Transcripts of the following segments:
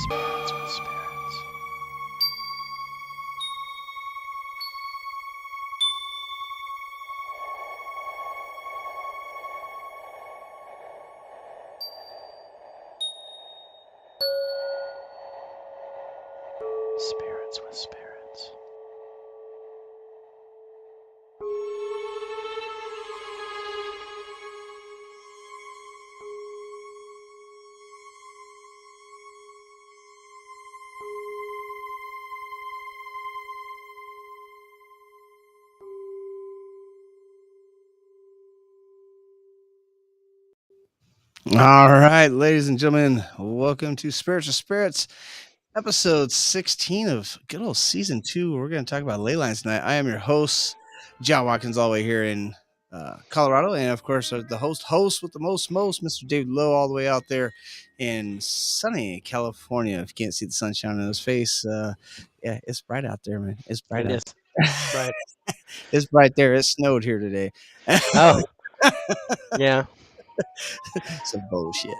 Spirits with spirits. Spirits with spirits. All right, ladies and gentlemen, welcome to Spiritual Spirits, episode 16 of good old season 2. We're going to talk about ley lines tonight. I am your host, John Watkins, all the way here in Colorado, and of course, the host with the most, Mr. David Lowe, all the way out there in sunny California. If you can't see the sunshine on his face, yeah, it's bright out there, man. It's bright It out. is. Right. It's bright there. It snowed here today. Oh, yeah. Some bullshit.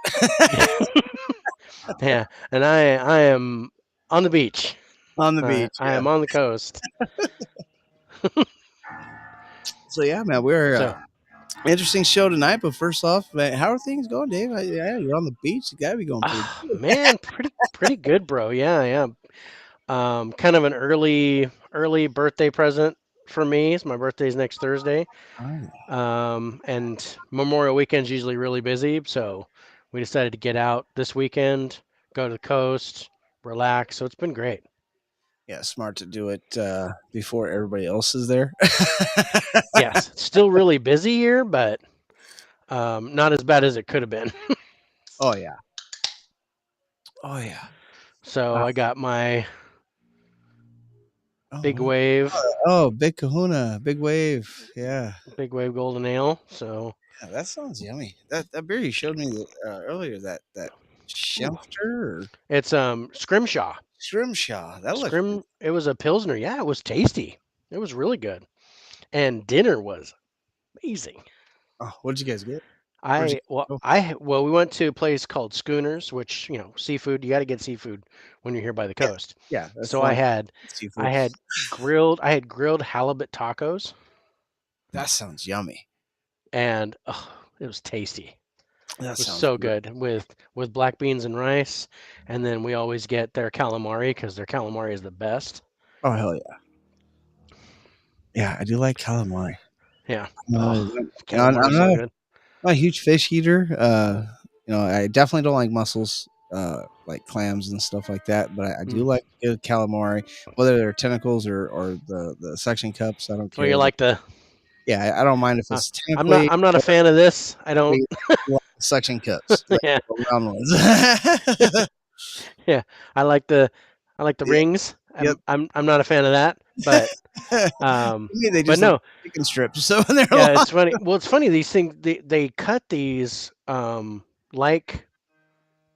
Yeah. And I am on the beach. On the beach. I am on the coast. So yeah, man, we're So, interesting show tonight. But first off, man, how are things going, Dave? Yeah, you're on the beach. You gotta be going pretty good. man, pretty good, bro. Yeah. Kind of an early birthday present for me. My birthday's next Thursday. Oh, And Memorial Weekend's usually really busy, so we decided to get out this weekend, go to the coast, relax. So it's been great. yeah, smart to do it before everybody else is there. Yes, it's still really busy here, but not as bad as it could have been. Oh yeah. Oh yeah. So I got my Oh, big wow. wave, Oh, big Kahuna, big wave. Yeah. big wave golden ale. So Yeah, that sounds yummy. That beer you showed me earlier, that Schempter or it's Scrimshaw. Scrimshaw. That looks. It was a pilsner. Yeah, it was tasty. It was really good, and dinner was amazing. Oh, what did you guys get? Where'd you go? We went to a place called Schooners, which seafood. You got to get seafood when you're here by the Yeah, coast. yeah. That's So the I only had seafood. grilled halibut tacos, That sounds yummy. and it was tasty. That It was sounds so good. good with black beans and rice, and then we always get their calamari because their calamari is the best. Oh hell yeah. Yeah, I do like calamari. Yeah, I'm calamari is so not good. a huge fish eater. I definitely don't like mussels, like clams and stuff like that. But I do Mm. like good calamari, whether they're tentacles or the suction cups. I don't Well, you care. like the? Yeah, I don't mind if Uh, it's tentacly I'm not a fan of this. I don't. or suction cups, like Yeah, the round ones. yeah. I like the Yeah, rings. yep. I'm not a fan of that, but To me, they but just look no, like chicken strips. So they're yeah, long. it's funny. Well, it's funny. These things they cut these like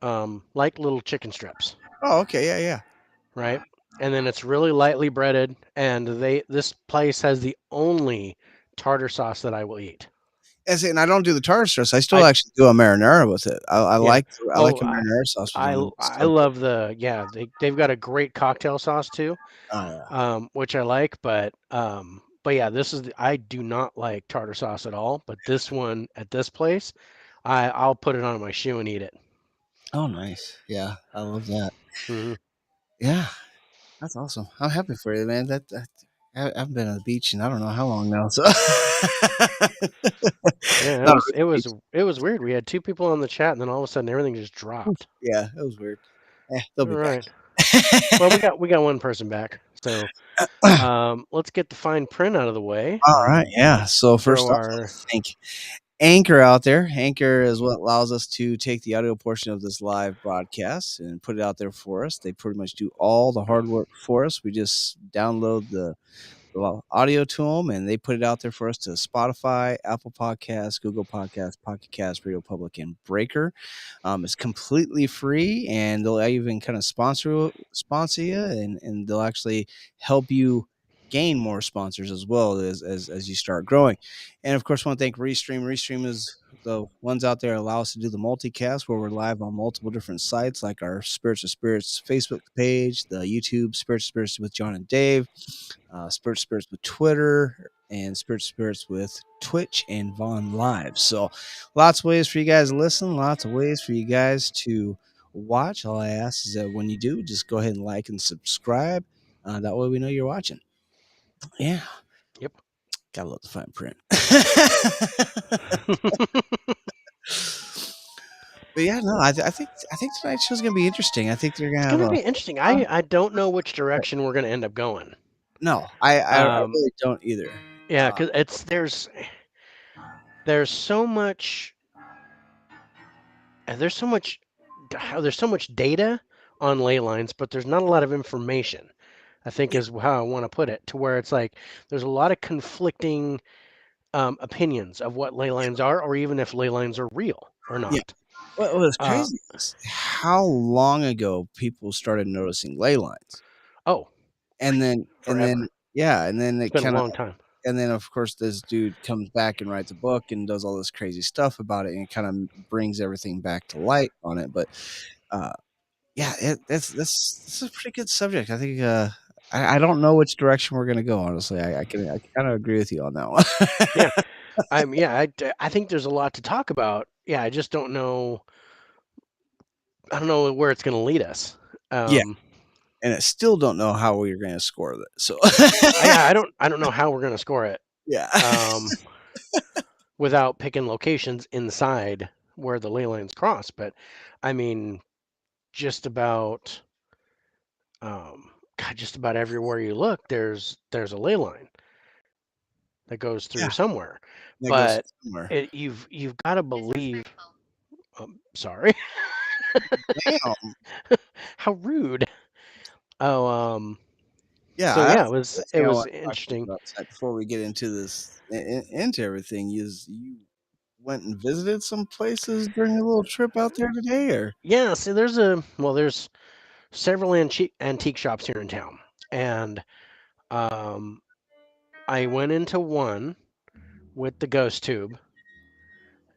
little chicken strips, Oh, okay, yeah. right? And then it's really lightly breaded, and this place has the only tartar sauce that I will eat. And I don't do the tartar sauce. I still I actually do a marinara with it. I Yeah. like I Oh, like a marinara sauce with I them. It's I so good. love they've got a great cocktail sauce too, Oh yeah. which I like, but yeah, I do not like tartar sauce at all, but this one at this place, I'll put it on my shoe and eat it. Oh nice. Yeah, I love that. Hmm. Yeah, that's awesome. I'm happy for you, man. I haven't been on the beach in I don't know how long now. So Yeah, not a it was weird. We had two people on the chat, and then all of a sudden everything just dropped. yeah, it was weird. They'll All be back. right. Well, we got one person back, so let's get the fine print out of the way All right, and yeah. So throw first off, I our. think Anchor out there. Anchor is what allows us to take the audio portion of this live broadcast and put it out there for us. They pretty much do all the hard work for us. We just download the audio to them, and they put it out there for us to Spotify, Apple Podcasts, Google Podcasts, Pocket Cast, Radio Public, and Breaker. It's completely free, and they'll even kind of sponsor you, and they'll actually help you gain more sponsors as well as you start growing. And of course, I want to thank Restream. Restream is the ones out there allow us to do the multicast where we're live on multiple different sites, like our Spirits of Spirits Facebook page, the YouTube Spirits of Spirits with John and Dave, Spirits of Spirits with Twitter, and Spirits of Spirits with Twitch and Vaughn Live. So lots of ways for you guys to listen, lots of ways for you guys to watch. All I ask is that when you do, just go ahead and like and subscribe. That way we know you're watching. Yeah. Yep. Gotta love the fine print. But yeah, no, I think tonight's show's gonna be interesting. I think they're gonna It's have gonna a be interesting. I don't know which direction we're gonna end up going. no. I Um, really don't either. yeah, because there's so much there's so much there's so much data on ley lines, but there's not a lot of information. I think is how I want to put it, to where it's like there's a lot of conflicting opinions of what ley lines are, or even if ley lines are real or Yeah. not. What was Uh, crazy is how long ago people started noticing ley lines, oh, and then forever. yeah, and then It's it been a kind of long time. and then of course this dude comes back and writes a book and does all this crazy stuff about it and it kind of brings everything back to light on it. But uh, yeah, that's a pretty good subject. I think I don't know which direction we're gonna go. Honestly, I can kind of agree with you on that one. Yeah, I think there's a lot to talk about. Yeah, I just don't know. I don't know where it's going to lead us. Yeah, Um, and I still don't know how we're gonna score that. So I don't know how we're going to score it. yeah, Um, without picking locations inside where the ley lines cross. But I mean, just about God, just about everywhere you look, there's a ley line that goes through yeah, somewhere. that goes But somewhere. you've got to believe. Sorry, Damn. how rude. Oh, Yeah, so yeah, that's it thing I was want to talk to you interesting. about tonight before we get into this into everything. Is you went and visited some places during your little trip out there today, or Yeah, so there's several antique shops here in town, and um, I went into one with the ghost tube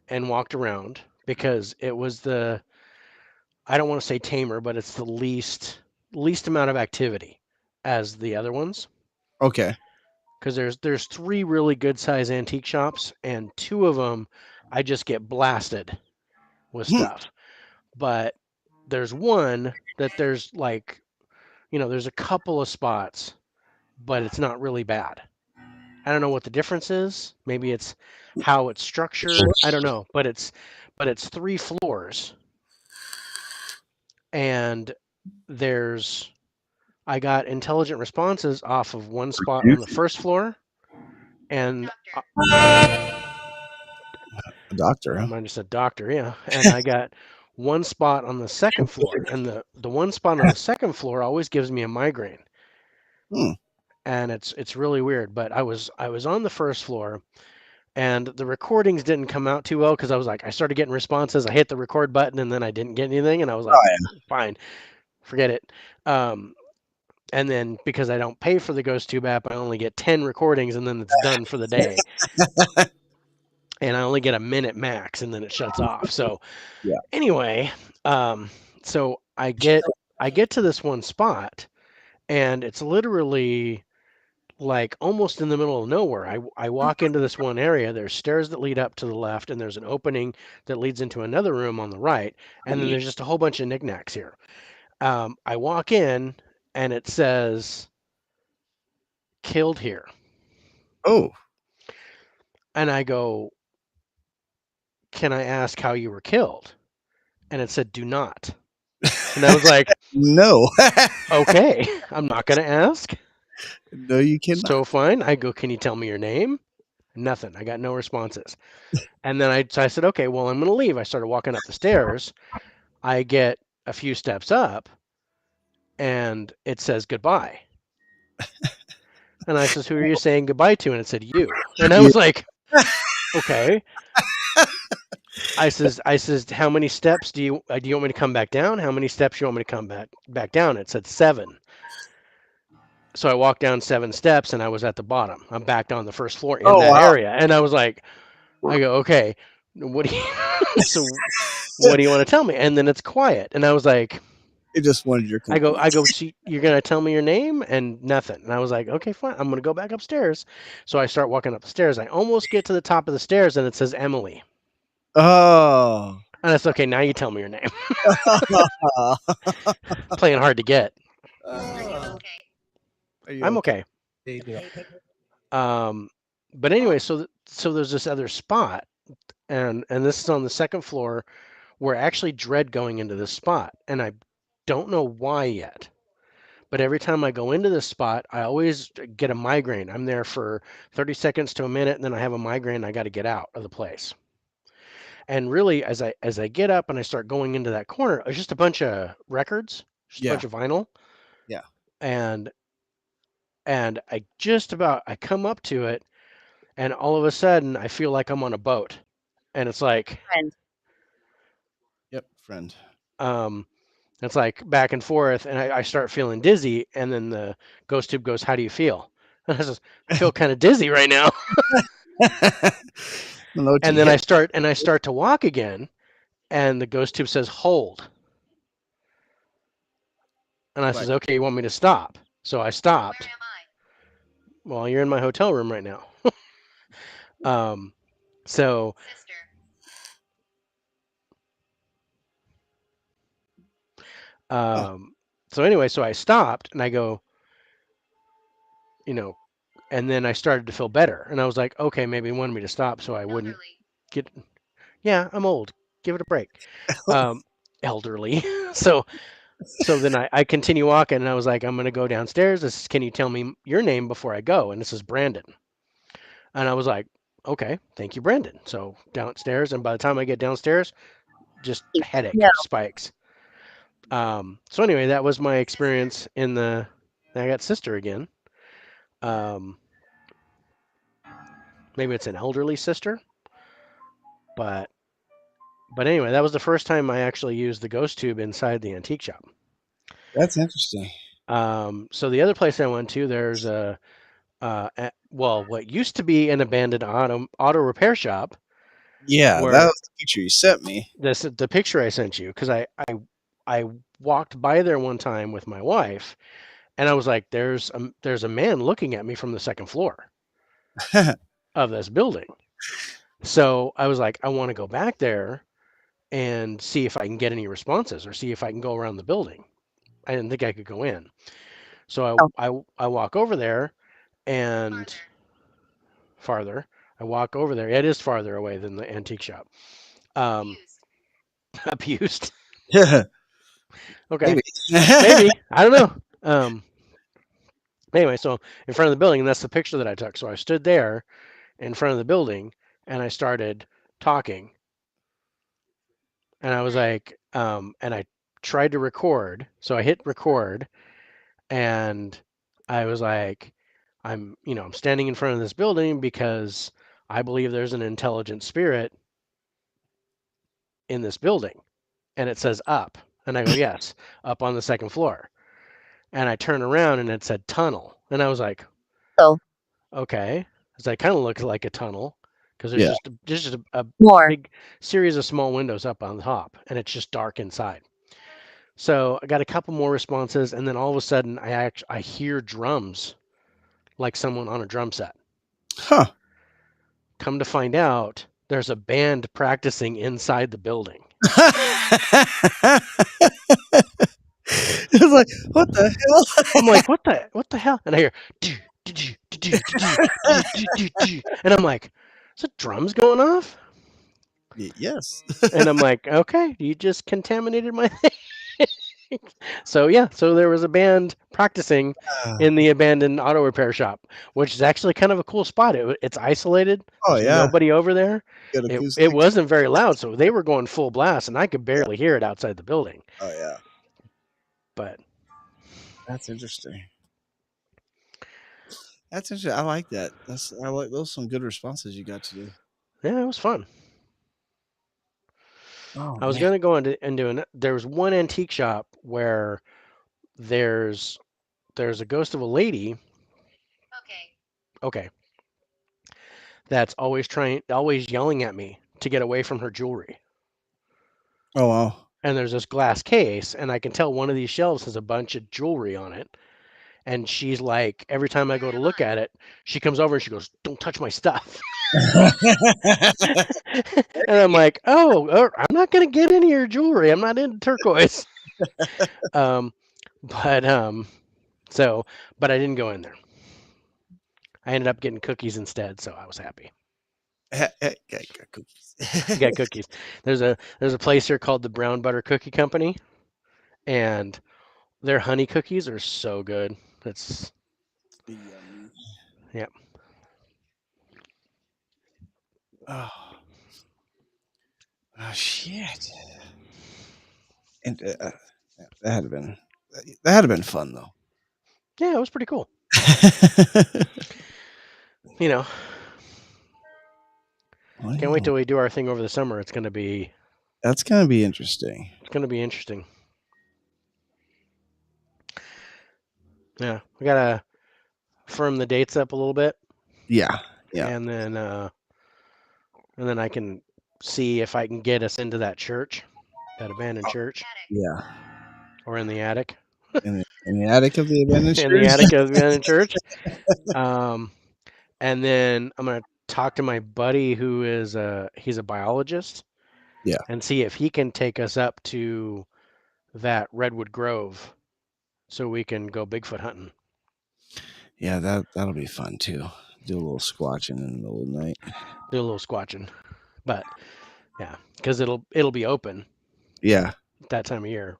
and walked around because it was I don't want to say tamer, but it's the least amount of activity as the other ones. okay? Because there's three really good size antique shops, and two of them I just get blasted with Hmm. stuff. But there's one that there's like, there's a couple of spots, but it's not really bad. I don't know what the difference is. Maybe it's how it's structured. I don't know, but it's three floors, and there's I got intelligent responses off of one spot on the first floor, and A doctor, I huh? might have said doctor, yeah, and I got one spot on the second floor, and the one spot on the second floor always gives me a migraine, Hmm. and it's really weird. But I was on the first floor, and the recordings didn't come out too well because I started getting responses. I hit the record button, and then I didn't get anything, and I was like, Oh fine, forget it. Um, and then because I don't pay for the Ghost Tube app, I only get 10 recordings, and then it's done for the day. And I only get a minute max, and then it shuts off. So yeah. anyway, um, so I get to this one spot, and it's literally like almost in the middle of nowhere. I walk into this one area. There's stairs that lead up to the left, and there's an opening that leads into another room on the right. And then there's just a whole bunch of knickknacks here. I walk in, and it says "killed here," Oh and I go, "Can I ask how you were killed?" And it said, "Do not." And I was like, no, "Okay, I'm not gonna ask." no, you cannot. So fine. I go, "Can you tell me your name?" Nothing. I got no responses. And then I said, okay, well, I'm going to leave. I started walking up the stairs. I get a few steps up, and it says goodbye. And I says, who are you saying goodbye to? And it said you. And I Yeah. was like, okay. I says, how many steps do you want me to come back down? How many steps do you want me to come back down? It said 7. So I walked down 7 steps, and I was at the bottom. I'm back on the first floor in Oh that wow. area, and I was like, I go, okay. What do you so what do you want to tell me? And then it's quiet. And I was like, It just wanted your company. so you're gonna tell me your name and nothing. And I was like, okay, fine. I'm gonna go back upstairs. So I start walking up the stairs. I almost get to the top of the stairs and it says Emily. Oh. And it's okay. Now you tell me your name. Playing hard to get. Uh, are you I'm okay? okay. Yeah. Um, but anyway, so there's this other spot, and this is on the second floor. We're actually dread going into this spot, and I don't know why yet. But every time I go into this spot, I always get a migraine. I'm there for 30 seconds to a minute, and then I have a migraine. I got to get out of the place. And really, as I get up and I start going into that corner, it's just a bunch of records, just a Yeah. bunch of vinyl, Yeah. and I come up to it, and all of a sudden I feel like I'm on a boat, and Friend. Yep. Friend. um, it's like back and forth, and I start feeling dizzy, and then the ghost tube goes, "How do you feel?" And I feel kind of dizzy right now. Don't know what And you then hit. I start to walk again, and the ghost tube says, "Hold." And I Like, says, "Okay, you want me to stop?" So I stopped. Well, you're in my hotel room right now. Um, so oh, um, so anyway, so I stopped and I go, you know, and then I started to feel better, and I was like, okay, maybe he wanted me to stop so I wouldn't get. Yeah, I'm old. Give it a break. Um, elderly. so so then I continue walking, and I was like, I'm gonna go downstairs. This is, can you tell me your name before I go? And this is Brandon. And I was like, okay, thank you, Brandon. So downstairs, and by the time I get downstairs, just headache No. spikes. So anyway, that was my experience in the. I got sister again. Um, maybe it's an elderly sister, but anyway, that was the first time I actually used the ghost tube inside the antique shop. that's interesting. So the other place I went to, there's well, what used to be an abandoned auto repair shop, Yeah, that where was the picture you sent me. the picture I sent you, because I walked by there one time with my wife, and I was like, there's a man looking at me from the second floor of this building. So I was like, I want to go back there and see if I can get any responses or see if I can go around the building. I didn't think I could go in. So Oh. I walk over there and farther. I walk over there. It is farther away than the antique shop. Um, abused. Yeah, Okay, maybe. maybe I don't know. Anyway, so in front of the building, and that's the picture that I took. So I stood there in front of the building, and I started talking, and I was like, and I tried to record. So I hit record, and I was like, I'm standing in front of this building because I believe there's an intelligent spirit in this building, and it says up, and I go, yes, up on the second floor, and I turn around and it said tunnel, and I was like, So okay, because I kind of look like a tunnel because there's Yeah. just a more. big series of small windows up on the top, and it's just dark inside. So I got a couple more responses, and then all of a sudden I hear drums like someone on a drum set. Huh. Come to find out, there's a band practicing inside the building. It was like, what the I'm like, what the hell? And I hear, "Do, do, do, do, do, do, do, do, do, do." And I'm like, is the drums going off? Yes. And I'm like, okay, you just contaminated my thing. So yeah, so there was a band practicing in the abandoned auto repair shop, which is actually kind of a cool spot. It's isolated. Oh There's yeah. nobody over there. Good It acoustics. wasn't very loud, so they were going full blast, and I could Yeah. barely hear it outside the building. Oh yeah. But That's interesting. That's interesting. I like that. I like those some good responses you got to do. yeah, it was fun. Oh I was man. gonna go into there was one antique shop where there's a ghost of a lady. Okay. That's always yelling at me to get away from her jewelry. Oh wow. And there's this glass case, and I can tell one of these shelves has a bunch of jewelry on it. And she's like, every time I go to look at it, she comes over and she goes, "Don't touch my stuff." And I'm like, "Oh, I'm not gonna get any of your jewelry. I'm not into turquoise." um, but so, but I didn't go in there. I ended up getting cookies instead, so I was happy. Got cookies. I got cookies. There's a place here called the Brown Butter Cookie Company, and their honey cookies are so good. It's Yummy. yeah. Oh, oh shit. And that had been fun though. Yeah, it was pretty cool. You know, can't wait till we do our thing over the summer. It's gonna be interesting. it's gonna be interesting. Yeah, we gotta firm the dates up a little bit, Yeah. Yeah. and then I can see if I can get us into that church, that abandoned church, Yeah. or in the attic, In the attic of the abandoned in the church. attic of the abandoned church. Um, and then I'm gonna talk to my buddy who is he's a biologist, Yeah. and see if he can take us up to that Redwood Grove so we can go Bigfoot hunting. Yeah, that'll be fun too. Do a little squatching in the middle of the night. Do a little squatching, but yeah, because it'll be open Yeah. that time of year,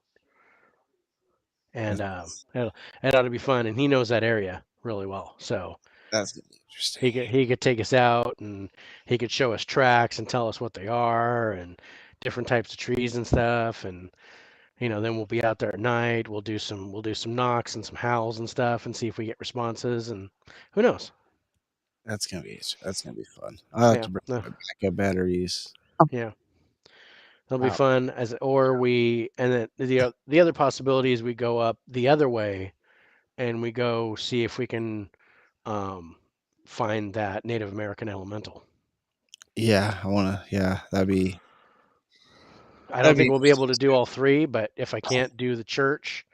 and That's, it ought to be fun. And he knows that area really well, so that's gonna be interesting. he could take us out, and he could show us tracks and tell us what they are and different types of trees and stuff. And then we'll be out there at night. We'll do some knocks and some howls and stuff, and see if we get responses. And who knows? That's gonna be fun. I'll have Yeah, to bring no, my backup batteries. yeah. It'll be Wow. fun and then the other possibility is we go up the other way and we go see if we can um, find that Native American elemental. Yeah, I wanna. Yeah, I don't that'd think be we'll be able to do all three, but if I can't do the church,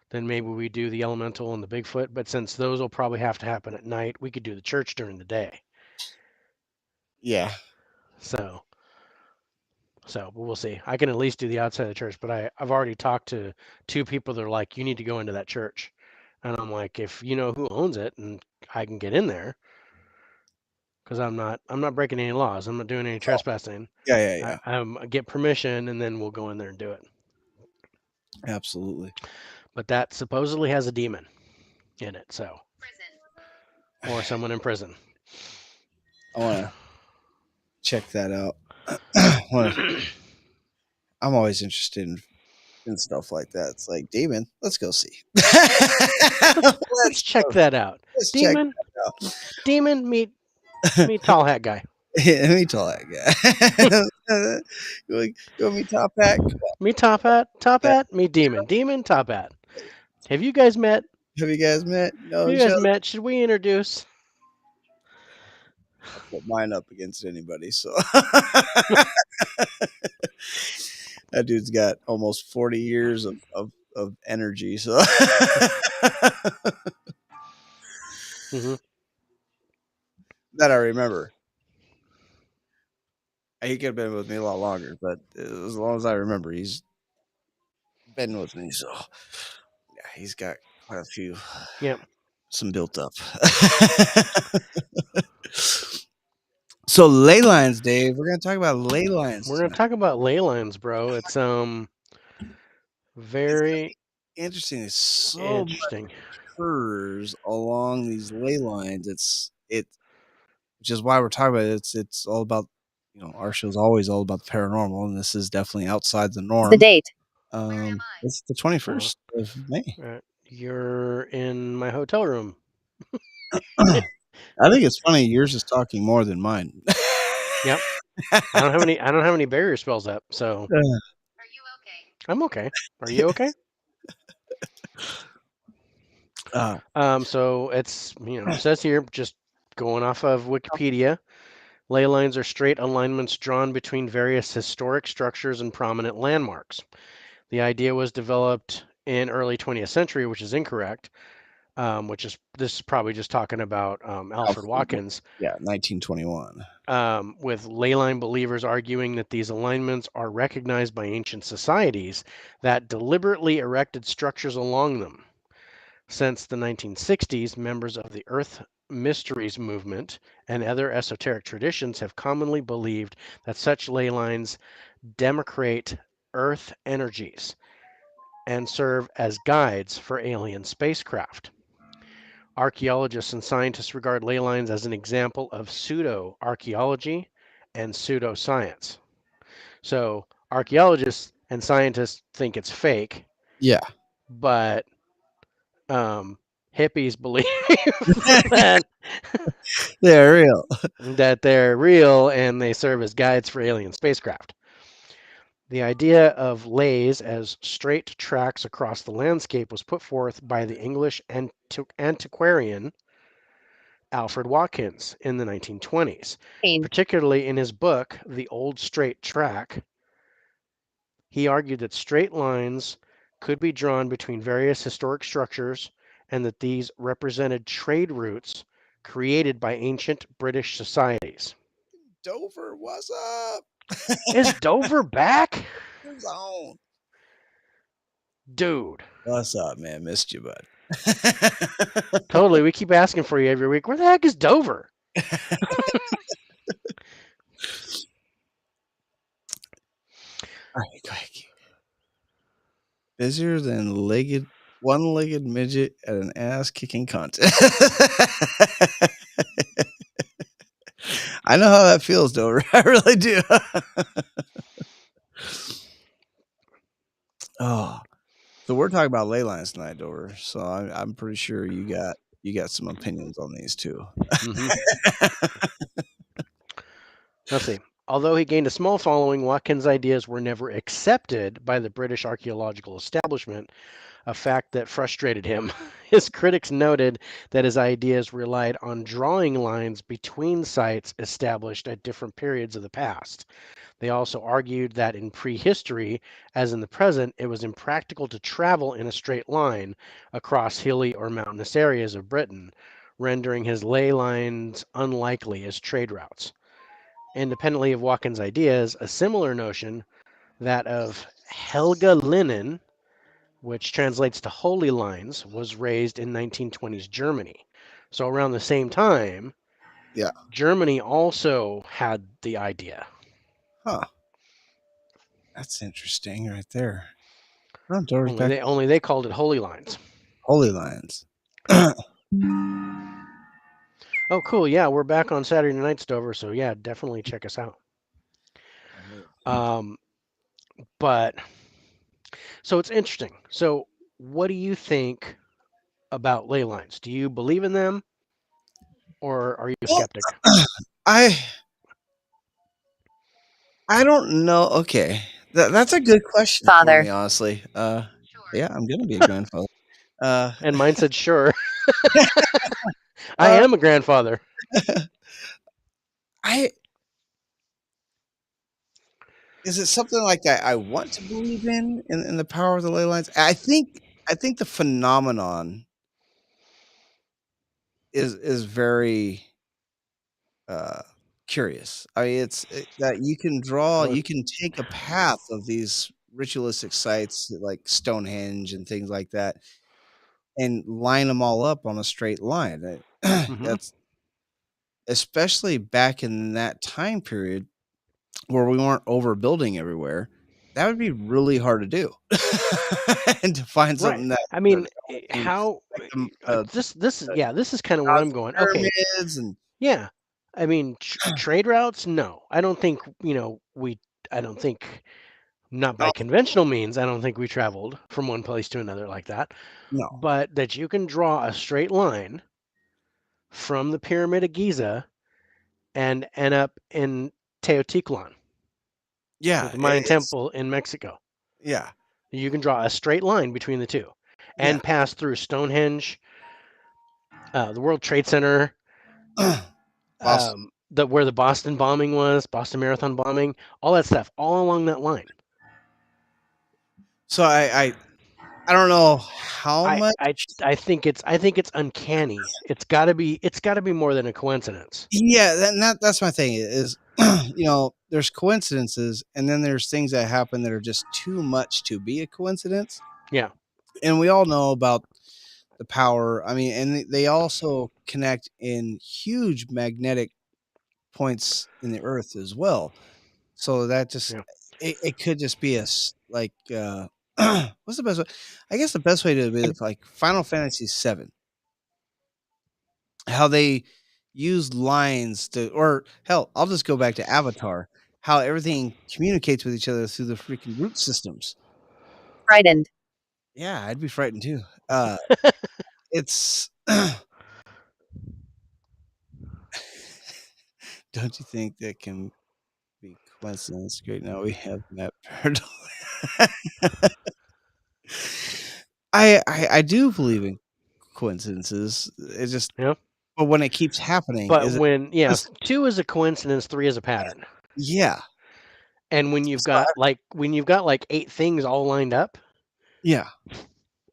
then maybe we do the elemental and the Bigfoot. But since those will probably have to happen at night, we could do the church during the day. yeah. So but we'll see. I can at least do the outside of the church, but I've already talked to two people that are like, you need to go into that church. And I'm like, if you know who owns it and I can get in there, because I'm not breaking any laws. I'm not doing any Oh, trespassing. yeah. I get permission and then we'll go in there and do it. Absolutely. But that supposedly has a demon in it, so or someone in prison. I wanna check that out. I'm always interested in stuff like that. It's like demon. Let's go see. Let's check that out. Let's check Demon, that out. demon, meet tall hat guy. Let me tell that guy. Go meet Top Hat. Meet top hat, meet demon, demon, top hat. Have you guys met? Have you guys met? No, Have you guys met? Should we introduce? I'll put mine up against anybody. So that dude's got almost 40 years of energy. So Mm-hmm. that I remember. He could have been with me a lot longer, but as long as I remember, he's been with me. So yeah, he's got quite a few. Yep. Some built up. So ley lines, Dave. We're gonna talk about ley lines. We're gonna talk about ley lines, bro. It's very interesting. There's so interesting. much occurs along these ley lines. Which is why we're talking about it. It's all about, our show's always all about the paranormal, and this is definitely outside the norm. The date. It's the 21st of May. You're in my hotel room. I think it's funny. Yours is talking more than mine. Yep. I don't have any barrier spells up, so. Are you okay? I'm okay. Are you okay? So it's it says here, just going off of Wikipedia, Ley lines are straight alignments drawn between various historic structures and prominent landmarks. The idea was developed in early 20th century, which is incorrect. This is probably just talking about Alfred Watkins. Yeah, 1921. With leyline believers arguing that these alignments are recognized by ancient societies that deliberately erected structures along them. Since the 1960s, members of the Earth Mysteries movement and other esoteric traditions have commonly believed that such ley lines demarcate Earth energies and serve as guides for alien spacecraft. Archaeologists and scientists regard ley lines as an example of pseudo-archaeology and pseudoscience. So archaeologists and scientists think it's fake, Yeah. but hippies believe that They're real. that they're real and they serve as guides for alien spacecraft. The idea of leys as straight tracks across the landscape was put forth by the English antiquarian Alfred Watkins in the 1920s, particularly in his book, The Old Straight Track. He argued that straight lines could be drawn between various historic structures and that these represented trade routes created by ancient British societies. Dover, what's up? Is Dover back? His own. Dude. What's up, man? Missed you, bud. Totally. We keep asking for you every week. Where the heck is Dover? All right, go ahead. Busier than one-legged midget at an ass-kicking contest. I know how that feels, Dover. I really do. Oh, so we're talking about ley lines tonight, Dover. So I'm pretty sure you got some opinions on these too. Let's see. Although he gained a small following, Watkins' ideas were never accepted by the British archaeological establishment, a fact that frustrated him. His critics noted that his ideas relied on drawing lines between sites established at different periods of the past. They also argued that in prehistory, as in the present, it was impractical to travel in a straight line across hilly or mountainous areas of Britain, rendering his ley lines unlikely as trade routes. Independently of Watkins' ideas, a similar notion, that of Helga Linen, which translates to holy lines, was raised in 1920s Germany. So around the same time, Yeah. Germany also had the idea. Huh. That's interesting right there. Oh, Only they called it holy lines. Holy lines. Oh, cool. Yeah, we're back on Saturday nights, Dover. So yeah, definitely check us out. But so it's interesting. So what do you think about ley lines? Do you believe in them, or are you a skeptic? I don't know. Okay, that's a good question, Father. for me, honestly. Yeah, I'm gonna be a grandfather. And mine said, sure. I am a grandfather. Is it something like I want to believe in the power of the ley lines? I think the phenomenon is very curious. I mean, that you can take a path of these ritualistic sites like Stonehenge and things like that, and line them all up on a straight line. That's especially back in that time period where we weren't overbuilding everywhere. That would be really hard to do, and to find something that I mean, like how this is kind of where I'm going. Okay, pyramids and yeah, I mean trade routes. No, I don't think I don't think not by conventional means. I don't think we traveled from one place to another like that. no, But that you can draw a straight line from the Pyramid of Giza and end up in Teotihuacan, yeah, the Mayan temple in Mexico. Yeah. You can draw a straight line between the two and pass through Stonehenge, the World Trade Center, Fossil where the Boston bombing was, Boston Marathon bombing, all that stuff, all along that line. So I don't know how I much. I think it's uncanny. It's got to be more than a coincidence. Yeah, that's my thing is, there's coincidences, and then there's things that happen that are just too much to be a coincidence. Yeah. And we all know about the power. I mean, and they also connect in huge magnetic points in the earth as well. So that just Yeah. it could just be like what's the best way? I guess the best way to be like Final Fantasy VII, how they use lines to, or hell, I'll just go back to Avatar, how everything communicates with each other through the freaking root systems. Frightened. Yeah, I'd be frightened too. It's don't you think that can be coincidence? Great, now we have that paradox. I do believe in coincidences. It's just, Yeah. but when it keeps happening, But is it when just, 2 is a coincidence, 3 is a pattern. yeah. And when you've So got like 8 things all lined up yeah.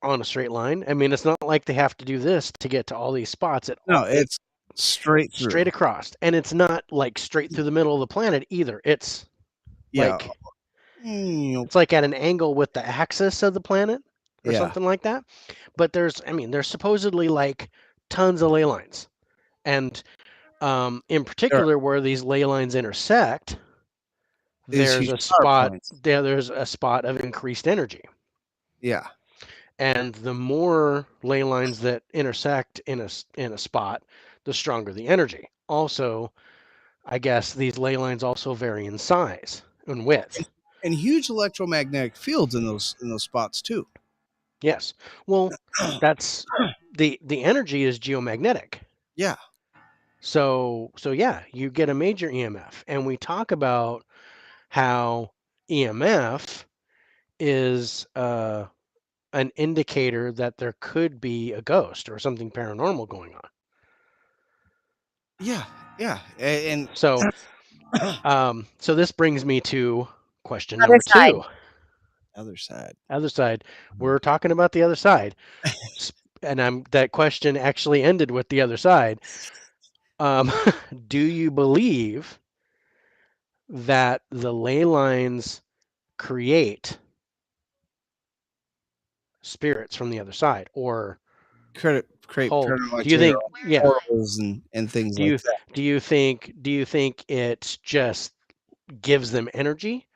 on a straight line, I mean, it's not like they have to do this to get to all these spots. No, It it's straight straight through. across, and it's not like straight through the middle of the planet either. It's Yeah. like Mm, it's like at an angle with the axis of the planet or yeah. something like that. But there's supposedly like tons of ley lines, and in There particular where these ley lines intersect, is there's huge a power spot points. there's a spot of increased energy. Yeah. And the more ley lines that intersect in a spot, the stronger the energy. Also, I guess these ley lines also vary in size and width. And huge electromagnetic fields in those spots too. Yes. Well, that's the energy is geomagnetic. Yeah. So yeah, you get a major EMF, and we talk about how EMF is an indicator that there could be a ghost or something paranormal going on. Yeah. Yeah. And So so this brings me to question Other number side. 2. other side. Other side. We're talking about the other side. And that question actually ended with the other side. Um, do you believe that the ley lines create spirits from the other side, or Create hold? paranormal Do you activity, think? Yeah. portals and things Do like you think it just gives them energy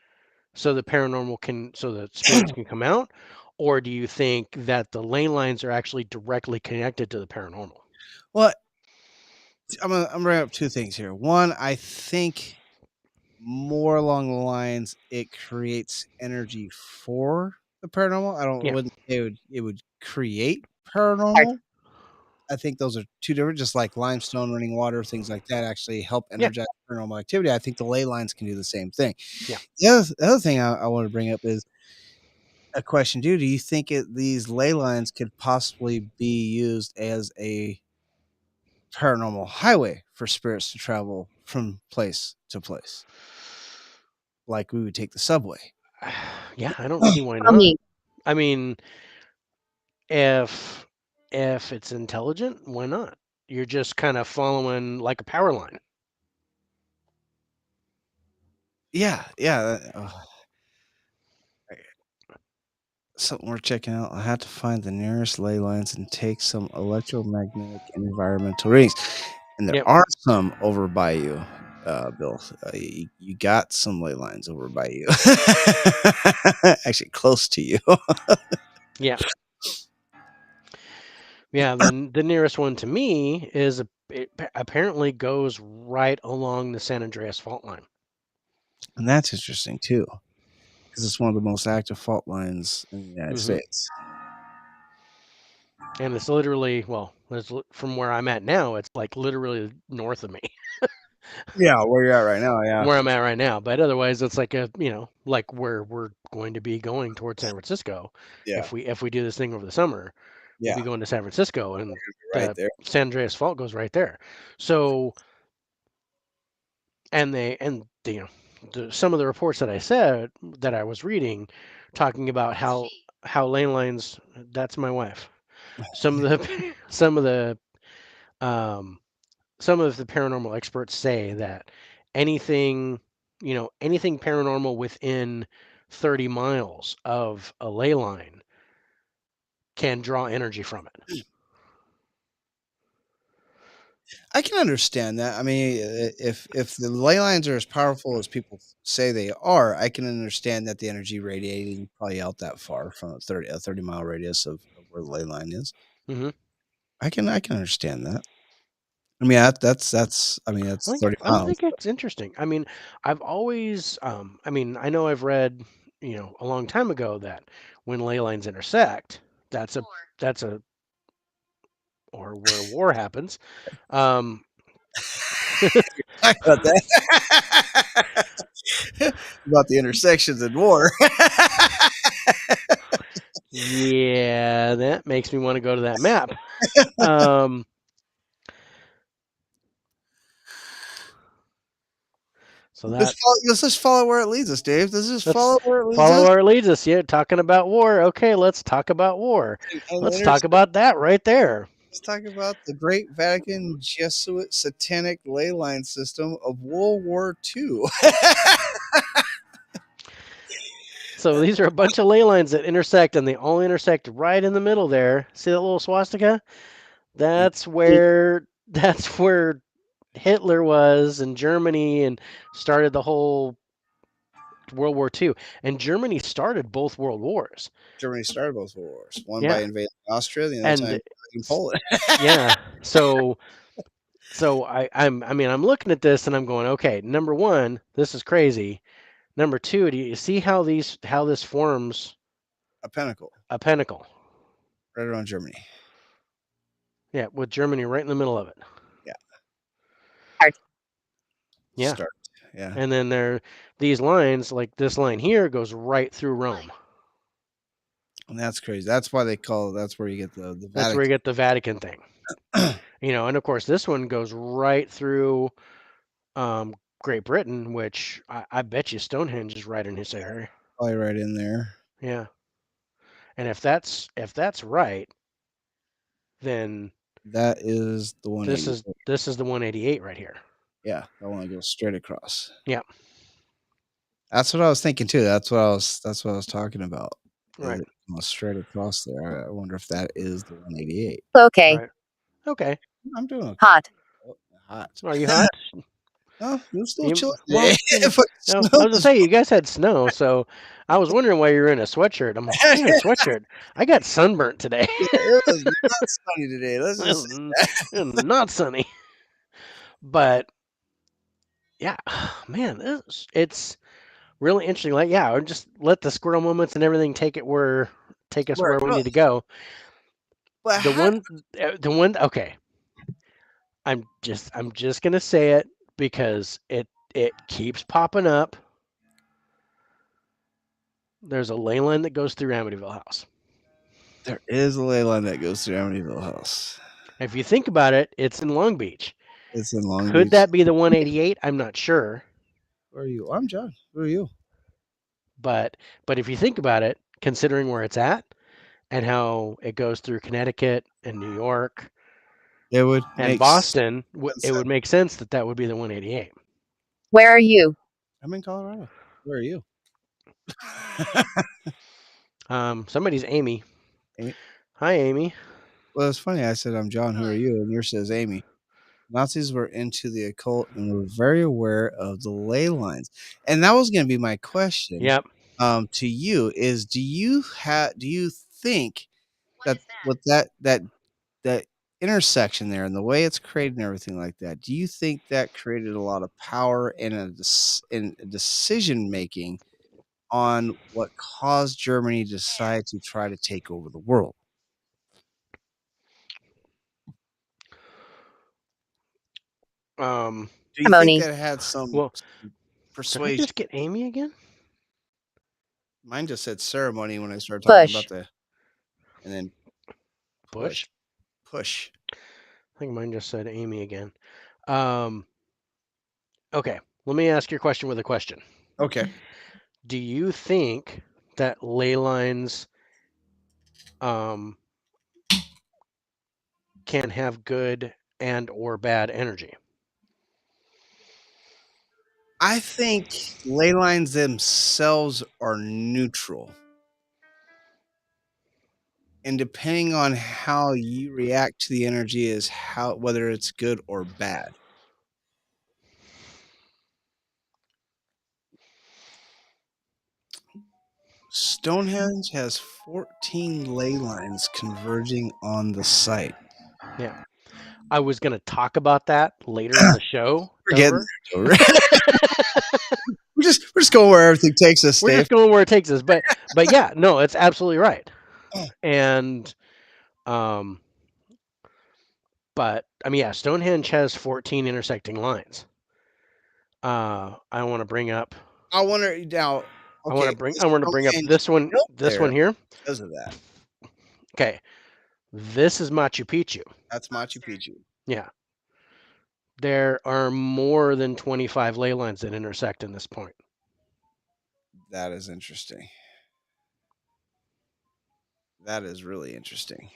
so the spirits that. can come out, or do you think that the ley lines are actually directly connected to the paranormal? Well, I'm bringing up two things here. One, I think more along the lines it creates energy for the paranormal. I don't Yeah. wouldn't say it would create paranormal. I think those are two different, just like limestone, running water, things like that actually help Yeah. energize paranormal activity. I think the ley lines can do the same thing. Yeah. The other thing I want to bring up is a question, do you think these ley lines could possibly be used as a paranormal highway for spirits to travel from place to place? Like we would take the subway. Yeah, I don't see why Tell not. me. I mean, if it's intelligent, why not? You're just kind of following like a power line. Yeah, yeah. Something we're checking out. I have to find the nearest ley lines and take some electromagnetic and environmental readings. And there Yep. are some over by you, Bill. You got some ley lines over by you. Actually, close to you. Yeah. Yeah. The nearest one to me is it apparently goes right along the San Andreas fault line. And that's interesting too, because it's one of the most active fault lines in the United Hmm. States. And it's literally, well, from where I'm at now, it's like literally north of me, Yeah, where you're at right now. Yeah, where I'm at right now. But otherwise, it's like like where we're going to be going towards San Francisco. yeah, If we do this thing over the summer, we'll be yeah. going to San Francisco, and Right the there. San Andreas Fault goes right there. So you know, some of the reports that I said that I was reading, talking about how ley lines. That's my wife. Some of the um, some of the paranormal experts say that anything, anything paranormal within 30 miles of a ley line can draw energy from it. I can understand that. I mean, if the ley lines are as powerful as people say they are, I can understand that the energy radiating probably out that far from a 30-mile radius of where the ley line is. Hmm. I can understand that. I mean, that's I mean, I that's think 30 I miles. think it's interesting. I mean, I've always, I mean, I know I've read, a long time ago that when ley lines intersect, that's a War. that's a or where war happens. Um, Talk about that. About the intersections in war. yeah, that makes me want to go to that map. Um, so Let's just follow where it leads us, Dave. Let's just let's follow where it leads follow us. where it leads us. Yeah, talking about war. Okay, let's talk about war. And Let's talk about that right there. let's talk about the Great Vatican Jesuit Satanic ley line system of World War II. So these are a bunch of ley lines that intersect, and they all intersect right in the middle there. See that little swastika? That's where Hitler was in Germany and started the whole World War II. And Germany started both world wars. Germany started both wars, one by Yeah, invading Austria, the other time and invading Poland. yeah, so I'm looking at this and I'm going, okay, number one, this is crazy. Number two, do you see how this forms A pinnacle a pentacle? right around Germany. Yeah, with Germany right in the middle of it. Yeah, Yeah. start. Yeah, And then these lines, like this line here, goes right through Rome. and that's crazy. That's why they call. That's where you get the That's where you Vatican. get the Vatican thing. And of course this one goes right through Great Britain, which I bet you Stonehenge is right in his area. Probably right in there. Yeah. And if that's right, then That is the this 180. is this is the 188 right here. Yeah, that one goes straight across. Yeah. That's what I was thinking too. That's what I was talking about. Is Right. it goes straight across there. I wonder if that is the 188. Okay. Right. Okay. I'm doing okay. Hot. Oh, hot. Are you hot? Oh, it was a little You, chilly well, today. Fucking no, snow I was gonna was say you guys had snow, so I was wondering why you were in a sweatshirt. I'm like, why are you in a sweatshirt? I got sunburnt today. it was not sunny today. Let's It just was say not sunny. But yeah, man, it's really interesting. Like, yeah, or just let the squirrel moments and everything take us where where it we goes. need to go. But The how one, the one. Okay, I'm just gonna say it because it keeps popping up. There's a ley line that goes through Amityville House. there is a ley line that goes through Amityville House. If you think about it, it's in Long Beach. It's in Long Could Beach. that be the 188? I'm not sure, Where are you? I'm John. Who are you? but if you think about it, considering where it's at and how it goes through Connecticut and New York It would and make Boston, sense. it would make sense that that would be the 188. Where are you? I'm in Colorado. Where are you? Somebody's Amy. Amy? Hi, Amy. Well, it's funny. I said, I'm John. Who are you? And yours says Amy. Nazis were into the occult and were very aware of the ley lines. And that was going to be my question Yep. to you is do you think What that is that? with that intersection there and the way it's created and everything like that, do you think that created a lot of power in in decision making on what caused Germany to decide to try to take over the world? Um. Do you think Harmony. that had some Well, did I persuasion? just get Amy again? Mine just said ceremony when I started talking Bush. about and then Bush. push. I think mine just said Amy again. Um. Okay. let me ask your question with a question. Okay. Do you think that ley lines um, can have good and or bad energy? I think ley lines themselves are neutral. And depending on how you react to the energy is how whether it's good or bad. Stonehenge has 14 ley lines converging on the site. Yeah. I was going to talk about that later in the show, We're getting Dover. there, Dover. we're just going where everything takes us, We're Dave. just going where it takes us, but yeah, no, it's absolutely right. And um, but I mean, yeah, Stonehenge has 14 intersecting lines. I want to bring up. I wonder now. I want Okay, to bring. is I want to bring up Stonehenge this one. built This there one here. because of that? Okay, this is Machu Picchu. That's Machu Picchu. Yeah, there are more than 25 ley lines that intersect in this point. That is interesting. That is really interesting.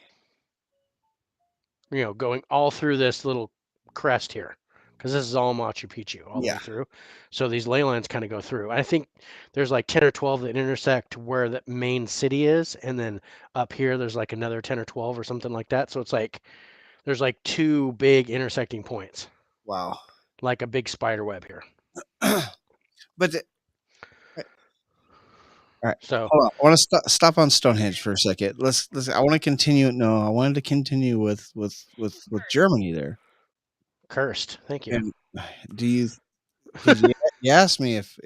You know, going all through this little crest here, because this is all Machu Picchu all the Yeah. way through. So these ley lines kind of go through. I think there's like 10 or 12 that intersect where the main city is, and then up here there's like another 10 or 12 or something like that. So it's like there's like two big intersecting points, Wow. like a big spider web here. But all right, So hold on. I want to stop on Stonehenge for a second. Let's. I want to continue. No, I wanted to continue with Germany there. cursed. Thank you. And do you? Because you asked me if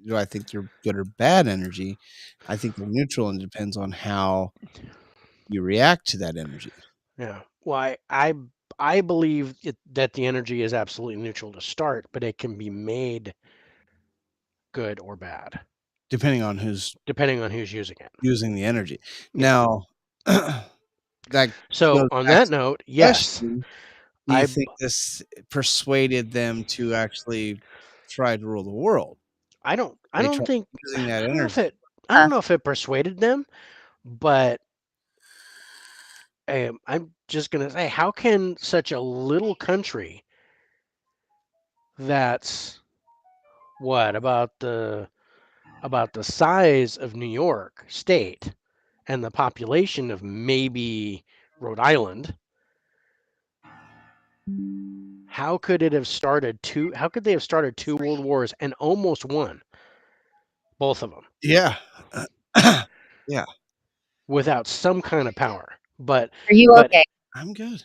do I think they're good or bad energy? I think they're neutral and depends on how you react to that energy, Yeah. Well, I believe that the energy is absolutely neutral to start, but it can be made good or bad depending on who's depending on who's using it. using the energy. Yeah. Now, that So goes on back that to the note, yes, question: do you I think this persuaded them to actually try to rule the world? I They don't tried think using I that don't know if energy. I don't know if it persuaded them, but I'm just gonna say, how can such a little country that's what about the size of New York State and the population of maybe Rhode Island, how could it have started two? How could they have started two world wars and almost won both of them Yeah. Yeah, without some kind of power? Are you But okay? I'm good.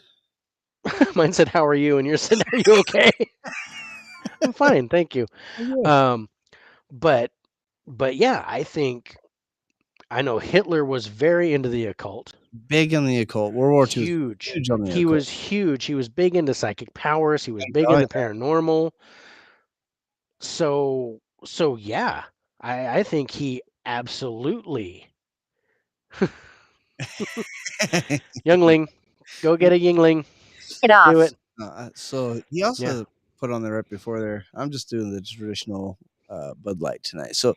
mine said, "How are you?" and yours said, "Are you okay?" I'm fine, thank you. I'm good. Um, but but yeah, I know Hitler was very into the occult. Big on the occult. World War II is Huge. huge on the He occult. was huge. He was big into psychic powers. He was big Oh, into paranormal. So yeah, I think he absolutely yeah. youngling, go get a yingling, Get do off. it. So he Yeah, also put on there right before there. I'm just doing the traditional Bud Light tonight. So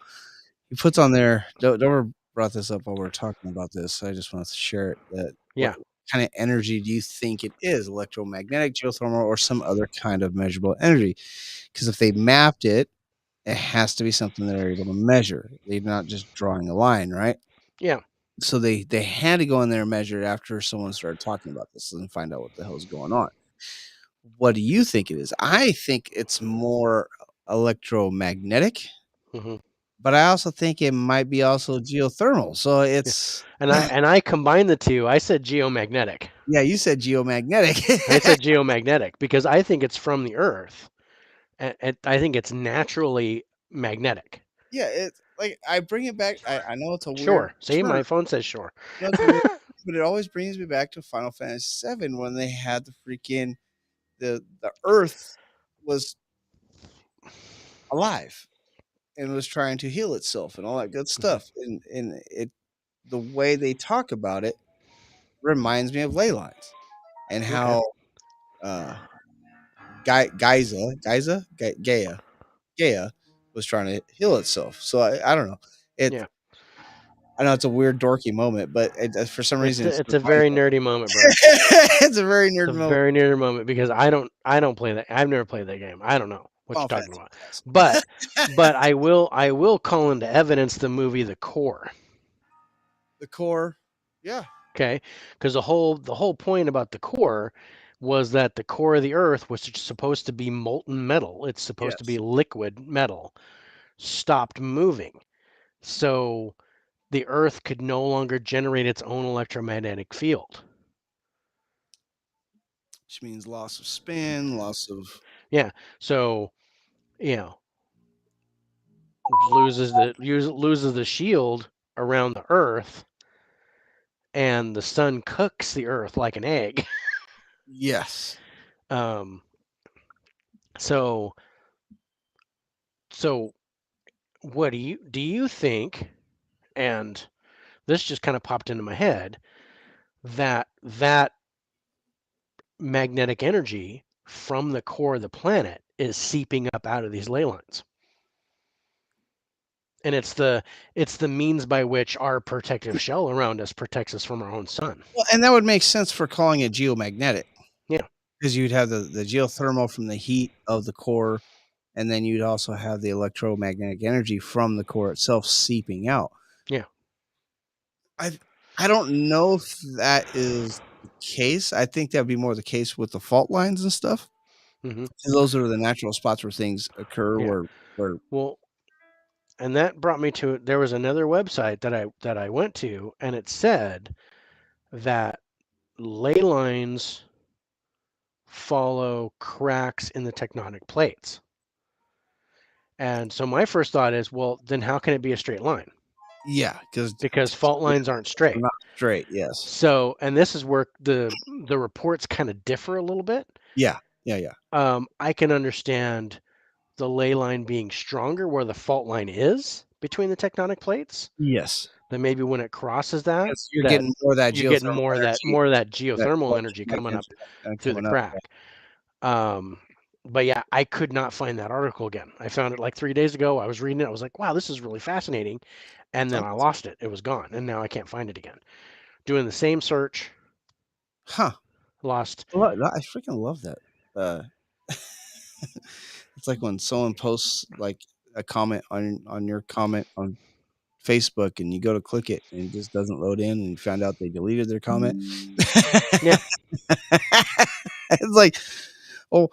he puts on there. Dover brought this up while we are talking about this. So I just wanted to share it. That yeah, what kind of energy do you think it is? Electromagnetic, geothermal, or some other kind of measurable energy? Because if they mapped it, it has to be something they're able to measure. They're not just drawing a line, right? yeah. So they had to go in there and measure it after someone started talking about this and find out what the hell is going on. What do you think it is? I think it's more electromagnetic, Hmm. but I also think it might be also geothermal. So Yeah. it's And I combined the two. I said geomagnetic. yeah, you said geomagnetic. I said geomagnetic because I think it's from the Earth, and I think it's naturally magnetic. Yeah, it's like I bring it back. I know it's a weird Sure. See, term. my phone says sure. I know it's a weird, but it always brings me back to Final Fantasy VII when they had the freaking the Earth was alive and was trying to heal itself and all that good Mhm. stuff. And it the way they talk about it reminds me of ley lines and Okay. how uh Gaia Gaia was trying to heal itself. So I don't know. Yeah. I know it's a weird dorky moment, but for some reason It's a very nerdy moment, bro. it's a very nerd It's a moment. very nerdy moment because I don't play that. I've never played that game. I don't know what you're Final talking Fantasy about. class. But I will call into evidence the movie The Core. The core, yeah, Okay, because the whole point about the core was that the core of the Earth was supposed to be molten metal. It's supposed to be yes, liquid metal, stopped moving. So the Earth could no longer generate its own electromagnetic field. which means loss of spin, loss of Yeah. So, you know, loses the shield around the Earth, and the sun cooks the Earth like an egg. yes. Um, so so what do you think? And this just kind of popped into my head that magnetic energy from the core of the planet is seeping up out of these ley lines. And it's the means by which our protective shell around us protects us from our own sun. Well, and that would make sense for calling it geomagnetic. Yeah. Because you'd have the geothermal from the heat of the core, and then you'd also have the electromagnetic energy from the core itself seeping out. Yeah. I I don't know if that is the case. I think that'd be more the case with the fault lines and stuff. Hmm. 'Cause those are the natural spots where things occur Yeah. where Well, and that brought me to there was another website that I went to, and it said that ley lines follow cracks in the tectonic plates. And so my first thought is, well, then how can it be a straight line? yeah, Because fault lines aren't they're straight. not straight. Yes. So, and this is where the reports kind of differ a little bit. Yeah. Yeah. Yeah. I can understand the ley line being stronger where the fault line is between the tectonic plates. Yes. Then maybe when it crosses that, Because you're that getting more of that you're getting geothermal more of that energy, more of that that geothermal energy coming up through the coming up. Yeah. crack. But yeah, I could not find that article again. I found it like 3 days ago. I was reading it. I was like, wow, this is really fascinating. And then I Something's- lost it. It was gone. And now I can't find it again. Doing the same search, Huh. lost. I freaking love that. Uh, it's like when someone posts like a comment on your comment on Facebook and you go to click it and it just doesn't load in and you found out they deleted their comment. Yeah. It's like, oh,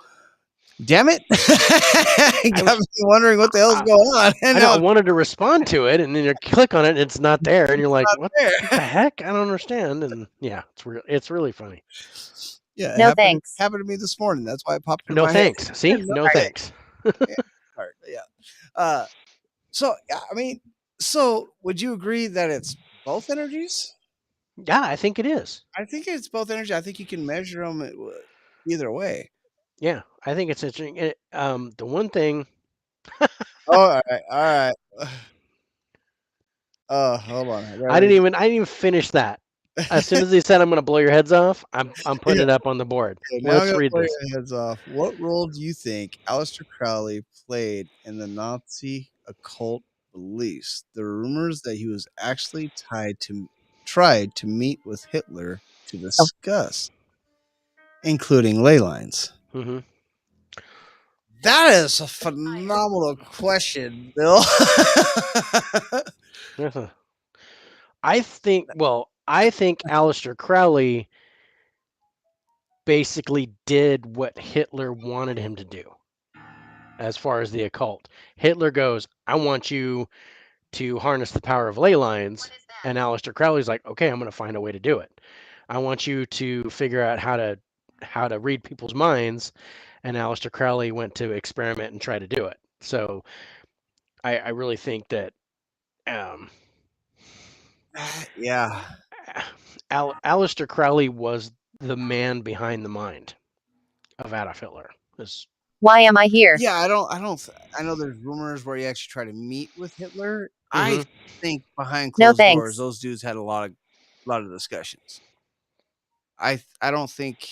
damn it. I Got was me wondering what the hell's I, going on. And I know now I it's wanted to respond to it, and then you click on it, and it's not there, and you're like, not what there. the heck? I don't understand. And yeah, it's really funny. Yeah, it No thanks. happened to me this morning. That's why it popped in No my head. thanks. See? No, No thanks. yeah, hard, yeah. So I mean, so would you agree that it's both energies? Yeah, I think it is. I think it's both energy. I think you can measure them either way. Yeah, I think it's interesting. The one thing Oh, all right, all right. Oh, hold on. I gotta read. I didn't even finish that. As soon as he said I'm going to blow your heads off, I'm putting Yeah, it up on the board. okay, now I'm Let's gonna read blow this. your heads off. What role do you think Aleister Crowley played in the Nazi occult beliefs? The rumors that he was actually tried to meet with Hitler to discuss, including ley lines. Hmm. That is a phenomenal question, Bill. I think Aleister Crowley basically did what Hitler wanted him to do as far as the occult. Hitler goes, I want you to harness the power of ley lines. And Aleister Crowley's like, okay, I'm going to find a way to do it. I want you to figure out how to read people's minds. And Aleister Crowley went to experiment and try to do it. So I really think that um, Yeah. Aleister Crowley was the man behind the mind of Adolf Hitler. Why am I here? Yeah, I know there's rumors where he actually tried to meet with Hitler. I Mhm. think behind No closed doors, thanks. those dudes had a lot of discussions. I don't think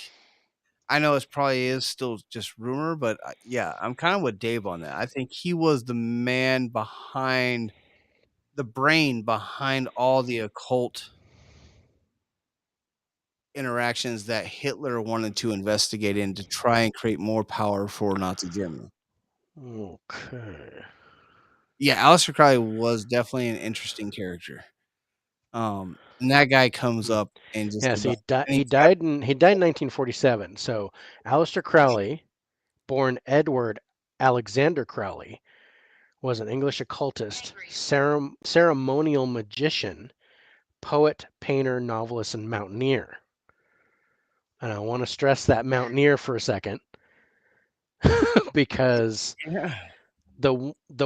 I know it probably is still just rumor, but yeah, I'm kind of with Dave on that. I think he was the man behind the brain behind all the occult interactions that Hitler wanted to investigate in to try and create more power for Nazi Germany. Okay. Yeah, Aleister Crowley was definitely an interesting character. And that guy comes up and just Yeah, so about he died in 1947. So Aleister Crowley, born Edward Alexander Crowley, was an English occultist, ceremonial magician, poet, painter, novelist, and mountaineer. And I want to stress that mountaineer for a second because yeah, the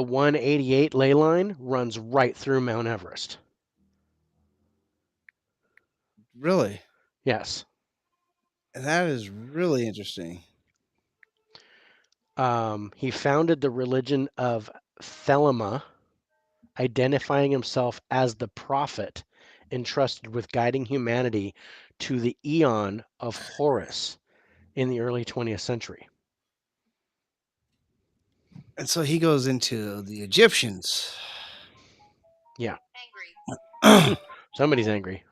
188 ley line runs right through Mount Everest. really. Yes. That is really interesting. He founded the religion of Thelema, identifying himself as the prophet entrusted with guiding humanity to the eon of Horus in the early 20th century. And so he goes into the Egyptians. Yeah. Somebody's angry.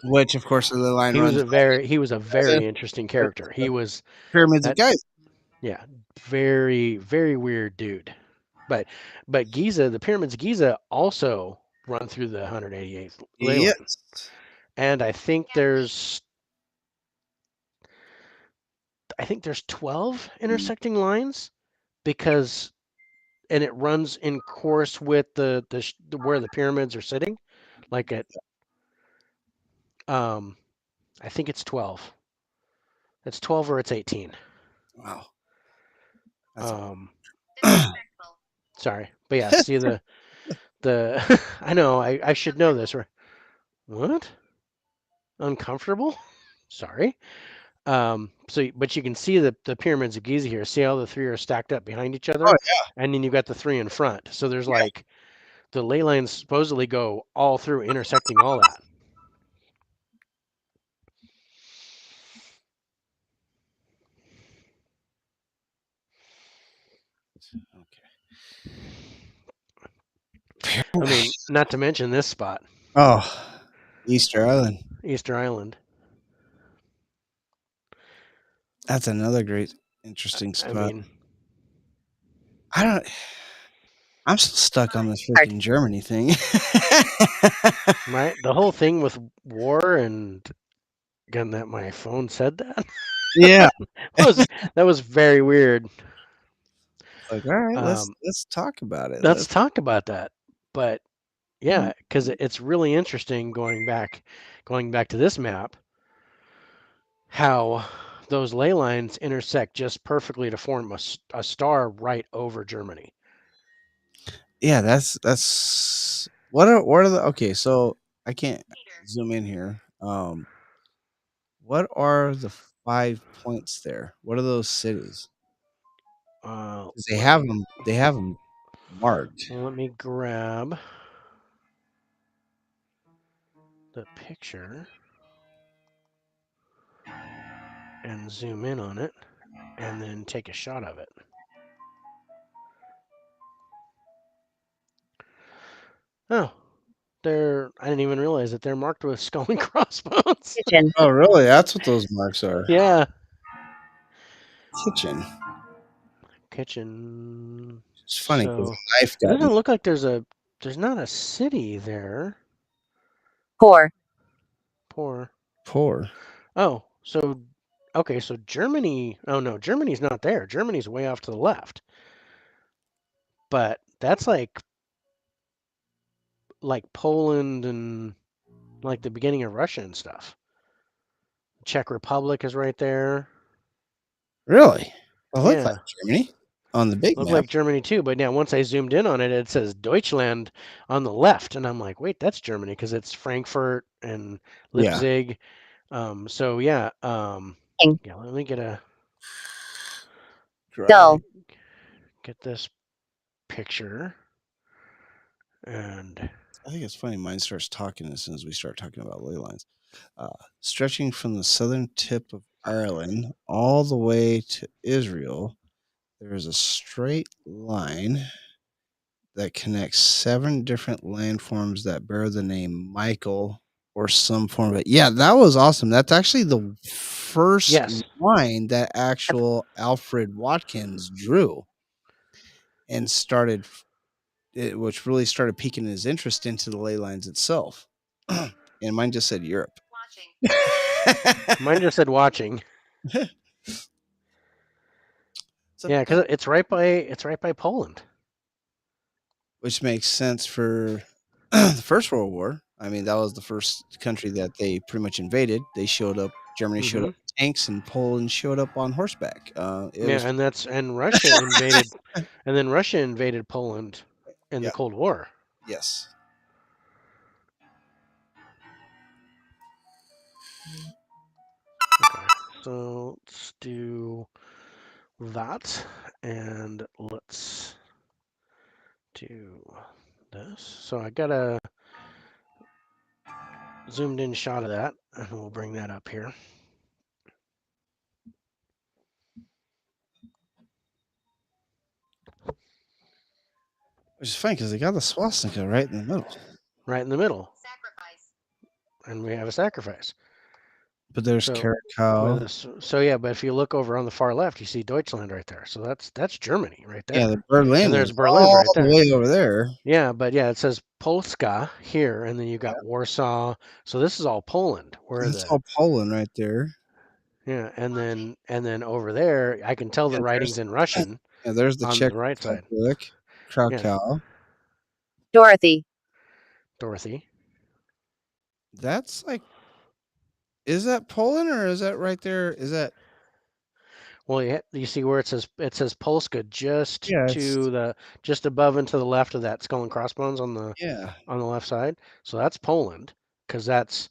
Which of course the line He was runs a very the interesting character. He was pyramids of that Giza. yeah, very very weird dude. But Giza, the pyramids of Giza also run through the 188th ley line. Yes. And I think there's 12 intersecting lines because and it runs in course with the where the pyramids are sitting, like at I think it's 12. It's 12 or it's 18. Wow. That's a Um, sorry, but yeah, see the I know I should know this. Right? What? Uncomfortable? Sorry. But you can see the pyramids of Giza here. See how the three are stacked up behind each oh other, and then you've got the three in front. So there's yeah. like the ley lines supposedly go all through, intersecting all that. Okay. I mean, not to mention this spot, Oh, Easter Island. Easter Island. That's another great, interesting I spot. mean, I don't. I'm still stuck on this freaking Germany thing. right? The whole thing with war and again that my phone said that yeah. that was very weird. Like, all right, Um, let's talk about it. let's talk about that. But Mm-hmm. yeah, because it's really interesting going back to this map, how those ley lines intersect just perfectly to form a star right over Germany. Yeah, that's what are the okay, so I can't zoom in here. What are the 5 points there? What are those cities? 'Cause Let me they have them marked. let me grab the picture and zoom in on it, and then take a shot of it. Oh, I didn't even realize that they're marked with skull and crossbones. Kitchen. Oh, really? That's what those marks are. Yeah. Kitchen. Kitchen. It's funny because So the knife it got doesn't look like there's not a city there. Poor. Poor. poor. Oh, so okay, so Germany. Oh no, Germany's not there. Germany's way off to the left. But that's like Poland and like the beginning of Russia and stuff. Czech Republic is right there. Really? It looked like Yeah. Germany on the big Looked map. like Germany too, but now once I zoomed in on it, it says Deutschland on the left, and I'm like, wait, that's Germany because it's Frankfurt and Yeah. Leipzig. So yeah, Ing. yeah. Let me Dull. get this picture, and I think it's funny. Mine starts talking as soon as we start talking about ley lines. Stretching from the southern tip of Ireland all the way to Israel, there is a straight line that connects 7 different landforms that bear the name Michael or some form of it. Yeah, that was awesome. That's actually the first Yes. line that actual Alfred Watkins drew and started it, which really started piquing his interest into the ley lines itself. And mine just said Europe. Mine just said watching. Yeah, because it's right by Poland. Which makes sense for the First World War. I mean, that was the first country that they pretty much invaded. They showed up. Germany showed up with tanks, and Poland showed up on horseback. It Yeah, was and Russia invaded, and then Russia invaded Poland in the yeah, Cold War. yes. Okay, so let's do that, and let's do this. So I got a zoomed in shot of that, and we'll bring that up here. Which is funny because they got the swastika right in the middle. Right in the middle. Sacrifice. And we have a sacrifice. But there's Krakow. So yeah, but if you look over on the far left, you see Deutschland right there. So that's Germany right there. Yeah, the Berlin. And there's is Berlin all right there. the way over there. Yeah, but yeah, it says Polska here, and then you got Warsaw. So this is all Poland. That's all Poland right there. Yeah, and then over there, I can tell the writing's in Russian. Yeah, there's the on Czech the right side. Republic, Krakow. Dorothy. That's like, is that Poland or is that right there? Is that? Well, you see where it says Polska just Yeah, to the just above and to the left of that skull and crossbones on the yeah. on the left side. So that's Poland, because that's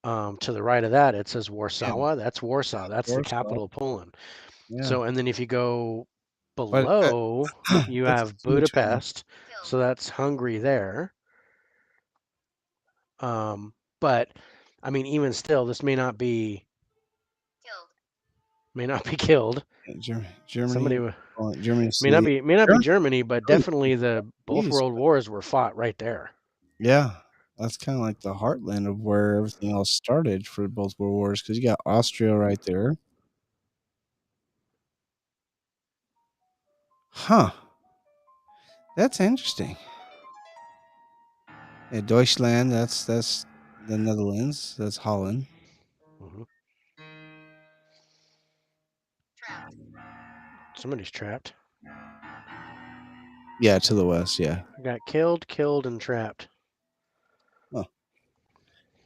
to the right of that it says Warsaw. That's Warsaw. That's the capital of Poland. Yeah. So and then if you go below, you have Budapest. So that's Hungary there. But I mean, even still, this may not be killed. Germany. Somebody Germany may not be Germany, but definitely both world wars were fought right there. Yeah, that's kind of like the heartland of where everything else started for both world wars, because you got Austria right there. Huh. That's interesting. Yeah, Deutschland, that's the Netherlands. That's Holland. Mm-hmm. Somebody's trapped. Yeah, to the west, yeah. Got killed, and trapped. Huh.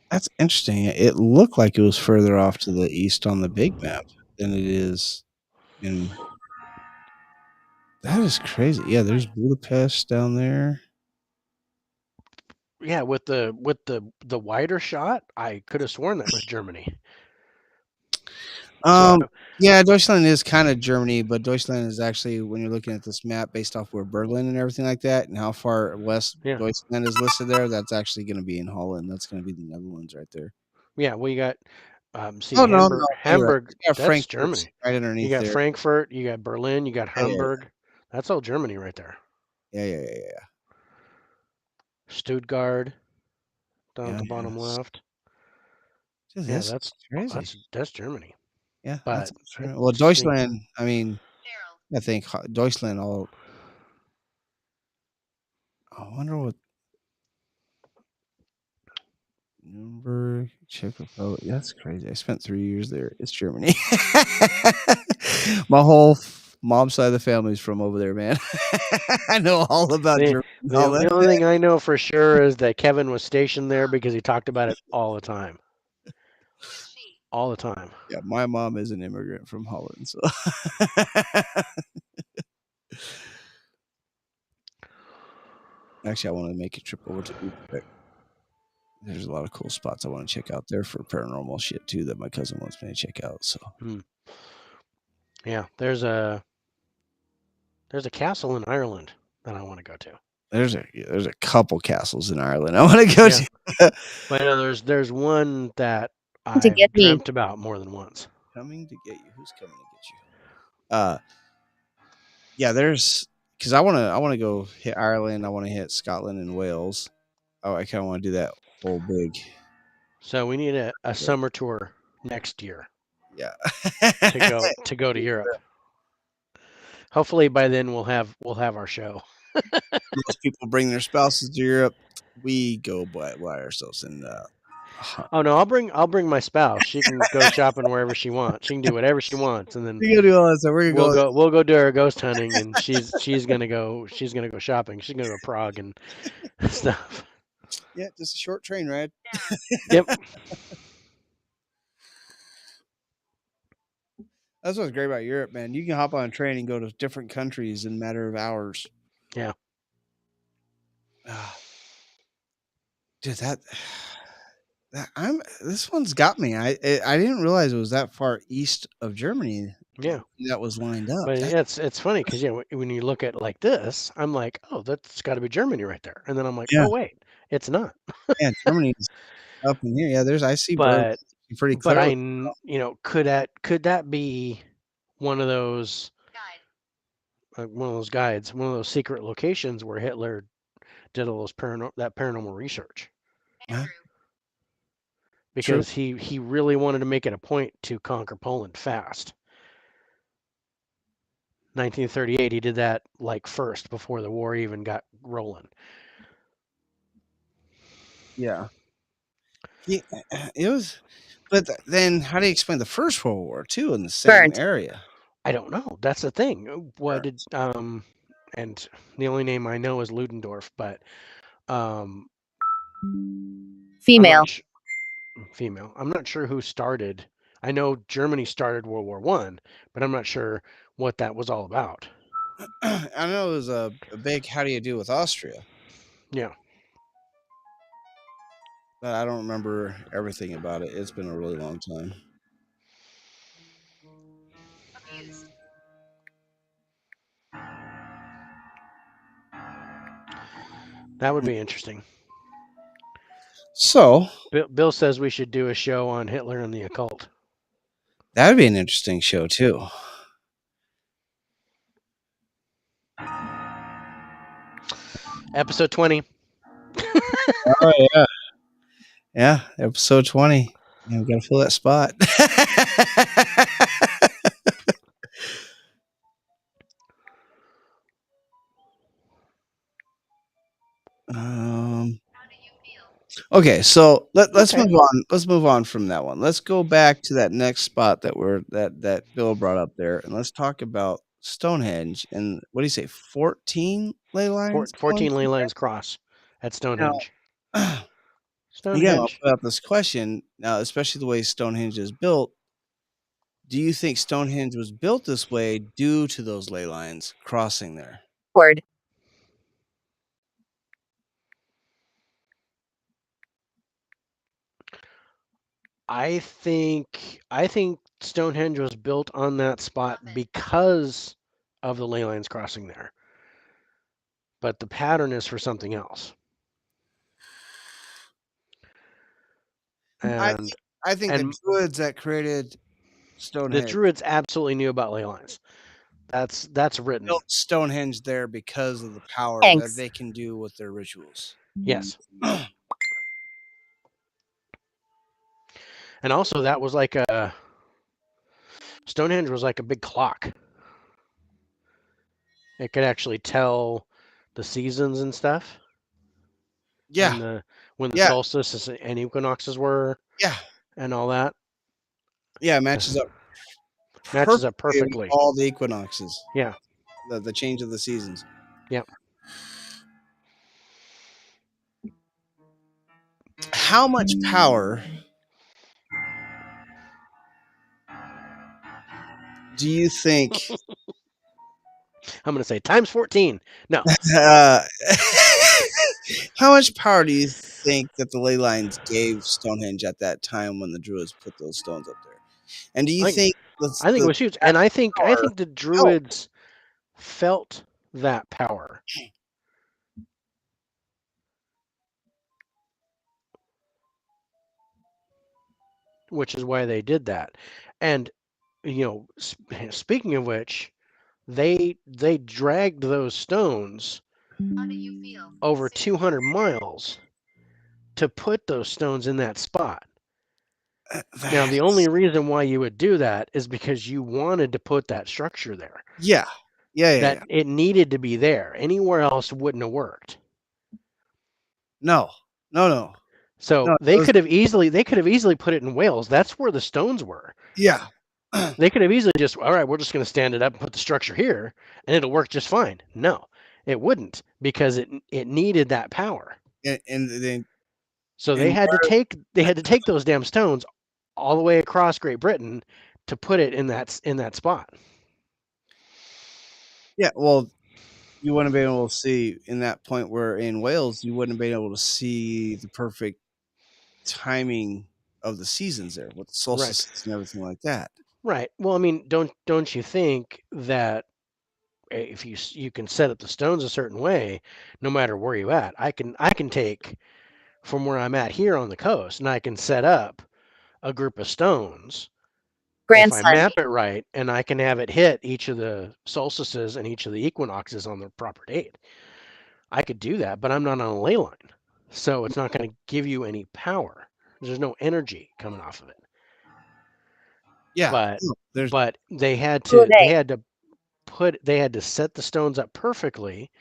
That's interesting. It looked like it was further off to the east on the big map than it is in. That is crazy. Yeah, there's Budapest down there. Yeah, with the wider shot, I could have sworn that was Germany. Yeah, Deutschland is kind of Germany, but Deutschland is actually, when you're looking at this map based off where Berlin and everything like that, and how far west Deutschland is listed there, that's actually going to be in Holland. That's going to be the Netherlands right there. Yeah, well, you got Hamburg. Yeah, that's Germany. Right underneath. You got there. Frankfurt. You got Berlin. You got Hamburg. Yeah. That's all Germany right there. Yeah. Stuttgart down at the bottom left. Dude, yeah, that's Germany. Yeah, but well, Deutschland. I mean, I think Deutschland. I wonder what. Nuremberg, Czech Republic. That's crazy. I spent 3 years there. It's Germany. My whole mom's side of the family is from over there, man. I know all about Germany. The only thing I know for sure is that Kevin was stationed there because he talked about it all the time. All the time. Yeah, my mom is an immigrant from Holland, so. Actually, I want to make a trip over to Utrecht. There's a lot of cool spots I want to check out there for paranormal shit too that my cousin wants me to check out. So, yeah, there's a castle in Ireland that I want to go to. There's a couple castles in Ireland I want to go to. But there's one that I've dreamt about more than once. Coming to get you. Who's coming to get you? Yeah, there's because I want to go hit Ireland. I want to hit Scotland and Wales. Oh, I kind of want to do that whole big. So we need a summer tour next year Yeah. to go to Europe. Hopefully by then we'll have our show. Most people bring their spouses to Europe. We go by ourselves and Oh no, I'll bring my spouse. She can go shopping wherever she wants. She can do whatever she wants, and then we gotta do all that stuff. We're gonna go. we'll go do our ghost hunting, and she's gonna go shopping. She's gonna go to Prague and stuff. Yeah, just a short train ride. Yep. That's what's great about Europe, man. You can hop on a train and go to different countries in a matter of hours. Yeah. Dude, this one's got me. I didn't realize it was that far east of Germany. Yeah. That was lined up. But it's funny because when you look at it like this, I'm like, oh, that's got to be Germany right there, and then I'm like, Yeah. oh wait, it's not. Yeah, Germany's up in here. Yeah, I see But pretty but clearly. could that be one of those guides, one of those secret locations where Hitler did all those paranormal research? Yeah. Because he really wanted to make it a point to conquer Poland fast. 1938, he did that like first before the war even got rolling. Yeah. It was, but then how do you explain the First World War too in the same area? I don't know. That's the thing. What did and the only name I know is Ludendorff, but Female. Female. I'm not sure who started. I know Germany started World War One, but I'm not sure what that was all about. I know it was a big how do you do with Austria, Yeah. but I don't remember everything about it. It's been a really long time. That would be interesting. So Bill says we should do a show on Hitler and the occult. that would be an interesting show too. Episode 20. Oh yeah, yeah. Episode 20. Yeah, we gotta fill that spot. Okay, so let's move on. Let's move on from that one. Let's go back to that next spot that Bill brought up there, and let's talk about Stonehenge. And what do you say? 14 ley lines. 14 ley lines cross at Stonehenge. Now, again, I'll Stonehenge. put out this question now, especially the way Stonehenge is built. Do you think Stonehenge was built this way due to those ley lines crossing there? Word. I think Stonehenge was built on that spot because of the ley lines crossing there. But the pattern is for something else. And I think the Druids that created Stonehenge. The Druids absolutely knew about ley lines. That's written. Built Stonehenge there because of the power that they can do with their rituals. Yes. And also that was like Stonehenge was like a big clock. It could actually tell the seasons and stuff. Yeah. When the solstices and equinoxes were. Yeah. And all that. Yeah, it matches up. Matches up perfectly. With all the equinoxes. Yeah. The change of the seasons. Yeah. How much power do you think? I'm going to say times 14. No. How much power do you think that the ley lines gave Stonehenge at that time when the Druids put those stones up there? And do you think? I think it was huge, and I think the Druids felt that power. Which is why they did that. And speaking of which, they dragged those stones over 200 miles to put those stones in that spot. Now, the only That's, reason why you would do that is because you wanted to put that structure there. yeah, yeah, yeah, That yeah. it needed to be there. Anywhere else wouldn't have worked. No, no, no, So no. It was, they could have easily put it in Wales. That's where the stones were. yeah, They could have easily just, all right, we're just going to stand it up and put the structure here, and it'll work just fine. No, it wouldn't because it needed that power. and then So and they had to take those damn stones all the way across Great Britain to put it in that spot. yeah, well, you wouldn't have been able to see in that point where in Wales you wouldn't have been able to see the perfect timing of the seasons there with the Right. solstices and everything like that. Right. Well, I mean, don't you think that if you can set up the stones a certain way, no matter where you at, I can take from where I'm at here on the coast, and I can set up a group of stones if I Grandson. map it right, and I can have it hit each of the solstices and each of the equinoxes on the proper date. I could do that, but I'm not on a ley line, so it's not going to give you any power. There's no energy coming off of it. Yeah, But no, there's but Who are they? they had to set the stones up perfectly,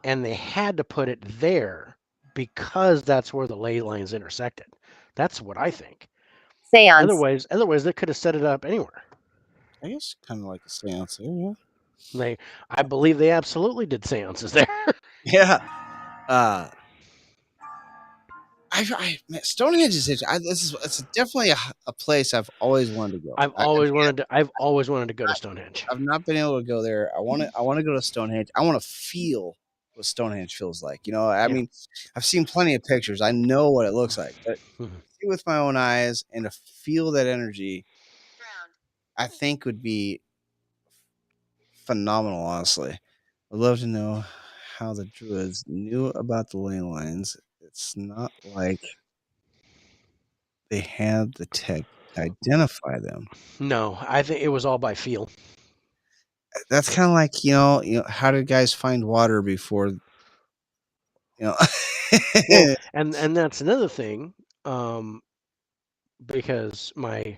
and they had to put it there because that's where the ley lines intersected. That's what I think. Seance. Otherwise they could have set it up anywhere. I guess kind of like a seance there, yeah. They, I believe they absolutely did seances there. Yeah. Uh, man, Stonehenge is this is it's definitely a place I've always wanted to go. I've always wanted to go to Stonehenge. I've not been able to go there. I want to go to Stonehenge. I want to feel what Stonehenge feels like. I Yeah. mean, I've seen plenty of pictures. I know what it looks like, but Mhm. see with my own eyes and to feel that energy, I think would be phenomenal. Honestly, I'd love to know how the Druids knew about the ley lines. It's not like they had the tech to identify them. No, I think it was all by feel. That's kind of like how did guys find water before you Well, know? and that's another thing, um, because my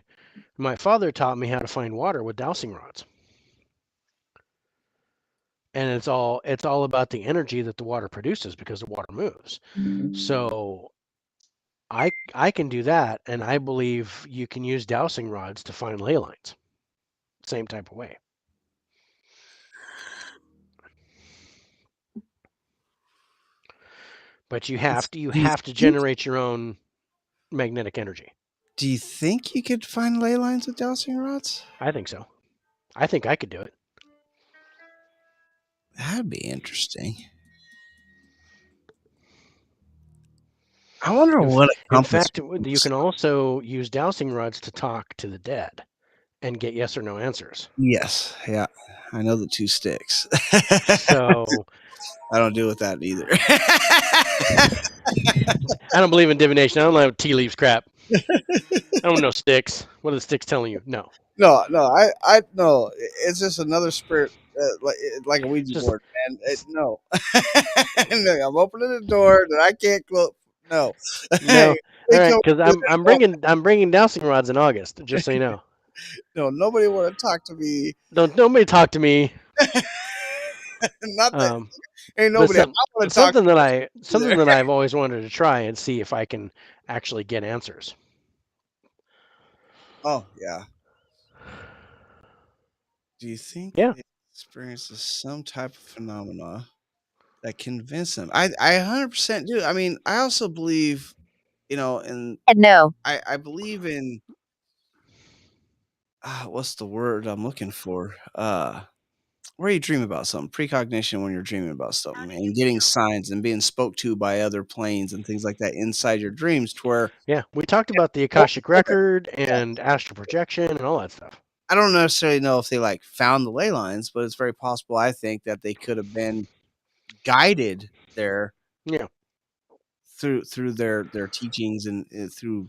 father taught me how to find water with dowsing rods, and it's all about the energy that the water produces because the water moves. So I can do that, and I believe you can use dowsing rods to find ley lines. Same type of way. But you Do you have to think generate your own magnetic energy. do you think you could find ley lines with dowsing rods? I think so. I think I could do it. That'd be interesting. I wonder In, what a in compass fact, you can also use dowsing rods to talk to the dead and get yes or no answers. Yes, yeah. I know the two sticks. So I don't deal with that either. I don't believe in divination. I don't know tea leaves crap. I don't know sticks. What are the sticks telling you? No. No, no, I no. It's just another spirit, like a It's Ouija just board, man. No, no, I'm opening the door that I can't close. No, no. All they right, come because through I'm bringing dowsing rods in August. Just so you know. no, nobody want to talk to me. Don't nobody talk to me. Not that Um, ain't but nobody. I want to talk to something either. that I've always wanted to try and see if I can actually get answers. Oh yeah. Do you think Yeah. they experiences some type of phenomena that convince them? I 100% do. I mean, I also believe, and And no. I believe in what's the word I'm looking for? Where you dream about something, precognition when you're dreaming about something, and getting signs and being spoke to by other planes and things like that inside your dreams, to where Yeah. We talked about the oh, Akashic record and astral projection and all that stuff. I don't necessarily know if they like found the ley lines, but it's very possible. I think that they could have been guided there Yeah. through their teachings and through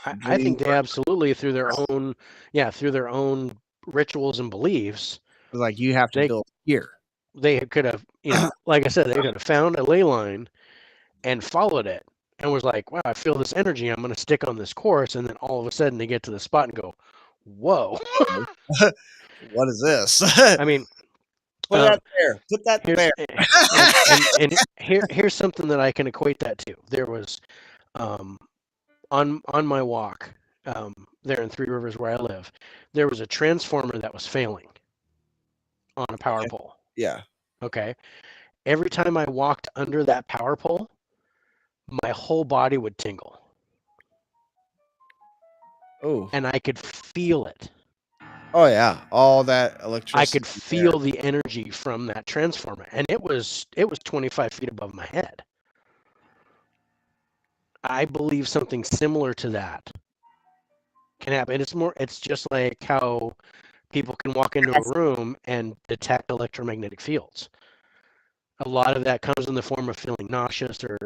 I think they absolutely through their own rituals and beliefs, like you have to they build here. they could have, like I said, they could have found a ley line and followed it and was like, wow, I feel this energy. I'm going to stick on this course. And then all of a sudden they get to the spot and go, whoa. What is this? I mean, put that there. Put that there. And here's something that I can equate that to. There was on my walk there in Three Rivers where I live, there was a transformer that was failing on a power pole. Yeah. Okay. Every time I walked under that power pole, my whole body would tingle. Oh. And I could feel it. Oh yeah, all that electricity. I could feel the energy from that transformer, and it was 25 feet above my head. I believe something similar to that can happen. It's just like how people can walk into a room and detect electromagnetic fields. A lot of that comes in the form of feeling nauseous or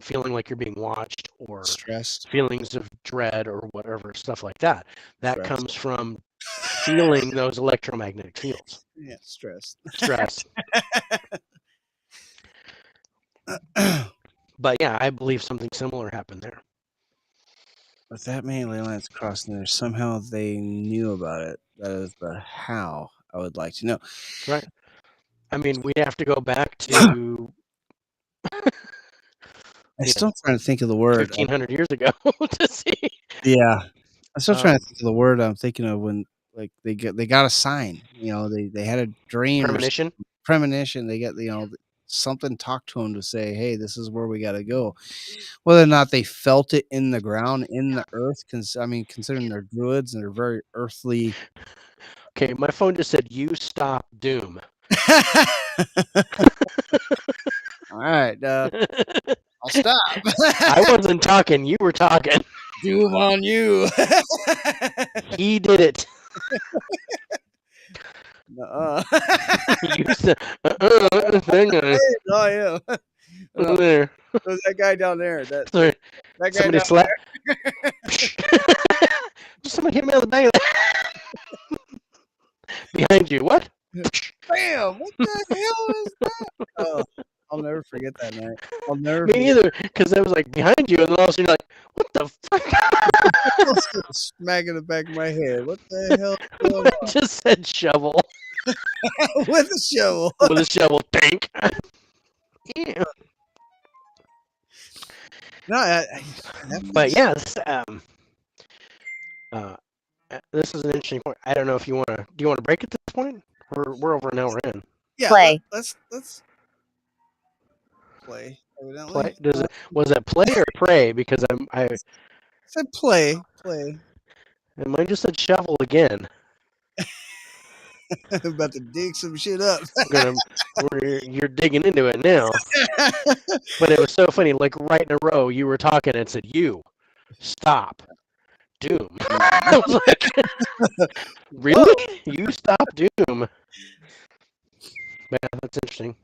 feeling like you're being watched or stressed, feelings of dread or whatever, stuff like that. That comes from feeling those electromagnetic fields. Yeah, stress. But yeah, I believe something similar happened there. With that many ley lines crossing there, somehow they knew about it. That is the how I would like to know. Right. I mean, we'd have to go back to. I'm still trying to think of the word. 1,500 years ago to see. Yeah, I'm still trying to think of the word I'm thinking of when, like, they got a sign. They had a dream. Premonition. They get something talked to them to say, hey, this is where we got to go. Whether or not they felt it in the ground, in the earth, considering they're druids and they're very earthly. Okay, my phone just said, "You stop doom." All right, I'll stop. I wasn't talking. You were talking. Doom on you. He did it. You said, oh yeah. There. There's that guy down there. That guy somebody slapped. Somebody hit me on the back of the behind you. What? Bam! What the hell is that? Oh, I'll never forget that night. I'll never. Me neither, because I was like behind you, and then all of a sudden you're like, "What the fuck?" Smacking the back of my head. What the hell? I just said shovel. With a shovel. With a shovel tank. Yeah. No, but yeah, this is an interesting point. I don't know if you want to. Do you want to break at this point? We're over an hour in. Yeah, play. Let's play. Play. Was it play or pray? Because I said play. And mine just said shovel again. I'm about to dig some shit up. You're digging into it now. But it was so funny. Like right in a row, you were talking and said, "You stop, doom." I was like, "Really? You stop, doom?" Man, that's interesting.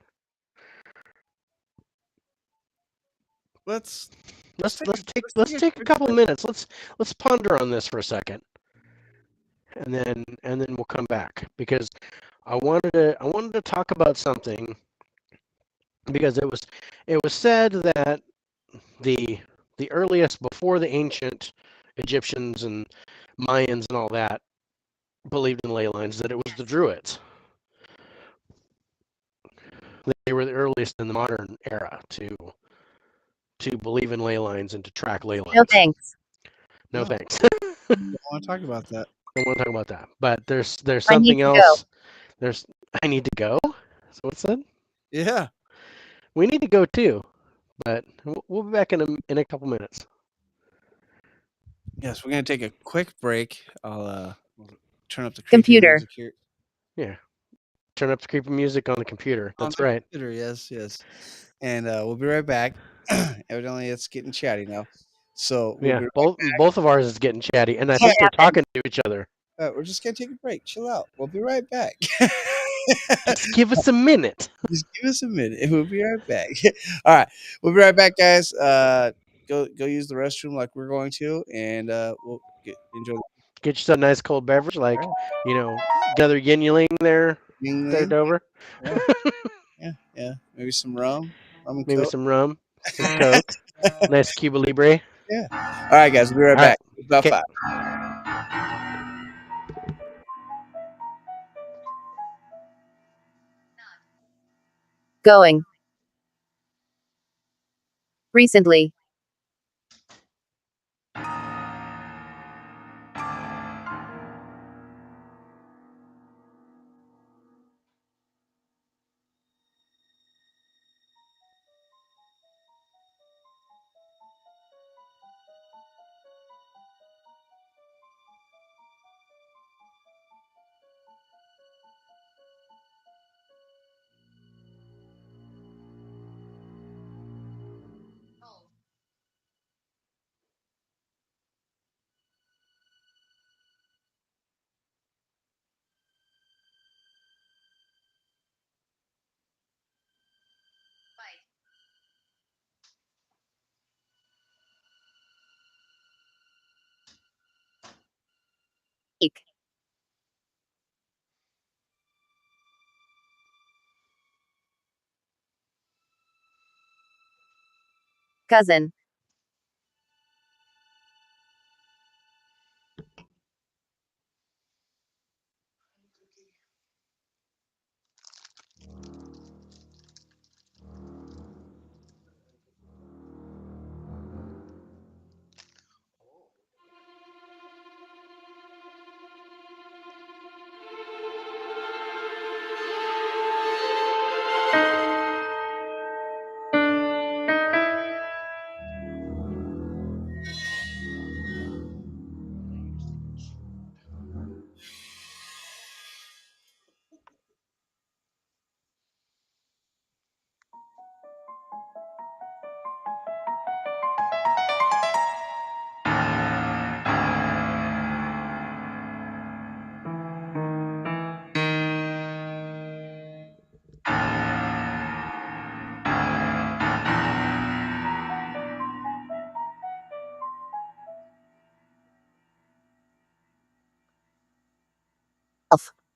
Let's take a couple of minutes. Let's ponder on this for a second. And then we'll come back, because I wanted to talk about something, because it was said that the earliest, before the ancient Egyptians and Mayans and all that believed in ley lines, that it was the Druids. They were the earliest in the modern era to believe in ley lines and to track ley lines. No thanks. No thanks. I don't want to talk about that. Don't want to talk about that. But there's something else. I need to go. So what's that? Yeah. We need to go too, but we'll be back in a couple minutes. Yes, we're gonna take a quick break. I'll turn up the computer. Music here. Yeah. Turn up the creepy music on the computer. That's right. Computer, yes. And we'll be right back. Evidently, it's getting chatty now. So both of ours is getting chatty, and I think we're talking to each other. We're just gonna take a break. Chill out. We'll be right back. Just give us a minute. Just give us a minute, and we'll be right back. All right, we'll be right back, guys. go use the restroom like we're going to, and we'll enjoy. Get yourself a nice cold beverage, like another yin yang there, Yingling. Dover. Yeah. Maybe some rum and Maybe coke. some rum, some Coke, nice Cuba Libre. Yeah. All right, guys. We'll be right All right. back. About Okay. 5. Going. Recently. Eek. Cousin.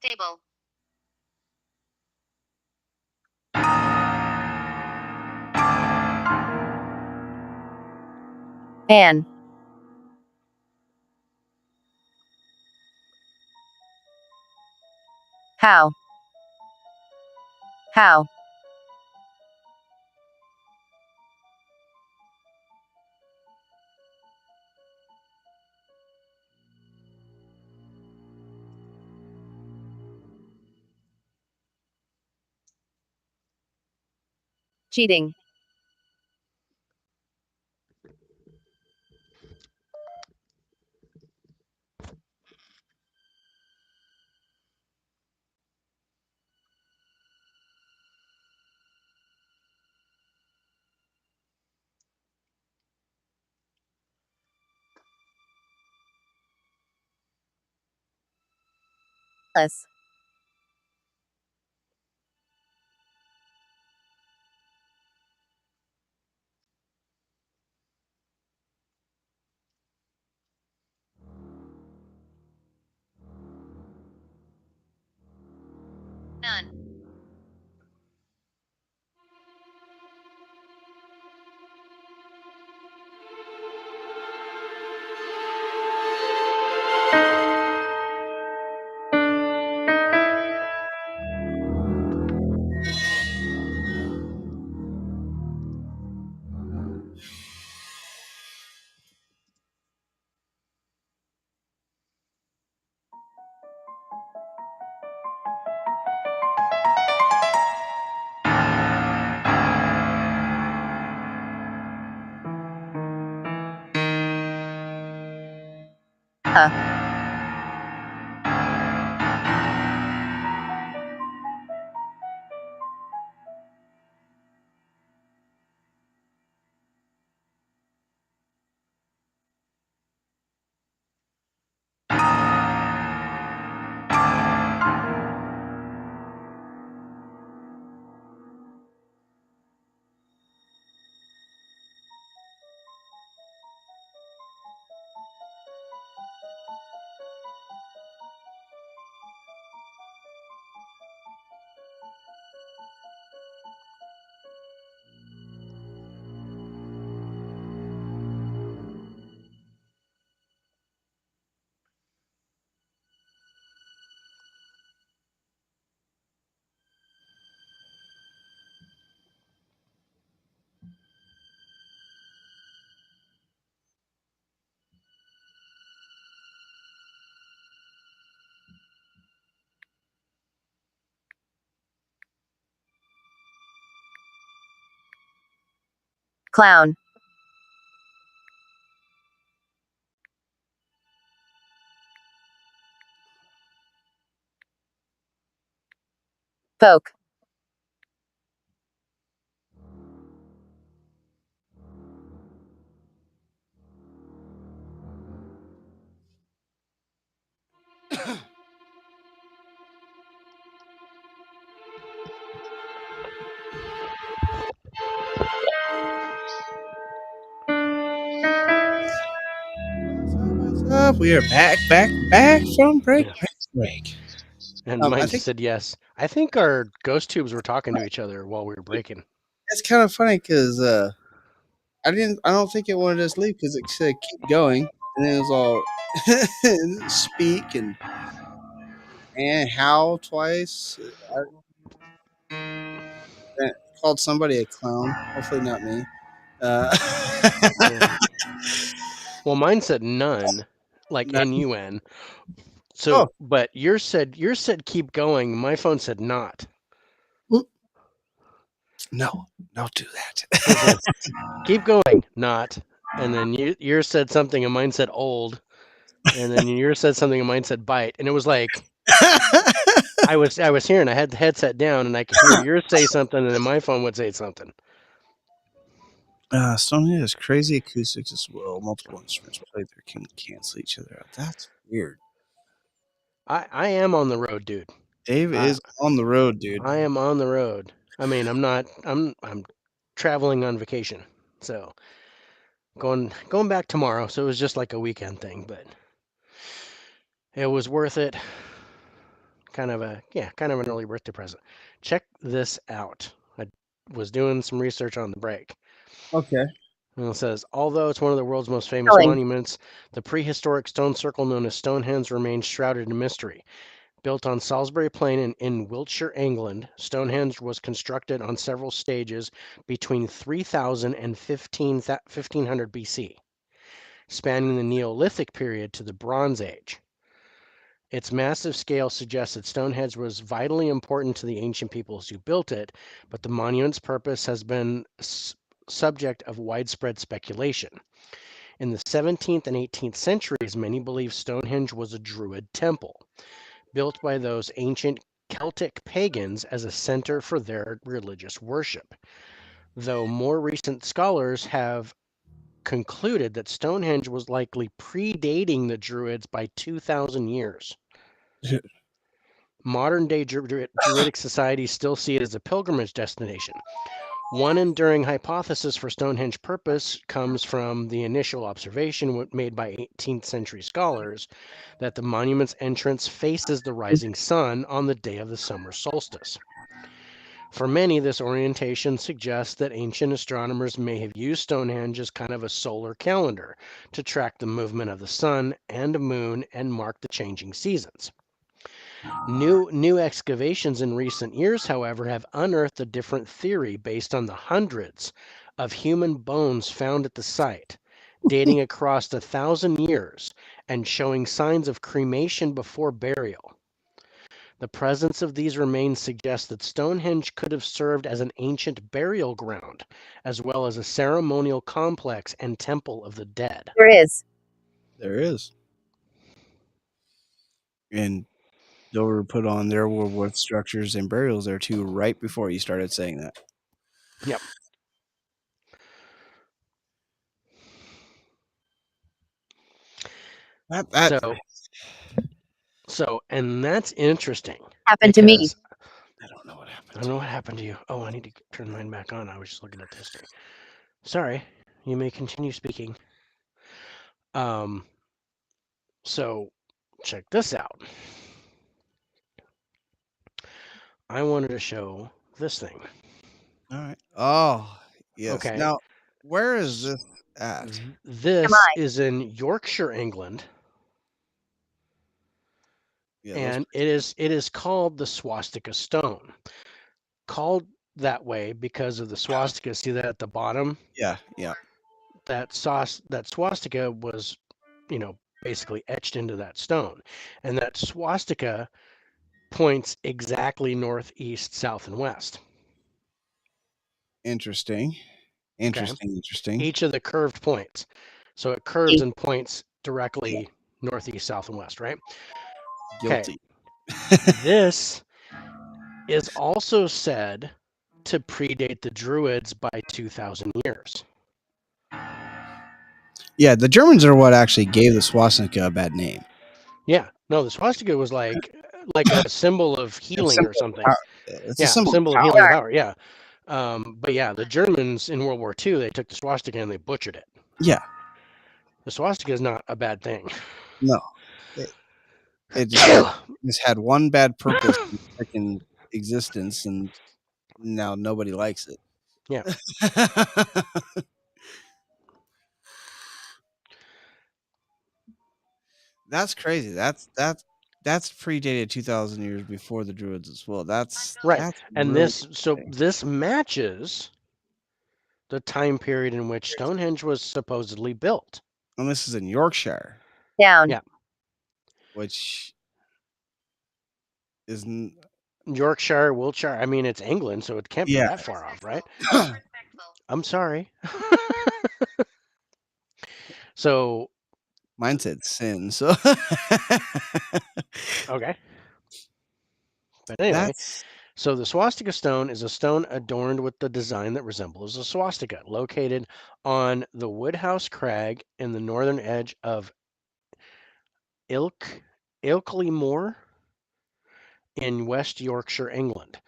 Table. Anne. How? How? Cheating. Less. None. Clown. Folk. What's up? We are back from break. Yeah. Break. And I mine think just said yes. I think our ghost tubes were talking to each other while we were breaking. it's kind of funny because I don't think it wanted us to leave because it said keep going, and then it was all speak and how twice. I called somebody a clown. Hopefully not me. Uh, Yeah. Well, mine said none, like not, NUN. oh, So, but yours said keep going. My phone said not. no, don't do It that. says keep going, not. And then yours said something and mine said old. And then yours said something and mine said bite. And it was like I was hearing. I had the headset down and I could hear yours say something, and then my phone would say something. Stonehenge has crazy acoustics as well. Multiple instruments played there can cancel each other out. That's weird. I am on the road, dude. Dave I is on the road, dude. I am on the road. I mean, I'm not. I'm traveling on vacation, so going back tomorrow. So it was just like a weekend thing, but it was worth it. Kind of an early birthday present. Check this out. I was doing some research on the break. Okay. And it says, although it's one of the world's most famous Spelling. monuments, the prehistoric stone circle known as Stonehenge remains shrouded in mystery. Built on Salisbury Plain in Wiltshire, England, Stonehenge was constructed on several stages between 3000 and 1500 BC, spanning the Neolithic period to the Bronze Age. Its massive scale suggests that Stonehenge was vitally important to the ancient peoples who built it, but the monument's purpose has been subject of widespread speculation. In the 17th and 18th centuries, many believe Stonehenge was a Druid temple, built by those ancient Celtic pagans as a center for their religious worship, though more recent scholars have concluded that Stonehenge was likely predating the Druids by 2,000 years. Modern day Druidic societies still see it as a pilgrimage destination. One enduring hypothesis for Stonehenge purpose comes from the initial observation made by 18th century scholars that the monument's entrance faces the rising sun on the day of the summer solstice. For many, this orientation suggests that ancient astronomers may have used Stonehenge as kind of a solar calendar to track the movement of the sun and moon and mark the changing seasons. New excavations in recent years, however, have unearthed a different theory based on the hundreds of human bones found at the site, dating across 1,000 years and showing signs of cremation before burial. The presence of these remains suggests that Stonehenge could have served as an ancient burial ground, as well as a ceremonial complex and temple of the dead. There is. There is. And Dover put on their World War structures and burials there too, right before you started saying that. Yep. That And that's interesting. Happened to me. because I don't know what I happened. don't know what happened to you. Oh, I need to turn mine back on. I was just looking at the history. Sorry. You may continue speaking. Um, so check this out. I wanted to show this thing. All right. Oh, yes. Okay. Now, where is this at? This I? is in Yorkshire, England, Yeah, and it is called the Swastika Stone. Called that way because of the swastika. See that at the bottom? yeah. That swastika was, basically etched into that stone. And that swastika points exactly north, east, south, and west. Interesting. Interesting. Each of the curved points. So it curves and points directly northeast, south, and west, right? Guilty. This is also said to predate the Druids by 2,000 years. Yeah, the Germans are what actually gave the swastika a bad name. Yeah, no, the swastika was like a symbol of healing or something. It's Yeah, a symbol symbol of of power. healing and power. Yeah, but yeah, the Germans in World War II, they took the swastika and they butchered it. Yeah. The swastika is not a bad thing. No. It just had one bad purpose in freaking existence, and now nobody likes it. Yeah. That's crazy. That's predated 2,000 years before the Druids as well. That's Right. That's And really this matches the time period in which Stonehenge was supposedly built. And this is in Yorkshire. Down. Yeah. Which is Yorkshire, Wiltshire. I mean, it's England, so it can't be that far off, right? I'm sorry. So mine said sin, so okay. But anyway, so the Swastika Stone is a stone adorned with the design that resembles a swastika, located on the Woodhouse Crag in the northern edge of Ilkley Moor in West Yorkshire, England.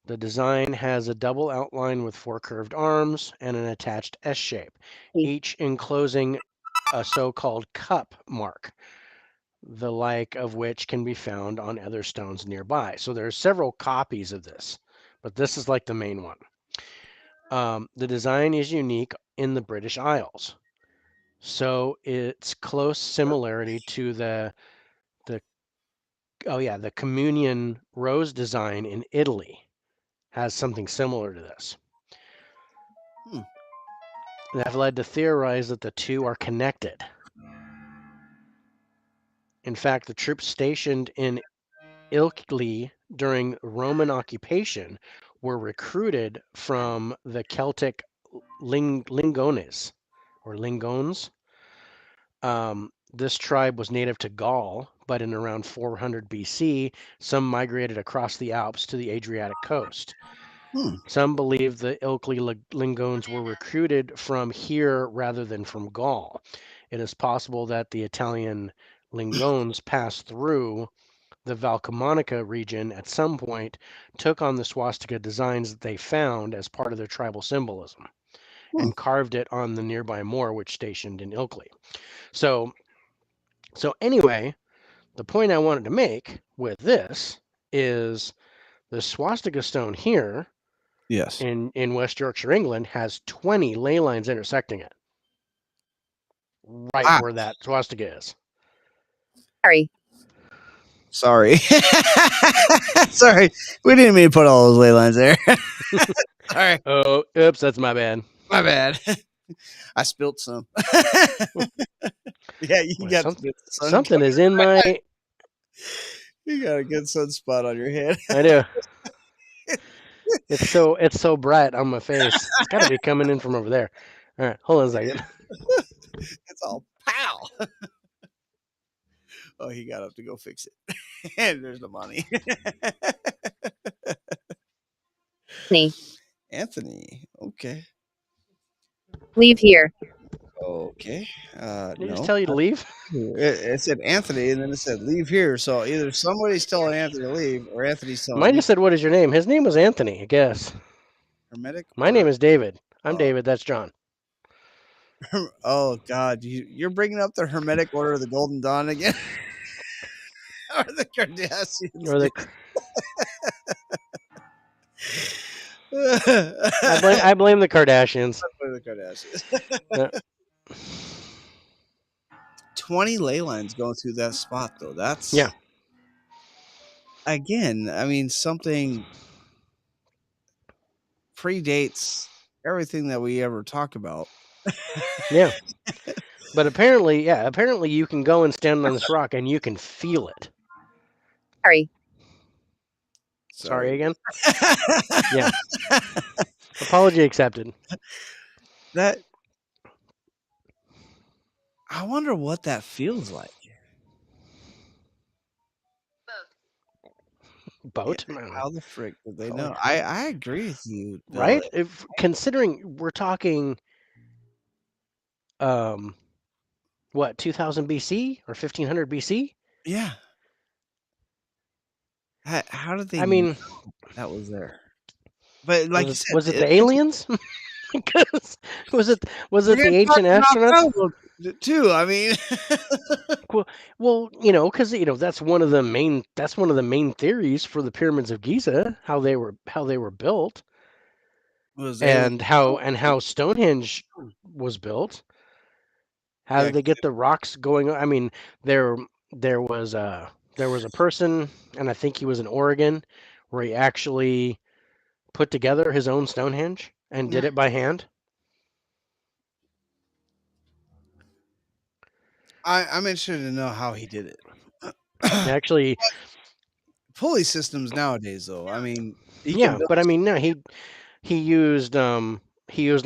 The design has a double outline with 4 curved arms and an attached S shape, each enclosing a so-called cup mark, the like of which can be found on other stones nearby. So there's several copies of this, but this is like the main one. The design is unique in the British Isles, so it's close similarity to the communion rose design in Italy has something similar to this. That have led to theorize that the two are connected. In fact, the troops stationed in Ilkley during Roman occupation were recruited from the Celtic Lingones or Lingones. This tribe was native to Gaul, but in around 400 BC, some migrated across the Alps to the Adriatic coast. Some believe the Ilkley Lingones were recruited from here rather than from Gaul. It is possible that the Italian Lingones passed through the Valcamonica region at some point, took on the swastika designs that they found as part of their tribal symbolism, and carved it on the nearby moor which stationed in Ilkley. So anyway, the point I wanted to make with this is the swastika stone here in West Yorkshire, England, has 20 ley lines intersecting it. Right where that swastika is. Sorry. Sorry. We didn't mean to put all those ley lines there. Sorry. Oh, oops, that's my bad. My bad. I spilt some. Yeah, you got something is in my. You got a good sunspot on your head. I do. It's so bright on my face. It's got to be coming in from over there. All right, hold on a second. It's all pow. Oh, he got up to go fix it. And there's the money. Anthony. Okay. Leave here. Okay. Did it no. just tell you to leave? It said Anthony, and then it said leave here. So either somebody's telling Anthony to leave, or Anthony's telling Mine just said, "What is your name?" His name was Anthony, I guess. Hermetic. My name is David. I'm David. That's John. Oh God, you're bringing up the Hermetic Order of the Golden Dawn again, or the Kardashians? Or the. I blame the Kardashians. I blame the Kardashians. 20 ley lines going through that spot, though. That's again. I mean, something predates everything that we ever talk about. Yeah, but apparently you can go and stand on this rock and you can feel it. Sorry again. Yeah. Apology accepted. That I wonder what that feels like. Yeah, Boat? I don't know. how the frick did they Probably. know? I agree with you, Bill. Right? If considering we're talking um what, 2000 BC or 1500 BC? Yeah. How did they I know mean, that was there? But like you said, was it the aliens? Because was we're it gonna the talk ancient about that a astronauts? little too. I mean, Well, because that's one of the main theories for the pyramids of Giza, how they were built, was alien. and how Stonehenge was built. How Yeah, did they get the rocks going? I mean, there there was a there was a person, and I think he was in Oregon, where he actually put together his own Stonehenge and did it by hand. I'm interested to know how he did it. Actually, Pulley systems nowadays, though. I mean, he can yeah, build. but I mean, no, he used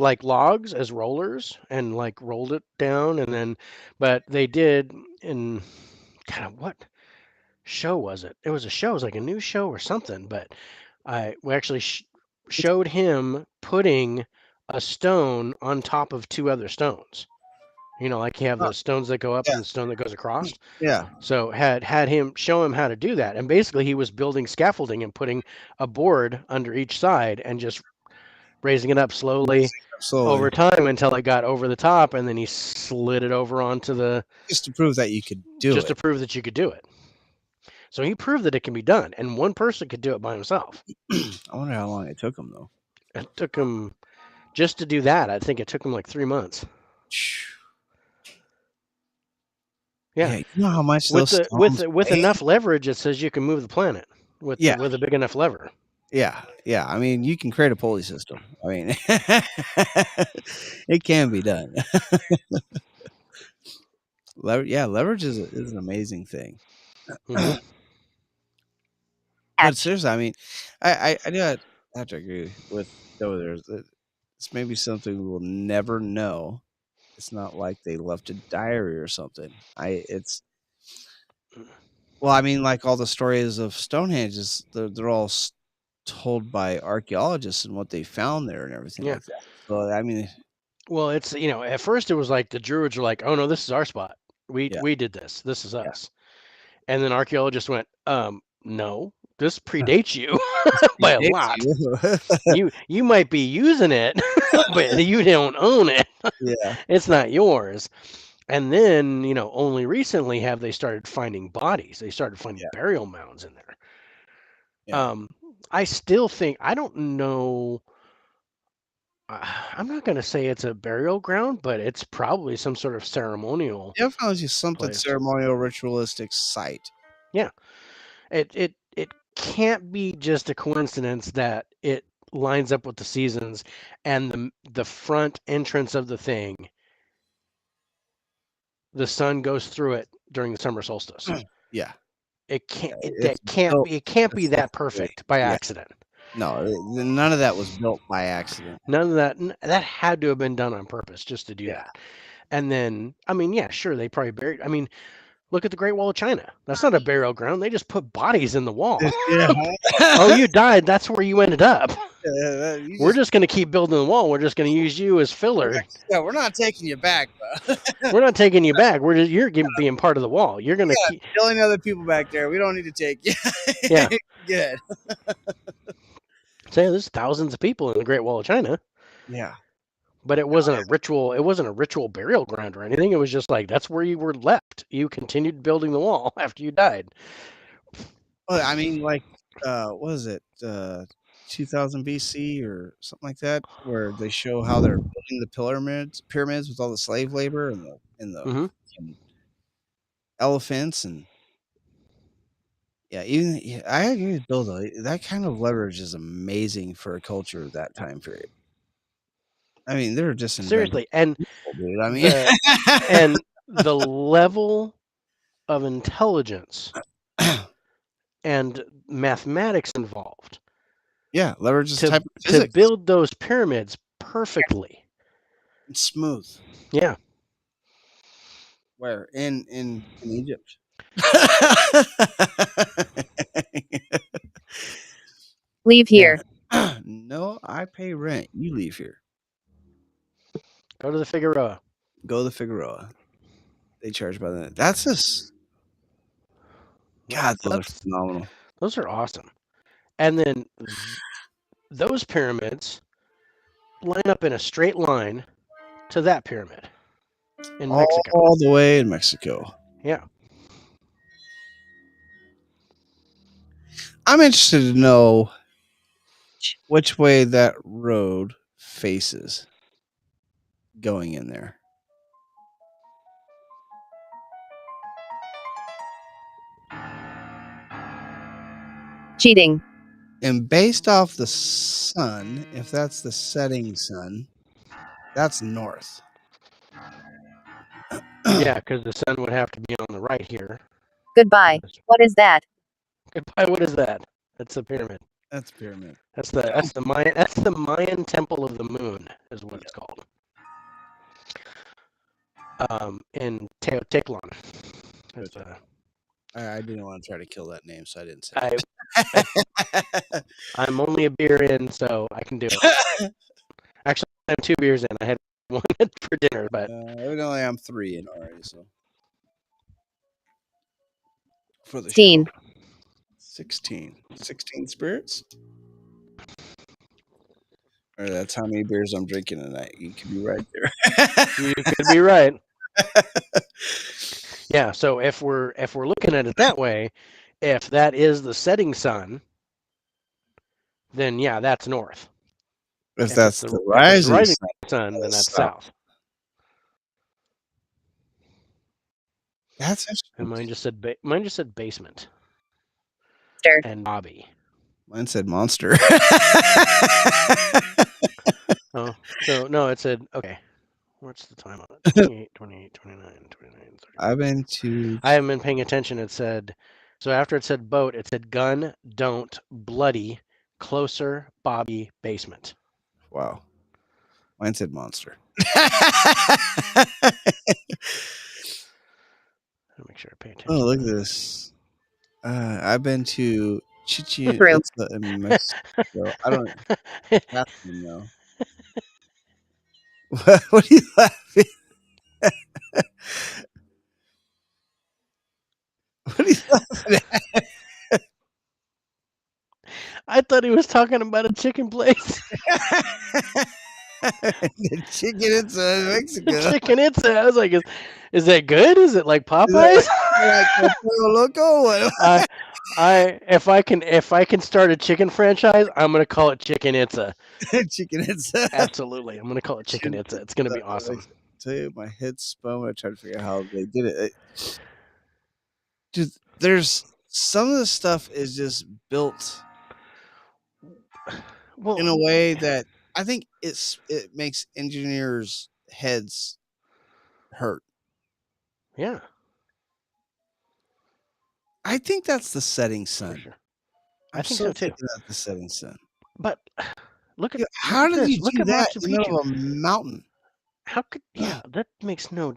like logs as rollers and like rolled it down, and then but they did in kind of what show was it? It was a show, it was like a new show or something, but we actually showed him putting a stone on top of two other stones. Like you have Oh, the stones that go up yeah, and the stone that goes across. yeah. So had him show him how to do that, and basically he was building scaffolding and putting a board under each side and just raising it up slowly Slowly, over time until it got over the top, and then he slid it over onto the just to prove that you could do just to it. prove that you could do it. So he proved that it can be done, and one person could do it by himself. I wonder how long it took him though. It took him just to do that. I think it took him like 3 months. Yeah, Yeah, you know how much with those the with stones with weigh? enough leverage, it says you can move the planet Yeah, with a big enough lever. yeah. I mean, you can create a pulley system. I mean, it can be done. Leverage is an amazing thing. Hmm. But seriously, I mean, I do have to agree with Joe there. It's maybe something we will never know. It's not like they left a diary or something. Well, I mean, like all the stories of Stonehenge, they're all told by archaeologists and what they found there and everything Yeah. like that. So I mean, Well, it's at first it was like the Druids were like, "Oh no, this is our spot. We yeah, we did this. This is yeah, us." And then archaeologists went, no, this predates you by a predates lot. you. You might be using it, but you don't own it. Yeah, It's not yours." And then, only recently have they started finding bodies. They started finding yeah, burial mounds in there. yeah. I still think I don't know. I'm not going to say it's a burial ground, but it's probably some sort of ceremonial Definitely something place. ceremonial, ritualistic site. Yeah, it can't be just a coincidence that it lines up with the seasons and the front entrance of the thing. The sun goes through it during the summer solstice. Yeah, It can't. it's That can't built be. It can't be that specifically. perfect by Yeah, accident. no, none of that was built by accident. None of that. That had to have been done on purpose just to do Yeah. that. And then, I mean, yeah, sure, they probably buried. I mean, look at the Great Wall of China. That's not a burial ground. They just put bodies in the wall. Yeah. Oh, you died. That's where you ended up. You We're just going to keep building the wall. We're just going to use you as filler. we're not taking you back, bro. We're not taking you back. You're being part of the wall. You're going to keep. Killing other people back there. We don't need to take you. Yeah. Good. Say there's thousands of people in the Great Wall of China, Yeah. but it wasn't a ritual. It wasn't a ritual burial ground or anything. It was just like that's where you were left. You continued building the wall after you died. Well, I mean, like, what was it? 2000 BC or something like that, where they show how they're building the pyramids with all the slave labor and the Hmm. elephants and I agree with Bill though. That kind of leverage is amazing for a culture of that time period. I mean, they're just inventing Seriously, and people, dude. I mean, the level of intelligence and mathematics involved yeah, leverage is a to type of to physics. build those pyramids perfectly. It's smooth. Yeah. Where? In Egypt. Leave here. No, I pay rent. You leave here. Go to the Figueroa. Go to Figueroa. They charge by the minute. That's just God. Those are phenomenal. Those are awesome. And then those pyramids line up in a straight line to that pyramid in Mexico. All the way in Mexico. Yeah. I'm interested to know which way that road faces going in there. Cheating. And based off the sun, if that's the setting sun, that's north. Yeah, because the sun would have to be on the right here. Goodbye. What is that? Goodbye. What is that? That's the pyramid. That's pyramid. That's the Mayan temple of the moon is what it's called. In Teotihuacan. I didn't want to try to kill that name, so I didn't say it. I'm only a beer in, so I can do it. Actually, I'm 2 beers in. I had one for dinner, but evidently I'm 3 in already. So for the 16. 16 spirits. Or that's how many beers I'm drinking tonight. You could be right there. You could be right. Yeah. So if we're looking at it that way, if that is the setting sun, then yeah, that's north. If that's the rising sun, then that's south. That's and mine just said basement. Sure. And Bobby. Mine said monster. Oh, so no, it said okay. What's the time on it? 28, 28, 29, 29, 30. I haven't been paying attention. It said, so after it said boat, it said gun, don't, bloody, closer, Bobby, basement. Wow. Mine said monster. I'll make sure I pay attention. Oh, look at this. I've been to Chichen Itza in Mexico. I don't have to know. What are you laughing at? What are you laughing at? I thought he was talking about a chicken place. The Chicken Itza in Mexico. Chicken Itza. I was like, is that good? Is it like Popeyes? Like Loco? If I can start a chicken franchise, I'm gonna call it Chicken Itza. Chicken Itza. Absolutely, I'm gonna call it Chicken Itza. It's gonna be awesome. I tell you, my head spun when I tried to figure out how they did it. Dude, there's some of the stuff is just built in a way that I think it makes engineers' heads hurt. Yeah. I think that's the setting sun. For sure. I think so too. That's the setting sun. But look at how did you look do at that Machu in the Picchu. middle of a mountain? How could that makes no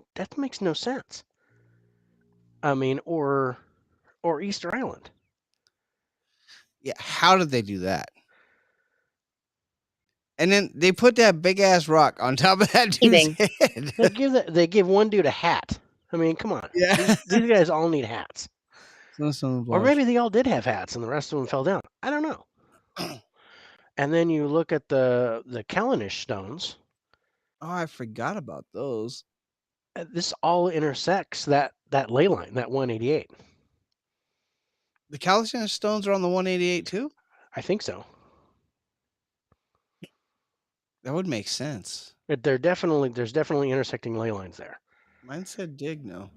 sense. I mean, or Easter Island. Yeah, how did they do that? And then they put that big ass rock on top of that dude's head. They give one dude a hat. I mean, come on. Yeah. These guys all need hats. Or maybe they all did have hats and the rest of them fell down. I don't know. And then you look at the Kalanish stones. Oh, I forgot about those. This all intersects that ley line, that 188. The Kalanish stones are on the 188 too? I think so. That would make sense. There's definitely intersecting ley lines there. Mine said dig no.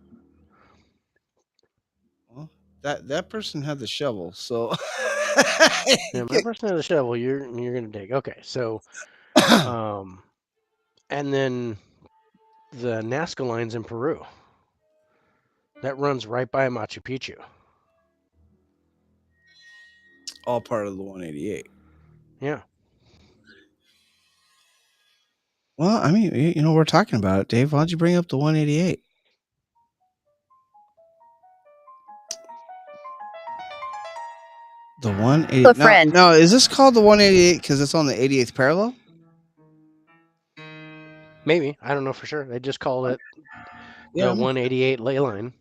Well, that person had the shovel, so yeah, my person had the shovel. You're gonna dig. Okay, so and then the Nazca lines in Peru. That runs right by Machu Picchu. All part of the 188. Yeah. Well, I mean, we're talking about it, Dave. Why don't you bring up the 188? The 188. friend. No, is this called the 188 because it's on the 88th parallel? Maybe. I don't know for sure. They just called it Yeah, the 188 ley line.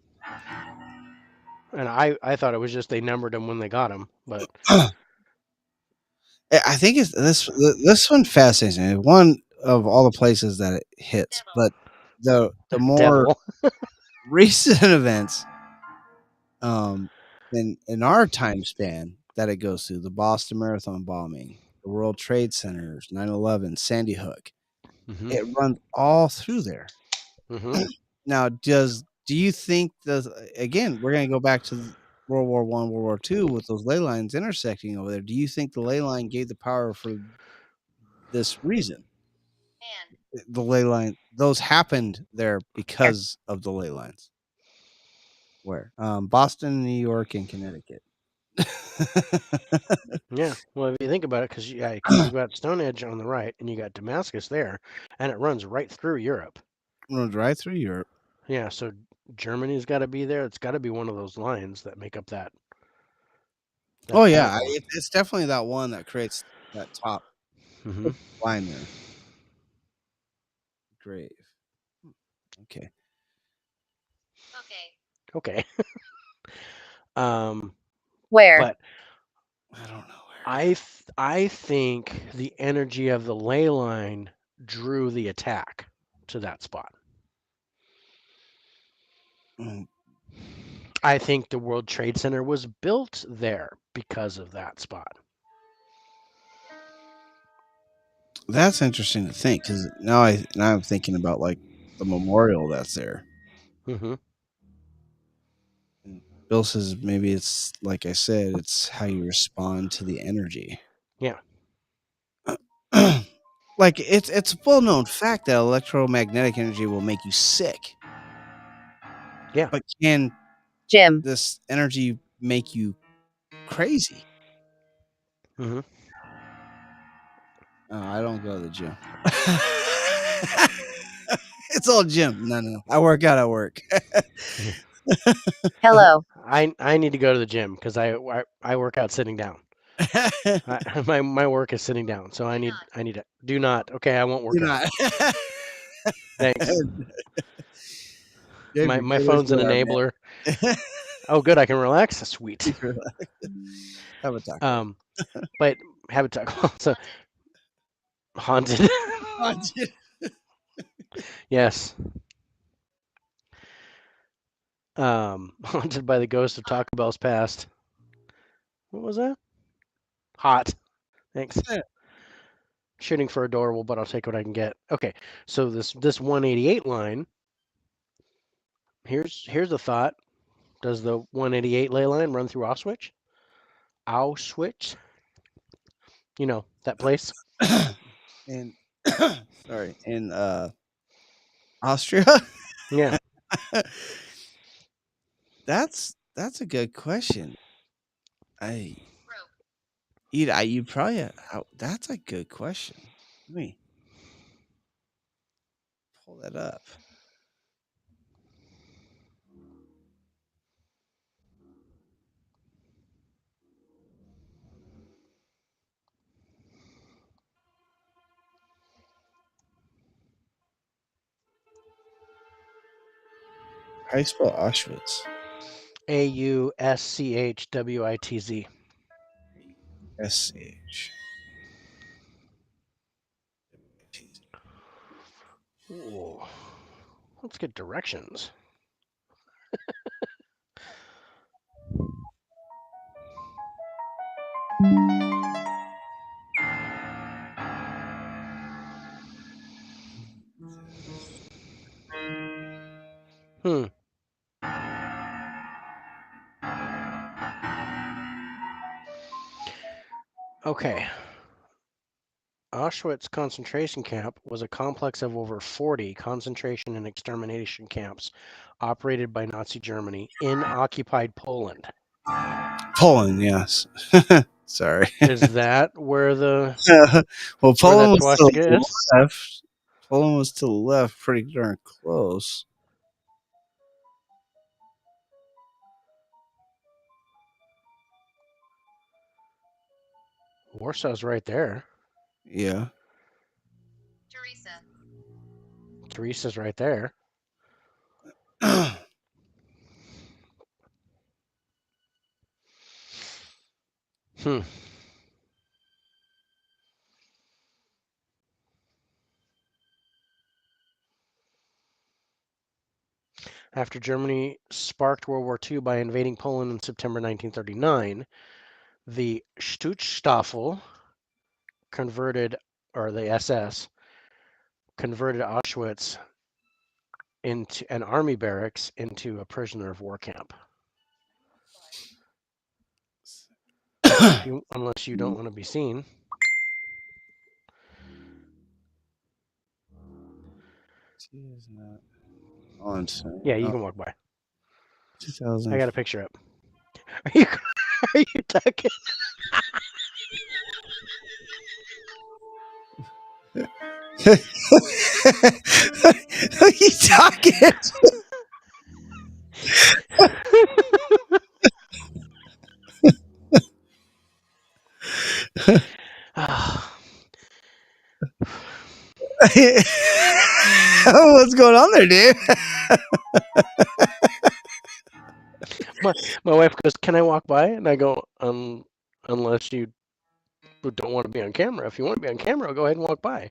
And I thought it was just they numbered them when they got them, but I think it's this one fascinates me. One of all the places that it hits, but the more devil. recent events, in our time span that it goes through, the Boston Marathon bombing, the World Trade Centers, 9/11, Sandy Hook, Hmm. it runs all through there. Hmm. Now, do you think again? We're going to go back to World War I, World War II with those ley lines intersecting over there. Do you think the ley line gave the power for this reason? The ley line, those happened there because of the ley lines. Where? Boston, New York, and Connecticut. Yeah. Well, if you think about it, because you've got Stonehenge on the right, and you got Damascus there, and it runs right through Europe. Runs right through Europe. Yeah. So Germany's got to be there. It's got to be one of those lines that make up that. Oh yeah, pinnacle. it's definitely that one that creates that top Hmm. line there. Grave. Okay. Okay. Where? But I don't know where. I think the energy of the ley line drew the attack to that spot. Mm, I think the World Trade Center was built there because of that spot. That's interesting to think because now I'm thinking about like the memorial that's there. Hmm. And Bill says maybe it's like I said, it's how you respond to the energy. Yeah. Like it's a well known fact that electromagnetic energy will make you sick. Yeah. But can Jim. this energy make you crazy? Hmm. I don't go to the gym. It's all gym. No. I work out at work. Hello. I need to go to the gym because I work out sitting down. My work is sitting down, so I need to do not. Okay, I won't work You're out. not. Thanks. Dave, My you're my good as phone's an you are, enabler. man. Oh, good. I can relax. Sweet. Have a taco. But Habitat. So haunted. Yes. Haunted by the ghost of Taco Bell's past. What was that? Hot. Thanks. Shooting for adorable, but I'll take what I can get. Okay, so this 188 line. Here's a thought. Does the 188 ley line run through Auschwitz? Auschwitz. You know that place. And sorry, in Austria. Yeah. That's a good question. You probably that's a good question. Let me pull that up. How do you spell Auschwitz? Auschwitz. SH. Ooh. Let's get directions. Hmm. Okay. Auschwitz concentration camp was a complex of over 40 concentration and extermination camps operated by Nazi Germany in occupied Poland. Poland, yes. Sorry. Is that where Well, that Poland was still swastika is? left. Poland was to the left, pretty darn close. Warsaw's right there. Yeah. Teresa's right there. Hmm. After Germany sparked World War II by invading Poland in September 1939, the Schutzstaffel converted, or the SS converted Auschwitz into an army barracks into a prisoner of war camp. Unless you don't want to be seen. Is not on scene. Yeah, you can walk by. 2000. I got a picture up. Are you ducking? Who are you talking? What's going on there, dude? My wife goes, "Can I walk by?" And I go, unless you don't want to be on camera. If you want to be on camera, go ahead and walk by."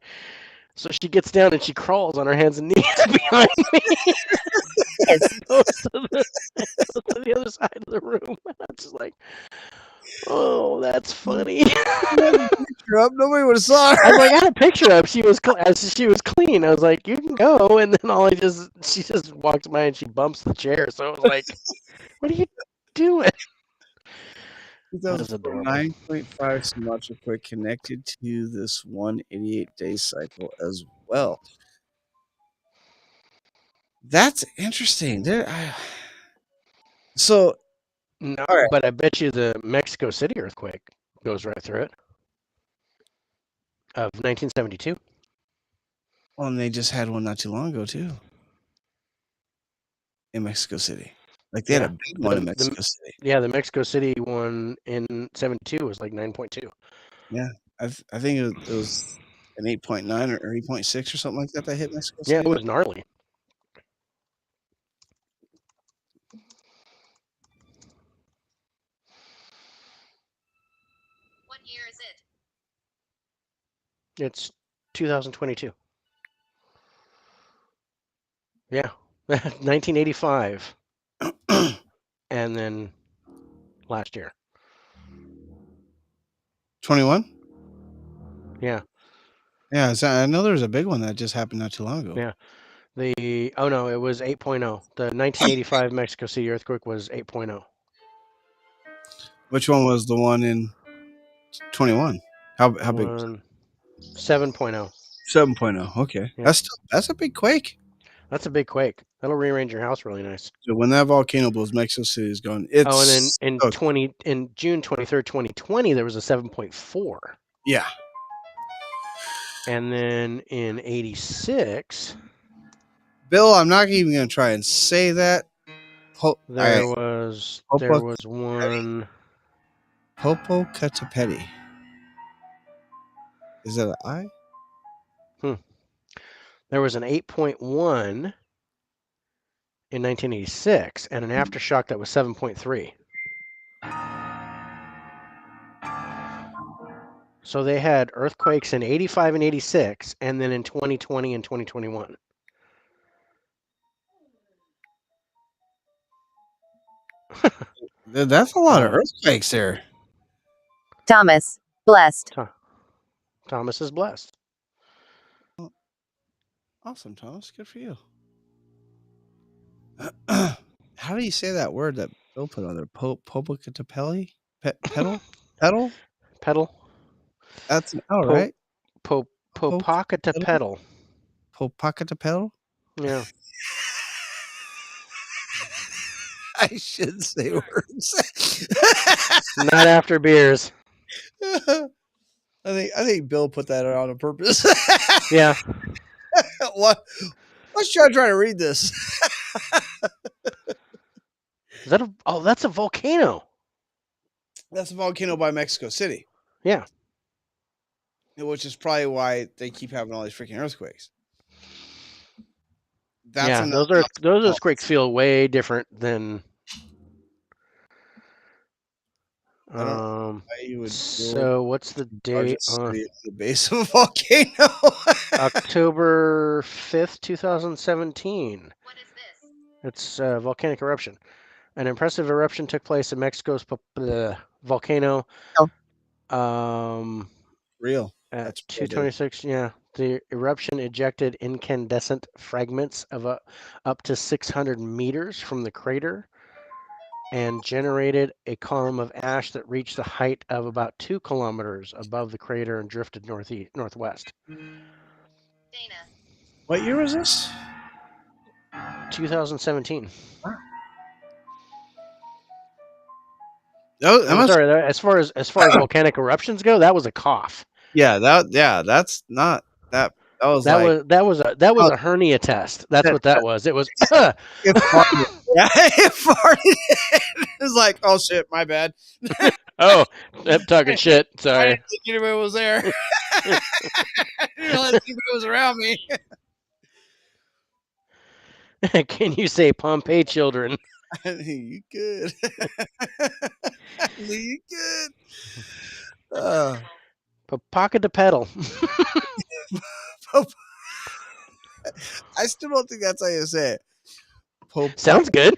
So she gets down and she crawls on her hands and knees behind me. goes to the other side of the room. And I'm just like, oh, that's funny. Nobody would have saw her. I was like, I had a picture up. She was clean. I was like, you can go. And then she just walks by and she bumps the chair. So I was like, what are you doing? That is adorable. 9.5 Sumatra quake connected to this 188-day cycle as well. That's interesting. So, no, all right. But I bet you the Mexico City earthquake goes right through it. Of 1972. Well, and they just had one not too long ago too. In Mexico City. Like they had a big one in Mexico City. Yeah, the Mexico City one in 72 was like 9.2. Yeah, I think it was an 8.9 or 8.6 or something like that hit Mexico City. Yeah, it was gnarly. What year is it? It's 2022. Yeah, 1985. And then last year. 21? Yeah. Yeah, I know there's a big one that just happened not too long ago. Yeah. It was 8.0. The 1985 Mexico City earthquake was 8.0. Which one was the one in 21? How big? 7.0. 7.0. Okay. Yeah. That's a big quake. That's a big quake. That'll rearrange your house really nice. So when that volcano blows, Mexico City is gone. And then in June 23rd, 2020, there was a 7.4. Yeah. And then in 86, Bill, I'm not even going to try and say that. There was one. Popocatépetl. Is that an I? There was an 8.1 in 1986 and an aftershock that was 7.3. So they had earthquakes in 85 and 86, and then in 2020 and 2021. That's a lot of earthquakes there. Thomas, blessed. Thomas is blessed. Awesome, Thomas. Good for you. How do you say that word that Bill put on there? Popocatépetl? Pedal? Pedal? That's all right. Popocatépetl. Popocatépetl? Yeah. I should say words. Not after beers. I think Bill put that on purpose. Yeah. What? Let's try to read this. Is that that's a volcano. That's a volcano by Mexico City. Yeah. Which is probably why they keep having all these freaking earthquakes. Those earthquakes feel way different than. So what's the date on the base of a volcano? October 5th, 2017. What is this? It's a volcanic eruption. An impressive eruption took place in Mexico's volcano. Real. At That's 2:26. Yeah, the eruption ejected incandescent fragments of up to 600 meters from the crater and generated a column of ash that reached the height of about 2 kilometers above the crater and drifted northwest. Dana. What year was this? 2017. Oh, sorry. As far as volcanic eruptions go, that was a cough. Yeah, that's not that. That was a hernia test. That's what that was. It was. It farted. Yeah, it farted. It was like, oh shit, my bad. Oh, I'm talking shit. Sorry. I didn't think anybody was there. I didn't realize anybody was around me. Can you say Pompeii children? You good. You good. Pocket to pedal. I still don't think that's how you say it. Sounds good.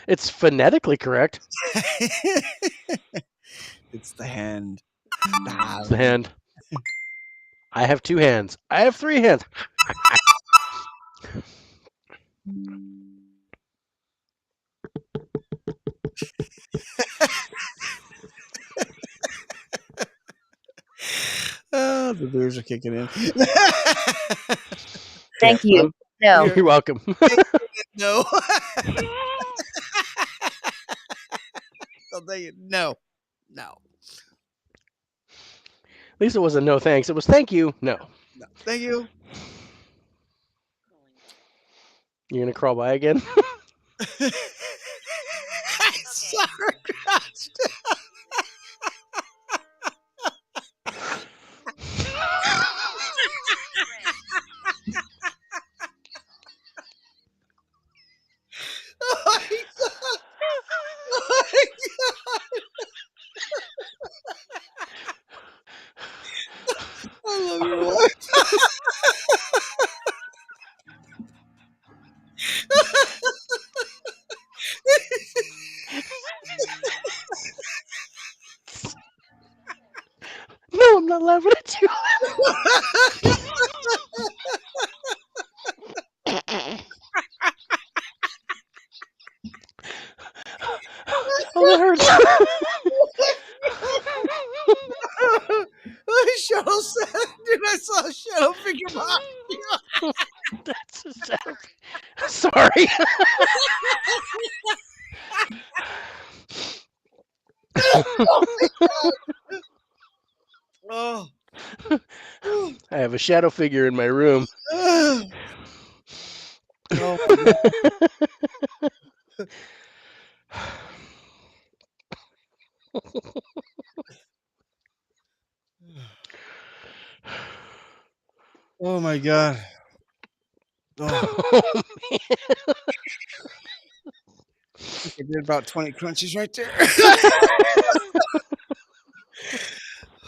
It's phonetically correct. It's the hand. It's the hand. I have 2 hands. I have 3 hands. Oh, the beers are kicking in. Thank you. No. You're welcome. No. I'll tell you, no. At least it wasn't no thanks. It was thank you. No. Thank you. You're gonna crawl by again? I saw her crouched. Oh my God. Oh my God. I love your wife. No, I'm not laughing at you. Oh, that hurts. Shadow said, dude, I saw a shadow figure behind you. That's a shadow. Sorry. Oh. I have a shadow figure in my room. Oh. Oh my God. Oh. I did about 20 crunches right there.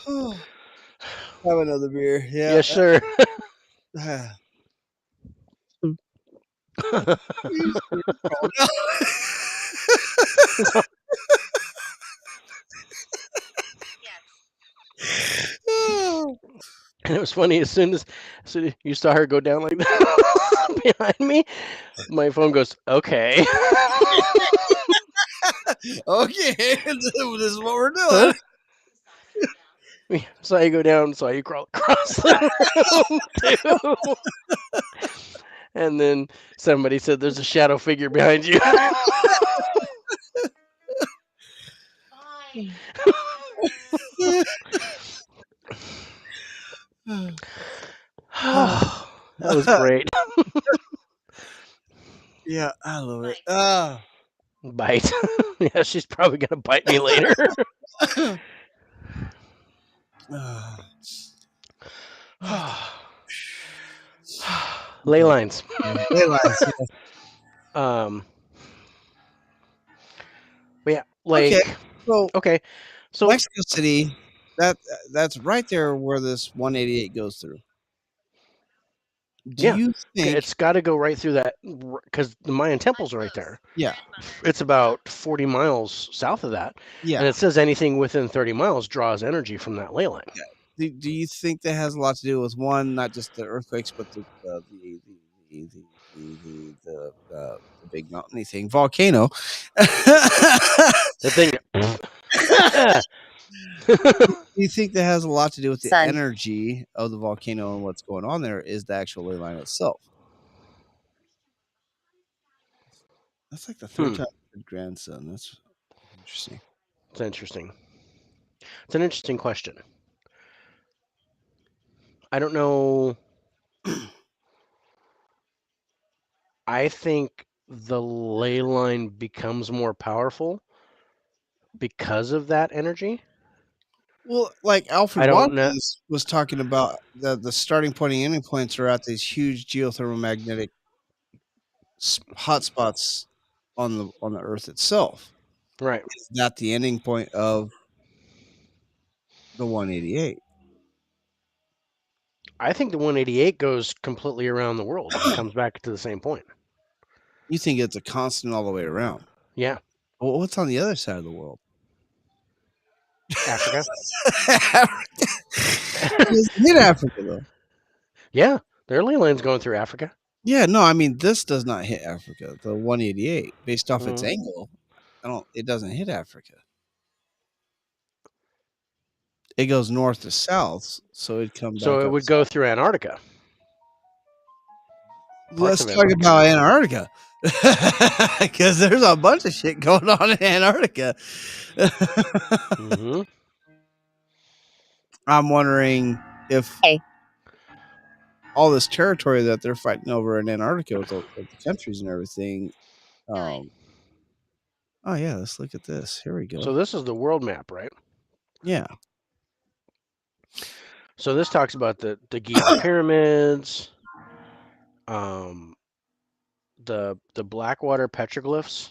Oh. Have another beer. Yeah. Yes, sir. And it was funny, as soon as you saw her go down like that behind me, my phone goes, okay. Okay, this is what we're doing. We saw you go down, saw you crawl across the room too. And then somebody said, there's a shadow figure behind you. Oh, was great. Yeah, I love it. Bite. Yeah, she's probably gonna bite me later. Ley lines. Ley lines. Um. But yeah, Okay, like so okay, so Mexico City, that's right there where this 188 goes through. Do yeah, you think? it's got to go right through that because the Mayan temple's right there. Yeah, It's about 40 miles south of that, yeah. and it says anything within 30 miles draws energy from that ley line. Do you think that has a lot to do with one, not just the earthquakes, but the big mountainy thing, volcano? The thing. Do you think that has a lot to do with the Sun. energy of the volcano and what's going on there? Is the actual ley line itself? That's like the third time I heard grandson. That's interesting. It's interesting. It's an interesting question. I don't know. I think the ley line becomes more powerful because of that energy. Well, like Alfred I don't know. Watkins was talking about, the starting point and ending points are at these huge geothermomagnetic hotspots on the Earth itself. Right. Is that the ending point of the 188? I think the 188 goes completely around the world and comes back to the same point. You think it's a constant all the way around? Yeah. Well, what's on the other side of the world? Africa. It doesn't hit Africa though. Yeah. There are ley lines going through Africa. Yeah, no, I mean this does not hit Africa. The 188, based off its Mhm. angle, it doesn't hit Africa. It goes north to south, so it'd come So back it up. would go through Antarctica. Parts Let's of talk Antarctica. about Antarctica. Because there's a bunch of shit going on in Antarctica. Hmm. I'm wondering if all this territory that they're fighting over in Antarctica with the countries and everything. Oh yeah, let's look at this. Here we go. So this is the world map, right? Yeah. So this talks about the Giza pyramids, the Blackwater petroglyphs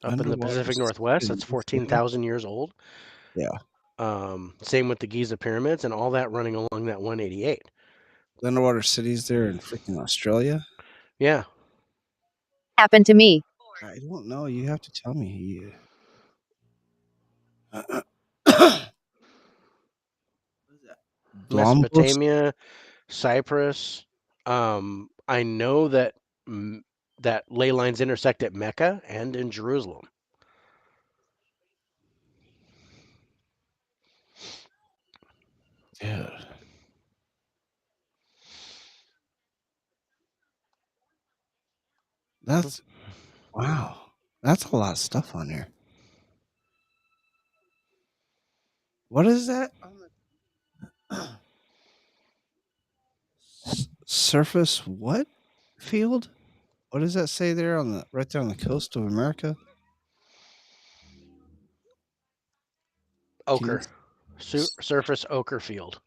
up in the Underwater Pacific Northwest. cities, That's 14,000 years old. Yeah. Same with the Giza pyramids and all that running along that 188. Underwater cities there in freaking Australia. Yeah. Happened to me. I don't know. You have to tell me. Blombos? Mesopotamia, Cyprus. I know that that ley lines intersect at Mecca and in Jerusalem. Dude. That's wow. That's a lot of stuff on there. What is that? Surface what field? What does that say there right there on the coast of America? Ochre. Surface ochre field.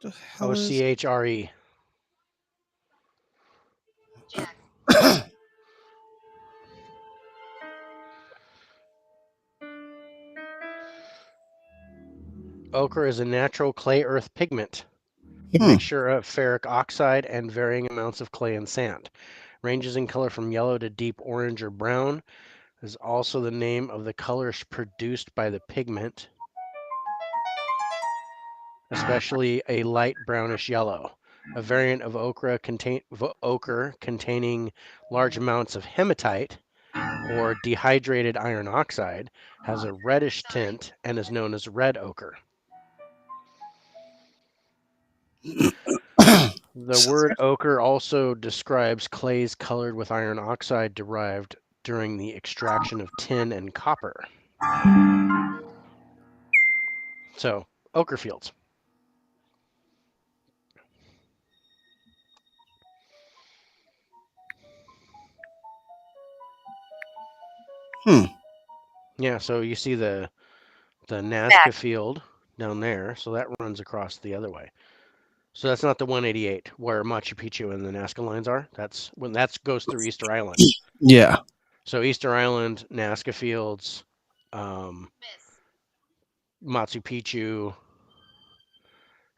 The hell is OCHRE. Ochre is a natural clay earth pigment, a mixture of ferric oxide and varying amounts of clay and sand. Ranges in color from yellow to deep orange or brown. Is also the name of the colors produced by the pigment, especially a light brownish yellow. A variant of ochre containing large amounts of hematite or dehydrated iron oxide has a reddish tint and is known as red ochre. The word ochre also describes clays colored with iron oxide derived during the extraction of tin and copper. So, ochre fields. Hmm. Yeah, so you see the Nazca field down there, so that runs across the other way. So that's not the 188 where Machu Picchu and the Nazca lines are. That's when that goes through Easter Island. Yeah. So Easter Island, Nazca fields, um, Machu Picchu,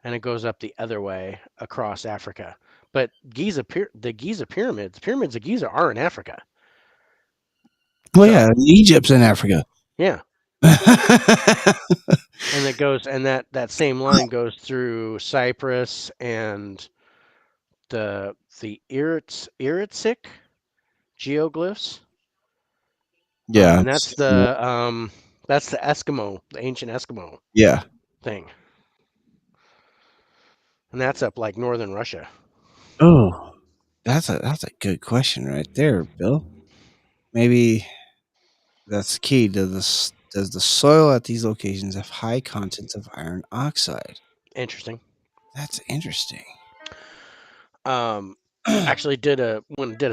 and it goes up the other way across Africa. But the Giza pyramids of Giza are in Africa. Well, So yeah, Egypt's in Africa. yeah, and it goes, and that same line goes through Cyprus and the Iritsic geoglyphs, Yeah. and that's the Eskimo, the ancient Eskimo Yeah. thing, and that's up like northern Russia. Oh, that's a good question right there, Bill. Maybe that's key. Does the soil at these locations have high contents of iron oxide? Interesting. That's interesting. Um, actually did a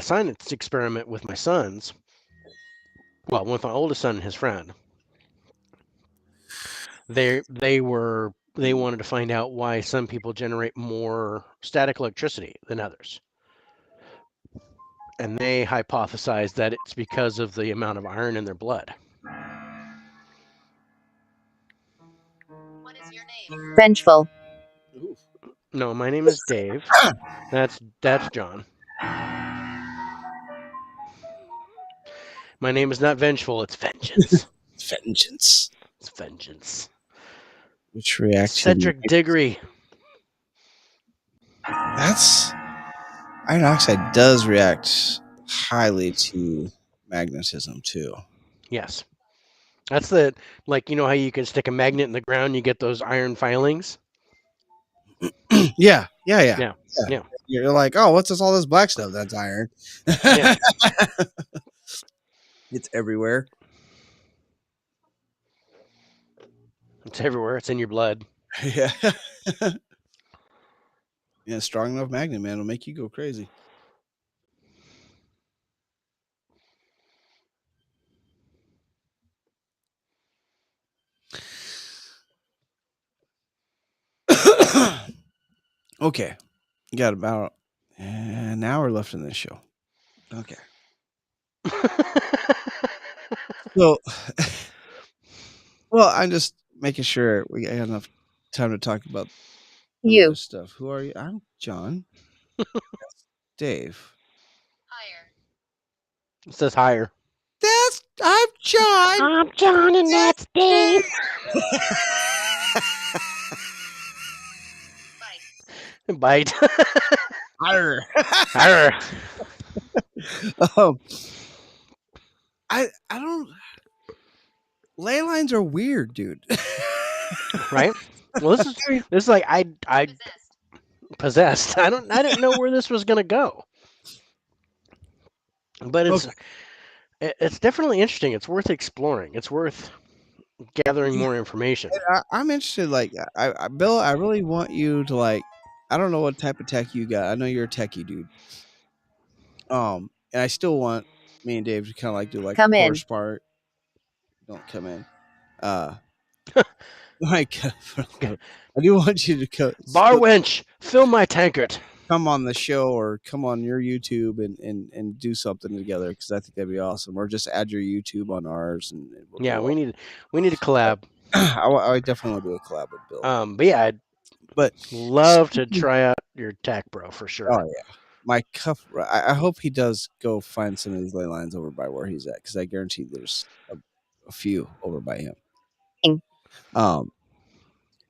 science experiment with my sons. Well, with my oldest son and his friend. They wanted to find out why some people generate more static electricity than others. And they hypothesized that it's because of the amount of iron in their blood. Vengeful. No, my name is Dave. That's John. My name is not vengeful, it's vengeance. Vengeance. It's vengeance. Which reaction? Cedric Diggory. That's iron oxide does react highly to magnetism too. Yes. That's the like you know how you can stick a magnet in the ground, you get those iron filings? Yeah, yeah, yeah, Yeah. yeah. Yeah. You're like, oh, what's this? All this black stuff? That's iron. Yeah. It's everywhere. It's everywhere. It's in your blood. Yeah, yeah. Strong enough magnet, man, will make you go crazy. Okay, you got about an hour left in this show. Okay, so well, I'm just making sure we got enough time to talk about some other You. stuff. Who are you? I'm John. Dave. It says higher. I'm John. I'm John and that's Dave. Bite. Arr. Arr. um, I don't. Ley lines are weird, dude. Right? Well, this is like I possessed. I didn't know where this was gonna go, but Okay. it's definitely interesting. It's worth exploring. It's worth gathering more information. I'm interested. Like, Bill, I really want you to like. I don't know what type of tech you got. I know you're a techie dude. And I still want me and Dave to kind of like do like a Come in. course part. Don't come in. Uh, like I do want you to Bar wench, fill my tankard. come on the show or come on your YouTube and do something together because I think that'd be awesome. Or just add your YouTube on ours and we'll Yeah, go. we need to collab. I definitely want to do a collab with Bill. But yeah, I'd But love to try out your tech, bro, for sure. oh yeah, my cuff. I hope he does go find some of these ley lines over by where he's at because I guarantee there's a few over by him. Um,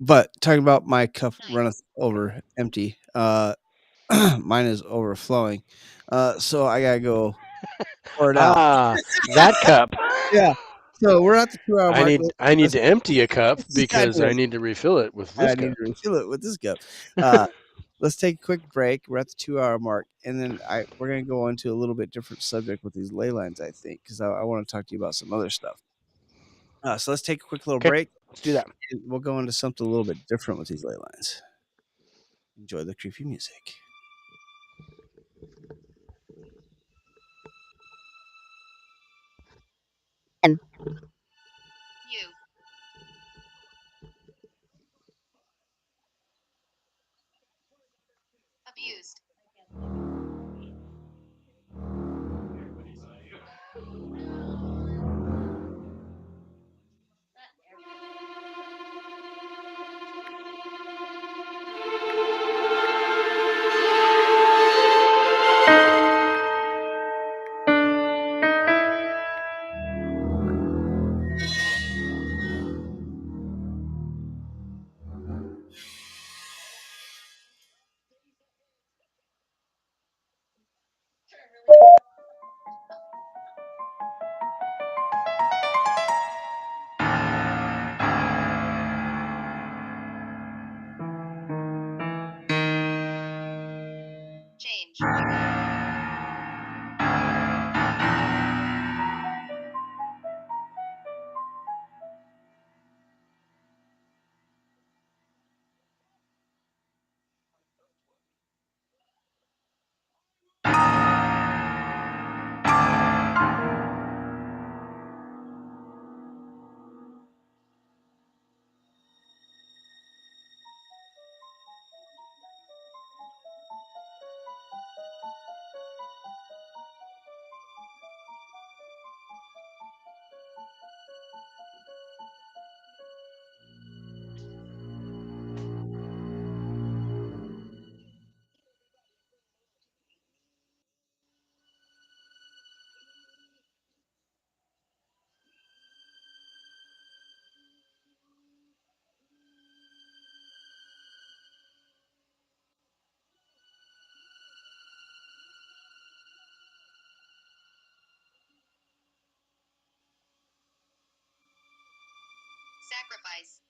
but talking about my cup runneth over empty. Mine is overflowing. So I gotta go pour it out. Ah, that cup. Yeah. So we're at the 2 hour mark. I need Let's- to empty a cup Yeah, I because do. I need to refill it with I this need cup. to refill it with this cup. Uh, let's take a quick break. We're at the 2 hour mark, and then we're gonna go into a little bit different subject with these ley lines, I think, because I want to talk to you about some other stuff. So let's take a quick little Okay, break. let's do that. And we'll go into something a little bit different with these ley lines. Enjoy the creepy music. Sacrifice.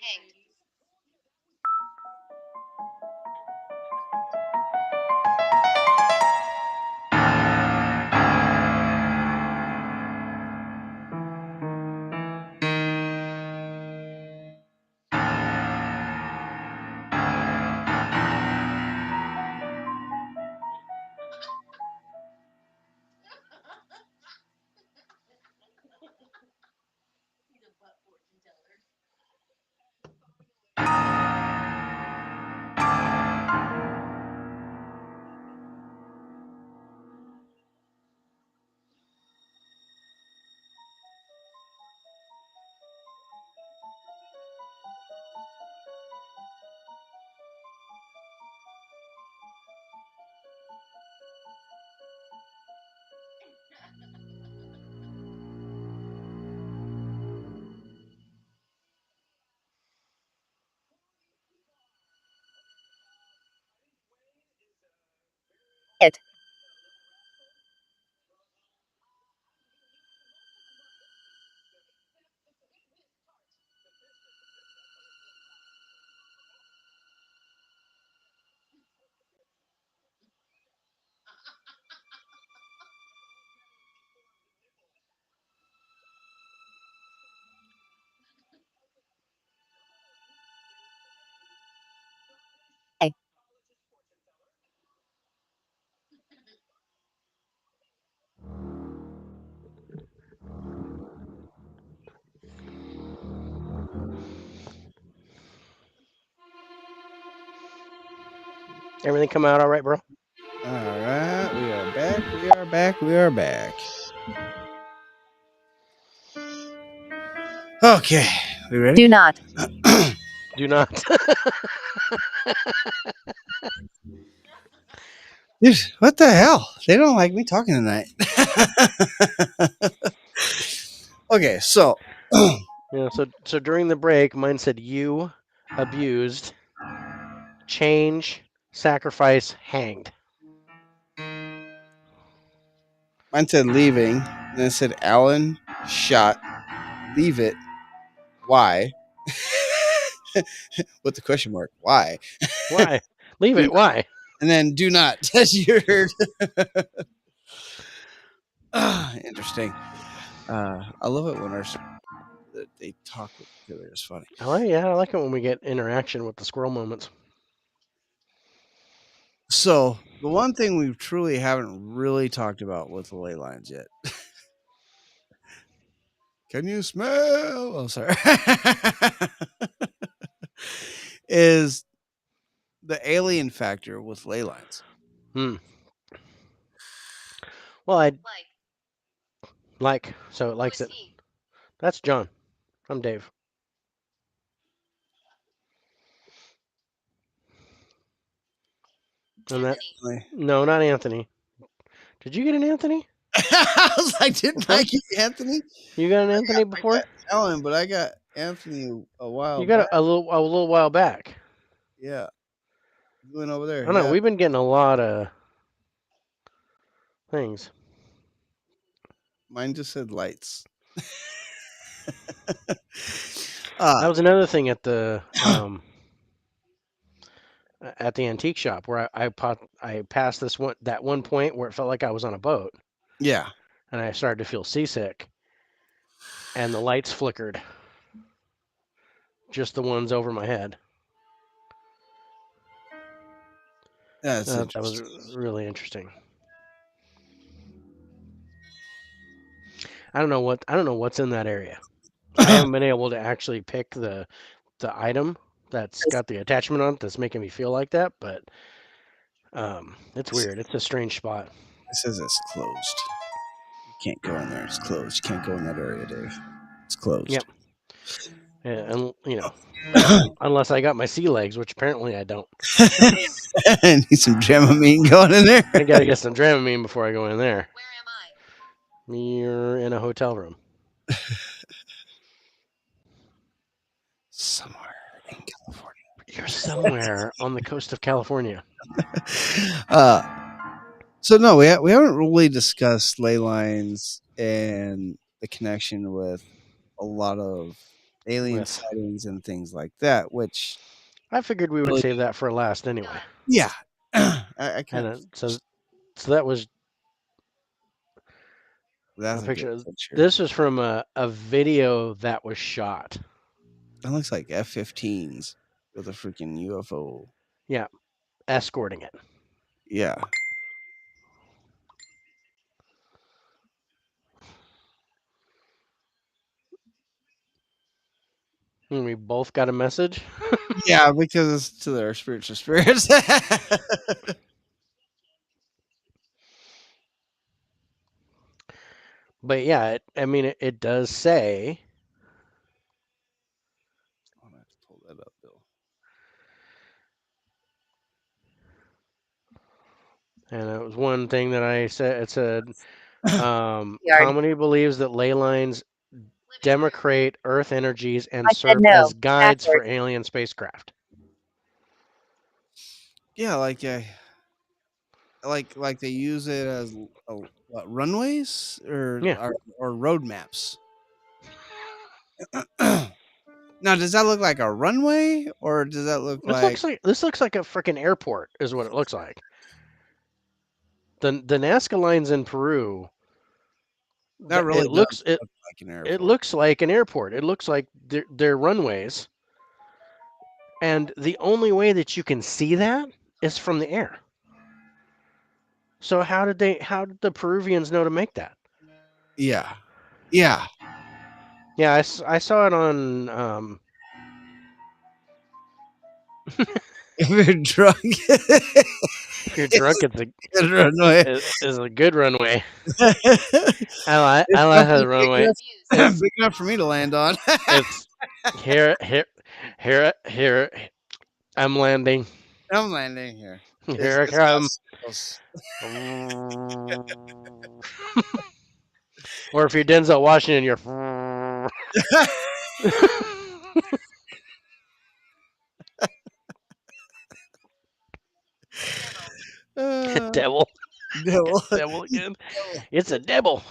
Hanged. It. Hey. Everything come out all right, bro? All right, we are back. We are back. We are back. Okay, we ready? Do not. Do not. Dude, what the hell? They don't like me talking tonight. Okay, so So during the break, mine said you abused, change, sacrifice, hanged. mine said leaving, and then it said Alan shot, leave it. Why? With the question mark. Why? Why? Leave Do it. Why? And then do not touch your herd. Interesting. I love it when they talk with each other. It's funny. I like it when we get interaction with the squirrel moments. So the one thing we truly haven't really talked about with the ley lines yet. Can you smell? Oh, sorry. Is the alien factor with ley lines. Hmm. Well, I Like. so it likes Who's it. he? That's John. I'm Dave. And that Anthony. no, not Anthony. Did you get an Anthony I was like, didn't before? I get Anthony? You got an Anthony I got before? Ellen, but I got Anthony a while You got back. a little while back. Yeah. You went over there. I don't know. Yeah. We've been getting a lot of things. Mine just said lights. That was another thing at the antique shop where I passed that one point where it felt like I was on a boat yeah. and I started to feel seasick and the lights flickered, just the ones over my head. That's That was interesting. really interesting. I don't know what's in that area. I haven't been able to actually pick the item that's got the attachment on it that's making me feel like that, but it's weird. It's a strange spot. It says it's closed. You can't go in there. It's closed. You can't go in that area, Dave. It's closed. Yep. Yeah, and unless I got my sea legs, which apparently I don't. I need some Dramamine going in there. I gotta get some Dramamine before I go in there. Where am I? You're in a hotel room. Somewhere in California. You're somewhere on the coast of California. So no, we haven't really discussed ley lines and the connection with a lot of alien With- sightings and things like that. Which I figured we would Really? save that for last anyway. yeah, I And can't. so that was That's a a picture. good picture. This was from a video that was shot. That looks like F-15s with a freaking UFO. Yeah, escorting it. Yeah. And we both got a message. Yeah, because it's to their spiritual spirits. But yeah, it does say. I'm gonna have to pull that up, Bill. And it was one thing that I said. It said, Yard. comedy believes that ley lines democrate Earth energies and I said serve no. as guides for Backward. alien spacecraft. Yeah, like they use it as what, runways Yeah. or road maps. Now, does that look like a runway or does that look This looks like a freaking airport, is what it looks like. The Nazca lines in Peru. that really It looks does look like an airport? It looks like an airport. It looks like they're runways. And the only way that you can see that is from the air. So how did the Peruvians know to make that? Yeah. Yeah, I saw it on If you're drunk, if you're drunk, it's a runway. is a good runway. I It's like the definitely runway. big enough for me to land on. It's here. I'm landing. I'm landing here. Here I It's come. obstacles. Or if you're Denzel Washington, you're. Devil. Devil. Devil again. It's a devil.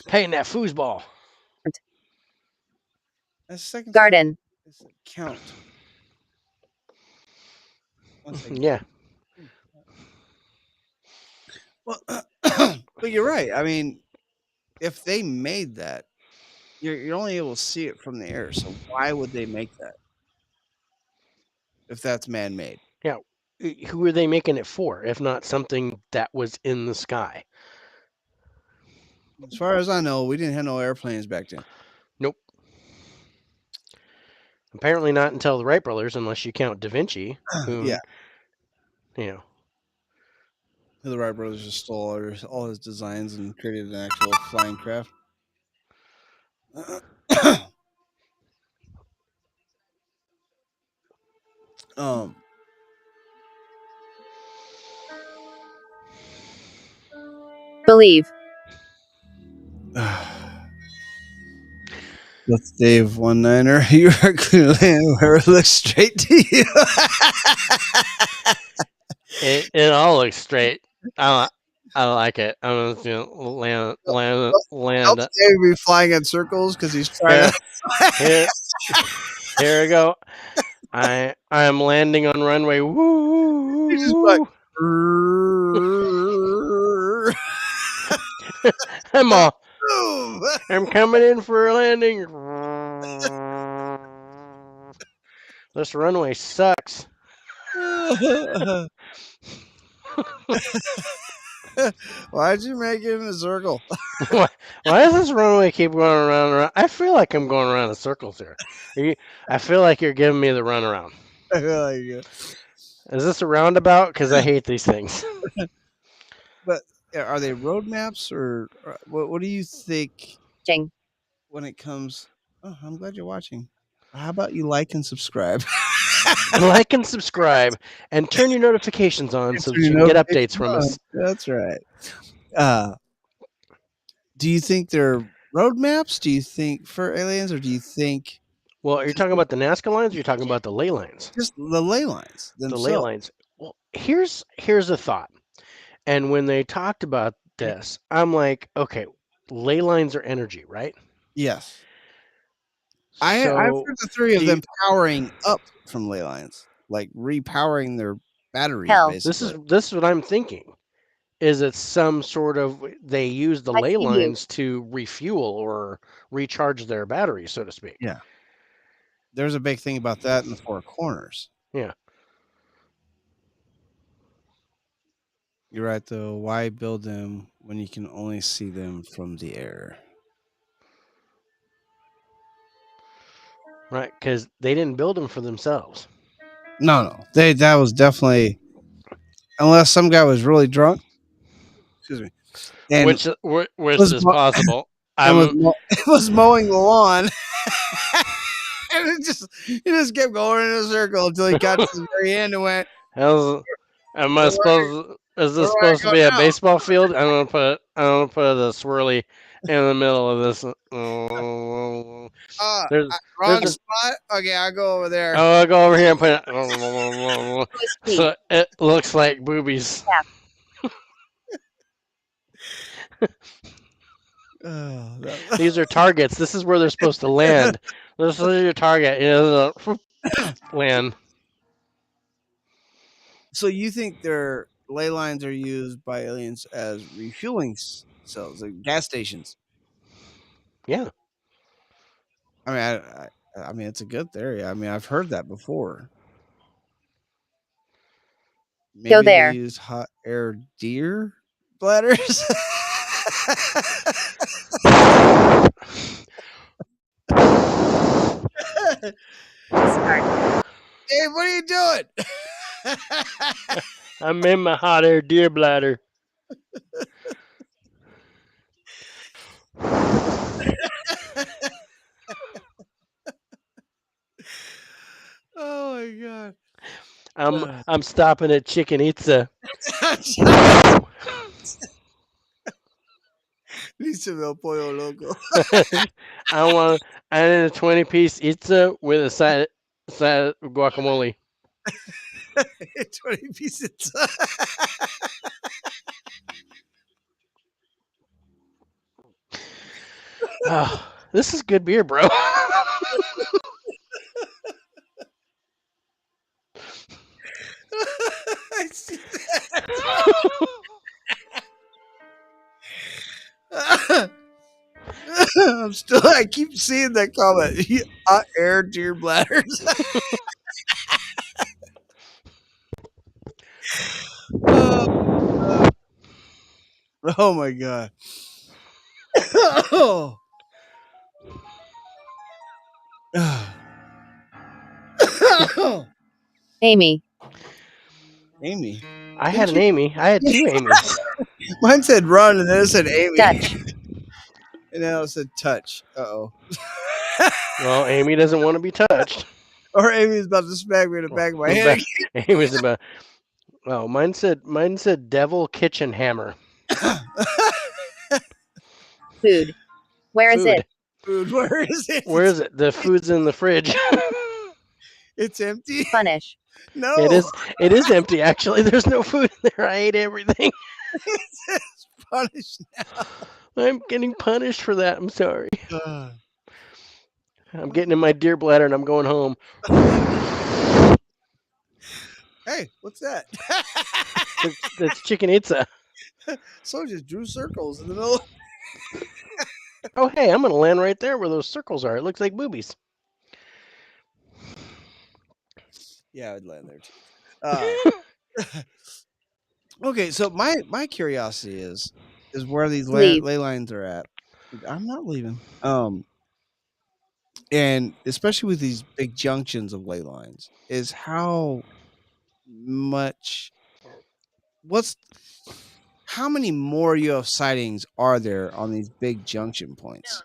Paying that foosball. That's second. Garden. It's a count. Once I Yeah. Well, but you're right. I mean, if they made that, you're only able to see it from the air. So why would they make that if that's man-made? Yeah. Who are they making it for, if not something that was in the sky? As far as I know, we didn't have no airplanes back then. Nope. Apparently not until the Wright brothers, unless you count Da Vinci, who, Yeah. you know, The Wright brothers just stole all his designs and created an actual flying craft. um, Believe. That's Dave One Niner. You are clearly where it looks straight to you. It all looks straight. I like it. I'm just gonna land. Helps Dave be flying in circles because he's trying Here, here we go. I am landing on runway. Woo! He's just like, I'm coming in for a landing. This runway sucks. Why'd you make it in a circle? Why does this runway keep going around and around? I feel like I'm going around in circles here. I feel like you're giving me the runaround. Is this a roundabout? Because I hate these things. But are they road maps or what do you think when it comes? Oh, I'm glad you're watching. How about you like and subscribe? Like and subscribe and turn your notifications on so that you can get updates from us. That's right. Do you think they're road maps? Do you think for aliens, or do you think? Well, are you talking about the Nazca lines, or you're talking about the ley lines? Just the ley lines themselves. The ley lines. Well, here's a thought. And when they talked about this, I'm like, okay, ley lines are energy, right? Yes. I've heard the theory of them powering up from ley lines, like repowering their batteries. Basically, this is what I'm thinking. Is it some sort of they use the ley lines to refuel or recharge their batteries, so to speak? Yeah. There's a big thing about that in the Four Corners. Yeah. You're right, though. Why build them when you can only see them from the air? Right, because they didn't build them for themselves. No. That was definitely, unless some guy was really drunk. Excuse me. And which is possible. It was mowing the lawn. And he just kept going in a circle until he got to the very end and went. Is this supposed to be a baseball field? I'm gonna put a swirly in the middle of this. Wrong spot. Okay, I'll go over there. Oh, I'll go over here and put it. So it looks like boobies. These are targets. This is where they're supposed to land. This is your target. Land. So you think their ley lines are used by aliens as refueling cells, like gas stations? Yeah. I mean, it's a good theory. I mean, I've heard that before. Maybe they use hot air deer bladders. Dave, what are you doing? I'm in my hot air deer bladder. Oh my god! I'm stopping at Chicken Itza. Need some El Pollo Loco. I need a 20-piece Itza with a side of guacamole. 20 pieces. Oh, this is good beer, bro. I see that. I keep seeing that comment. Hot air deer bladders. Oh my god. Amy. Amy. I had an Amy. I had two Amy's. Mine said run, and then it said Amy. Dutch. And then it said touch. Uh-oh. Well, Amy doesn't want to be touched. Or Amy's about to smack me in the back of my head. Amy's about. Oh, mine said devil kitchen hammer. Food. Where is Food. it? Food, where is it? Where is it? The food's in the fridge. It's empty. Punish. No. It is empty, actually. There's no food in there. I ate everything. It says punish now. I'm getting punished for that. I'm sorry. Uh, I'm getting in my deer bladder and I'm going home. hey, what's that? That's chicken itza. So just drew circles in the middle. Oh, hey, I'm going to land right there where those circles are. It looks like boobies. Yeah, I'd land there too. Okay, so my curiosity is where these Leave. ley lines are at. I'm not leaving. And especially with these big junctions of ley lines, is how many more UFO sightings are there on these big junction points?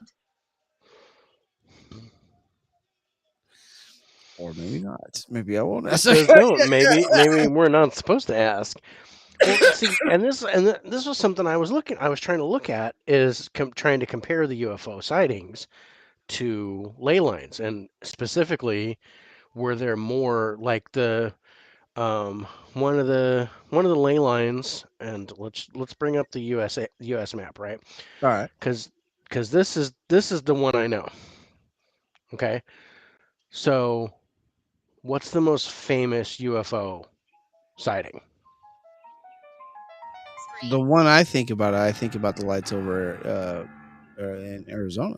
Or maybe not. Maybe I won't ask. No, maybe we're not supposed to ask. Well, see, and this was something I was trying to look at is trying to compare the UFO sightings to ley lines, and specifically, were there more like the one of the ley lines, and let's bring up the US map, right? All right. Because this is the one I know. Okay, so what's the most famous UFO sighting? The one I think about the lights over in Arizona.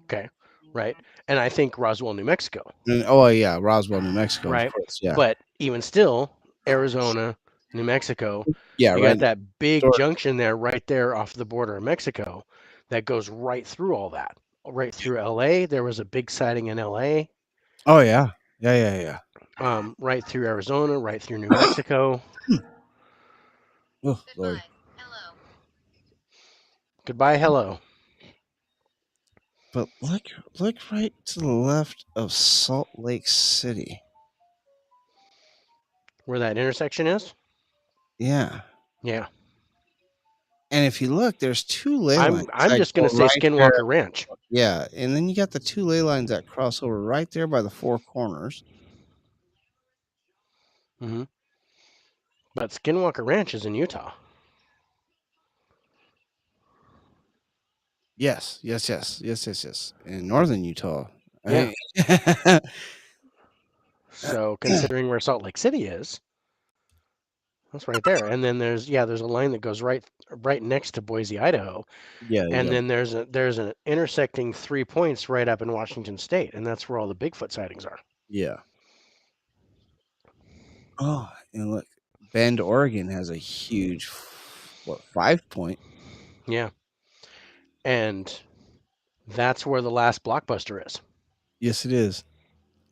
Okay, right, and I think Roswell, New Mexico. And, oh yeah, Roswell, New Mexico, Right. of course. Yeah, But even still, Arizona, New Mexico, yeah, you right. got that big Sure. junction there right there off the border of Mexico that goes right through all that. Right through LA. There was a big sighting in LA. Oh yeah, yeah. Right through Arizona, right through New Mexico. Oh Lord. Goodbye, hello. But look right to the left of Salt Lake City. Where that intersection is? Yeah. Yeah. And if you look, there's two ley lines. I'm just going to say right Skinwalker there. Ranch. Yeah, and then you got the two ley lines that cross over right there by the four corners. Mm-hmm. But Skinwalker Ranch is in Utah. Yes. In northern Utah. Yeah. Hey. So considering where Salt Lake City is, that's right there. And then there's a line that goes right next to Boise, Idaho. Yeah. And then there's an intersecting 3 points right up in Washington State, and that's where all the Bigfoot sightings are. Yeah. Oh, and look, Bend, Oregon has a huge 5 point? Yeah. And that's where the last Blockbuster is. Yes, it is.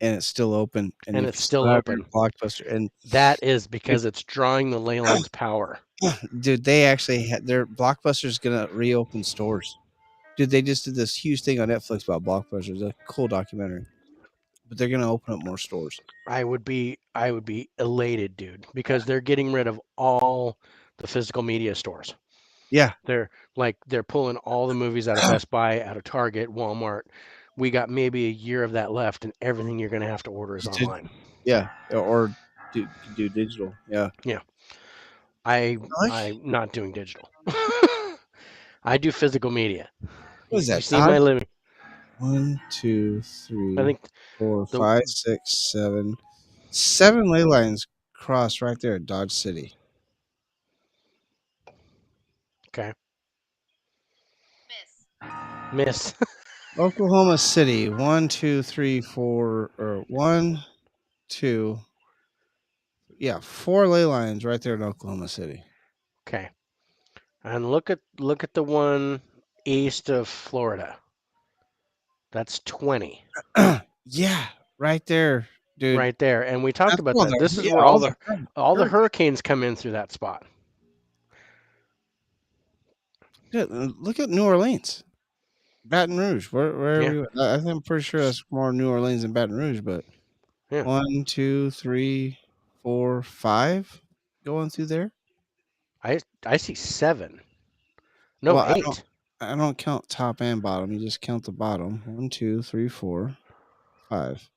And it's still open. And you it's can still have your open. Blockbuster. And that is because it's drawing the ley lines power. dude, they actually had their Blockbuster's gonna reopen stores. Dude, they just did this huge thing on Netflix about Blockbuster. It's a cool documentary. But they're gonna open up more stores. I would be elated, dude, because they're getting rid of all the physical media stores. Yeah. They're pulling all the movies out of Best Buy, out of Target, Walmart. We got maybe a year of that left, and everything you're going to have to order is online. Yeah, or do digital. Yeah. Yeah. I'm not doing digital. I do physical media. What is that? You see my living. 1, 2, 3, I think 4, 5, 6, 7. 7 ley lines cross right there at Dodge City. Okay. Miss. Oklahoma City. 1, 2, 3, 4, or 1, 2. Yeah, 4 ley lines right there in Oklahoma City. Okay. And look at the one east of Florida. That's 20. Yeah, right there dude. right there, and we talked That's about all that. This is yeah, where all the hurricanes come in through that spot. Dude, look at New Orleans, Baton Rouge. Where are Yeah. we? I think I'm pretty sure that's more New Orleans than Baton Rouge, but Yeah. 1, 2, 3, 4, 5 going through there. I see 7. No, Well, 8. I don't count top and bottom. You just count the bottom. 1, 2, 3, 4, 5.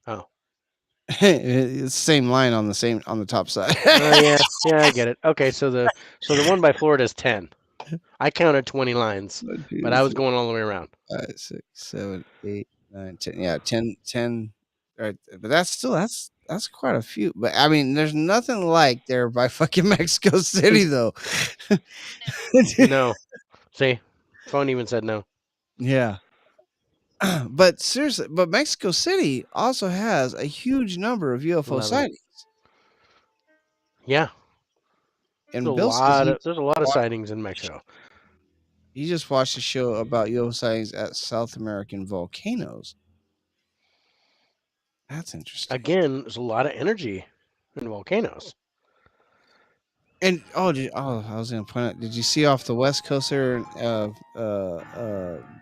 Oh. It's the same line on the top side. Oh yeah, yeah, I get it. Okay, so the one by Florida is 10. I counted 20 lines, 1, but 2, I was 3, going all the way around. 5, 6, 7, 8, 9, 10. Yeah, 10. Right, but that's quite a few. But I mean, there's nothing like there by fucking Mexico City, though. No. See, phone even said no. Yeah. But seriously, but Mexico City also has a huge number of UFO 11. sightings. Yeah, And Bill says there's a lot of sightings in Mexico. he just watched a show about UFO sightings at South American volcanoes. That's interesting. Again, there's a lot of energy in volcanoes. And I was going to point out. Did you see off the west coast there,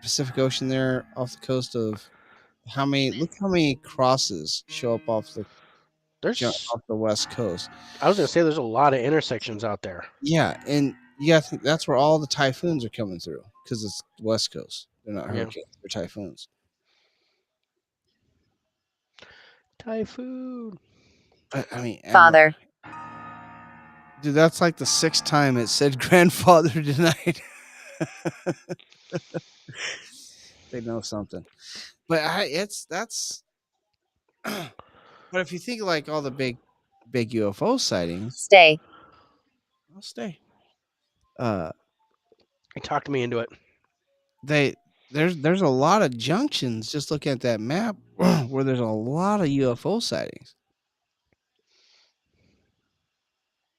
Pacific Ocean there, off the coast of Look how many crosses show up off the There's, west coast. I was gonna say, there's a lot of intersections out there. Yeah, and I think that's where all the typhoons are coming through because it's the west coast. They're not hurricanes; they're typhoons. Typhoon. But I mean, Father. Dude, that's like the 6th time it said grandfather tonight. They know something, but that's. But if you think like all the big UFO sightings, Stay. I'll stay. He talked me into it. There's a lot of junctions. Just looking at that map, where there's a lot of UFO sightings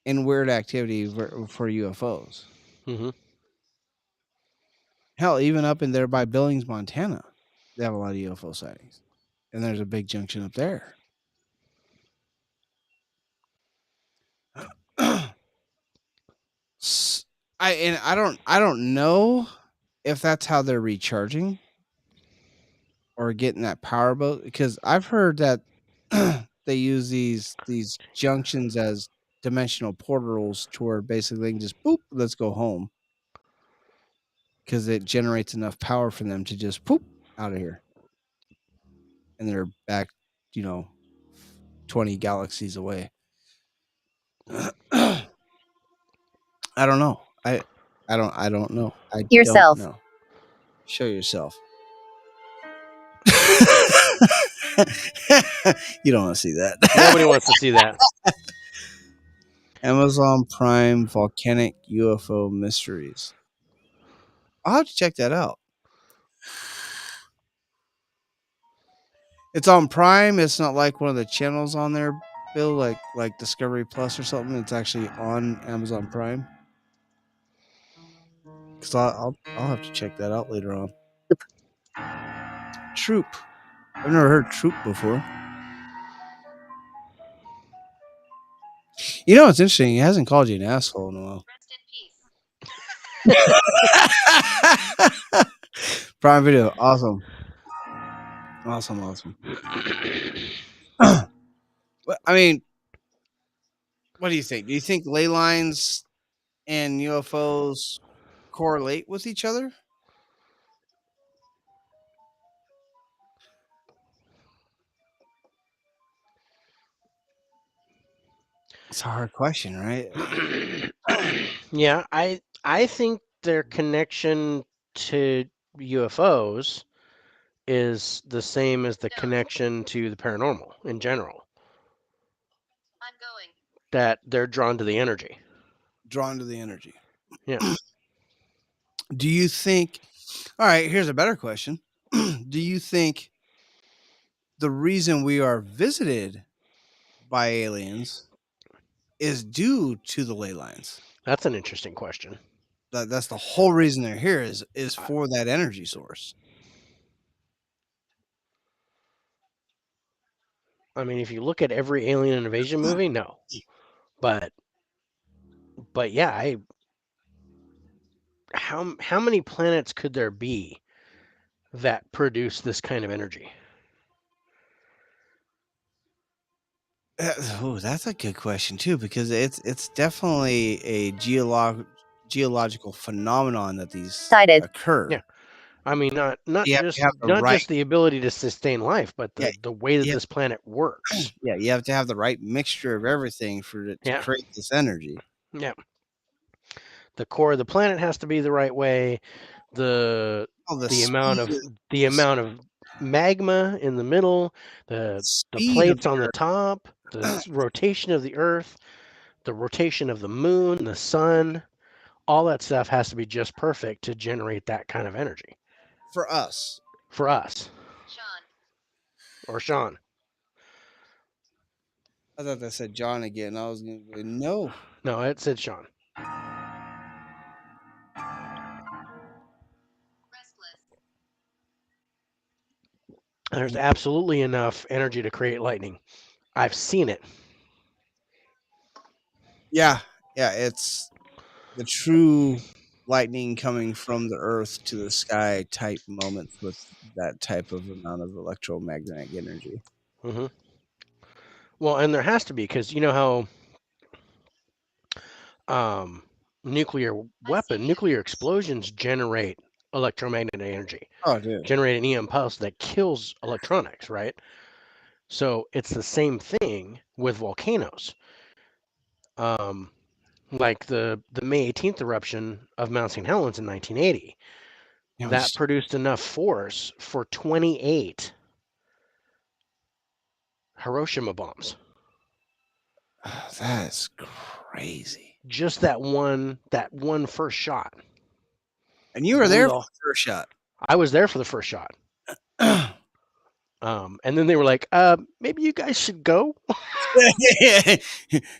and weird activity for UFOs. Mm-hmm. Hell, even up in there by Billings, Montana, they have a lot of UFO sightings, and there's a big junction up there. I don't know if that's how they're recharging or getting that power boat, because I've heard that they use these junctions as dimensional portals to where basically they can just boop, let's go home, because it generates enough power for them to just poop out of here, and they're back, 20 galaxies away. I don't know. I don't know. Yourself. Don't know. Show yourself. You don't want to see that. Nobody wants to see that. Amazon Prime Volcanic UFO Mysteries. I'll have to check that out. It's on Prime. It's not like one of the channels on there, Bill, like Discovery Plus or something. It's actually on Amazon Prime. Because I'll have to check that out later on. Troop. I've never heard Troop before. You know, it's interesting. He hasn't called you an asshole in a while. Prime Video. Awesome. Awesome. I mean, what do you think? Do you think ley lines and UFOs correlate with each other? It's a hard question, right? Yeah, I think their connection to UFOs is the same as the connection to the paranormal in general. I'm going. That they're drawn to the energy. Drawn to the energy. Yeah. Do you think? All right, here's a better question. Do you think the reason we are visited by aliens is due to the ley lines? That's an interesting question. That's the whole reason they're here is for that energy source. I mean, if you look at every alien invasion movie, no. But yeah, how many planets could there be that produce this kind of energy? Oh, that's a good question too, because it's definitely a geological phenomenon that these Cited. occur. Yeah. I mean, not You have to have the not right, just the ability to sustain life, but yeah, the way that yeah, this planet works. yeah. You have to have the right mixture of everything for it to Yeah. create this energy. Yeah. The core of the planet has to be the right way. The Oh, the the amount speed, of the amount of magma in the middle, the speed of plates on the top, the rotation of the Earth, the rotation of the moon, the sun, all that stuff has to be just perfect to generate that kind of energy for us. for us Sean. or Sean. I thought that said John again. I was going to go, no. No, it said Sean. Restless. There's absolutely enough energy to create lightning. I've seen it. Yeah, yeah. It's the true lightning coming from the earth to the sky type moments with that type of amount of electromagnetic energy. Hmm. Well, and there has to be because you know how nuclear explosions generate electromagnetic energy, Oh, dude. generate an EM pulse that kills electronics, right? So it's the same thing with volcanoes. Um, like the May 18th eruption of Mount St. Helens in 1980, It that was, produced enough force for 28 Hiroshima bombs. oh, that is crazy. Just that one first shot And you were blew there for the. the first shot. I was there for the first shot. And then they were like, maybe you guys should go.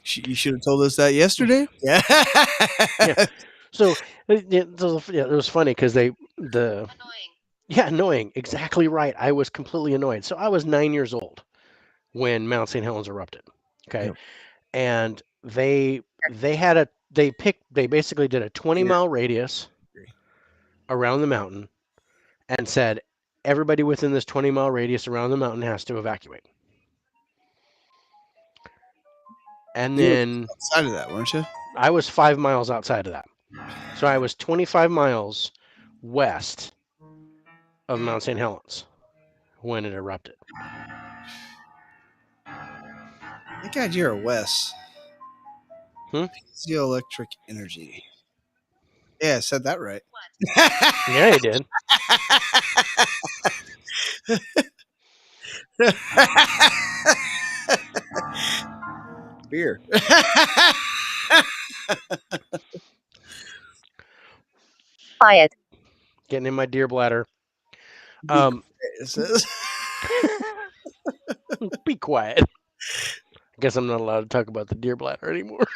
You should have told us that yesterday. Yeah. Yeah. So it was funny because Annoying. annoying. Exactly right. I was completely annoyed. So I was 9 years old when Mount St. Helens erupted. Okay. Yep. And they basically did a 20-mile radius around the mountain and said everybody within this 20-mile radius around the mountain has to evacuate. And You were then outside of that, weren't you? I was 5 miles outside of that. So I was 25 miles west of Mount St. Helens when it erupted. Thank God you're a Wes. Hmm? Piezoelectric energy. Yeah, I said that right. Yeah, he did. Beer. Quiet. Getting in my deer bladder. It says. Be quiet. I guess I'm not allowed to talk about the deer bladder anymore.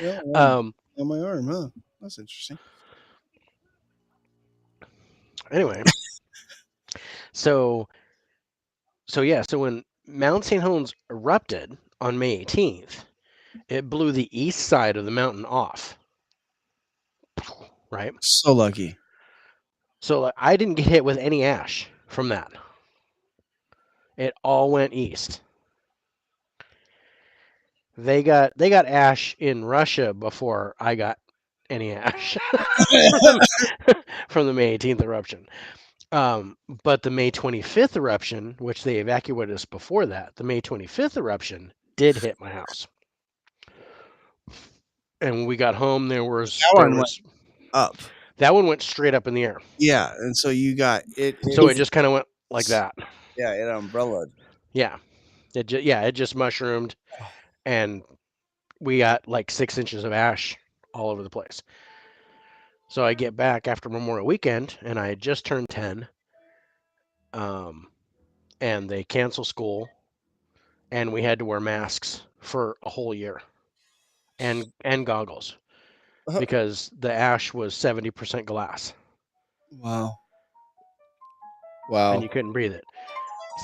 Yeah, Um, on my arm, huh? That's interesting. anyway, so so when Mount St. Helens erupted on May 18th, it blew the east side of the mountain off. Right? So lucky. So I didn't get hit with any ash from that. It all went east. They got ash in Russia before I got any ash from the May 18th eruption. But the May 25th eruption, which they evacuated us before that, the May 25th eruption did hit my house. And when we got home, there was Up. that one went straight up in the air. Yeah, and so you got it. So it just kind of went like that. Yeah, it umbrellaed. Yeah, it just mushroomed, and we got like 6 inches of ash all over the place. So I get back after Memorial Weekend, and I had just turned 10. And they cancel school, and we had to wear masks for a whole year, and goggles because the ash was 70% glass, Wow. and you couldn't breathe it.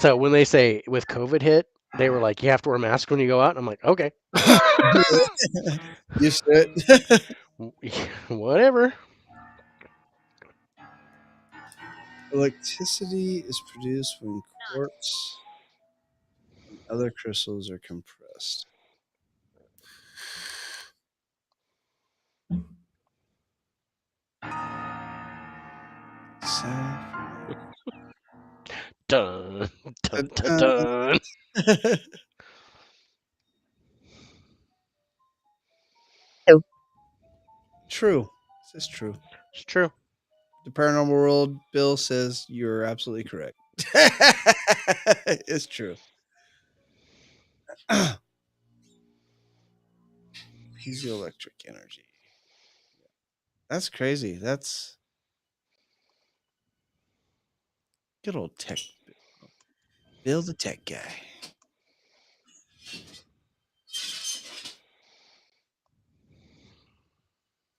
So when they say with COVID hit, they were like, you have to wear a mask when you go out. And I'm like, okay, You should. whatever. Electricity is produced when quartz and other crystals are compressed. Sound Dun, dun, dun, from- dun. True. This is true. It's true. The paranormal world, Bill says you're absolutely correct. It's true. Piezoelectric energy. That's crazy. That's good old tech. Bill the tech guy.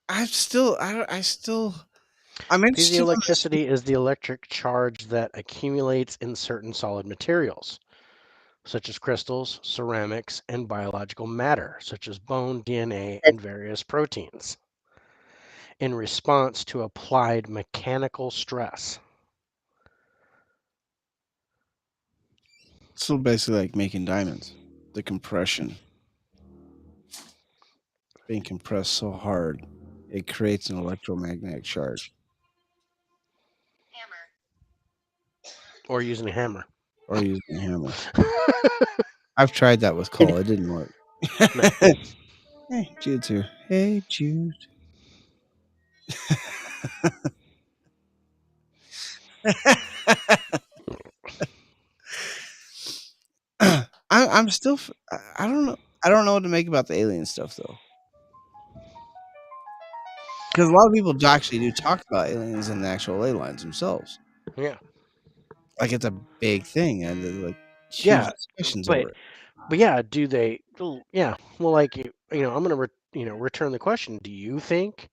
I'm interested on this. Piezoelectricity is the electric charge that accumulates in certain solid materials, such as crystals, ceramics, and biological matter, such as bone, DNA, and various proteins, in response to applied mechanical stress. So basically like making diamonds. The compression. Being compressed so hard, it creates an electromagnetic charge. Hammer. Or using a hammer. Or using a hammer. I've tried that with coal. It didn't work. No. Hey, Jude's here. Hey, Jude. I'm still. I don't know. I don't know what to make about the alien stuff though, because a lot of people actually do talk about aliens and the actual ley lines themselves. Yeah. Like it's a big thing, and there's like huge Yeah, discussions but over it. but yeah, do they? Yeah. Well, like I'm gonna return the question. Do you think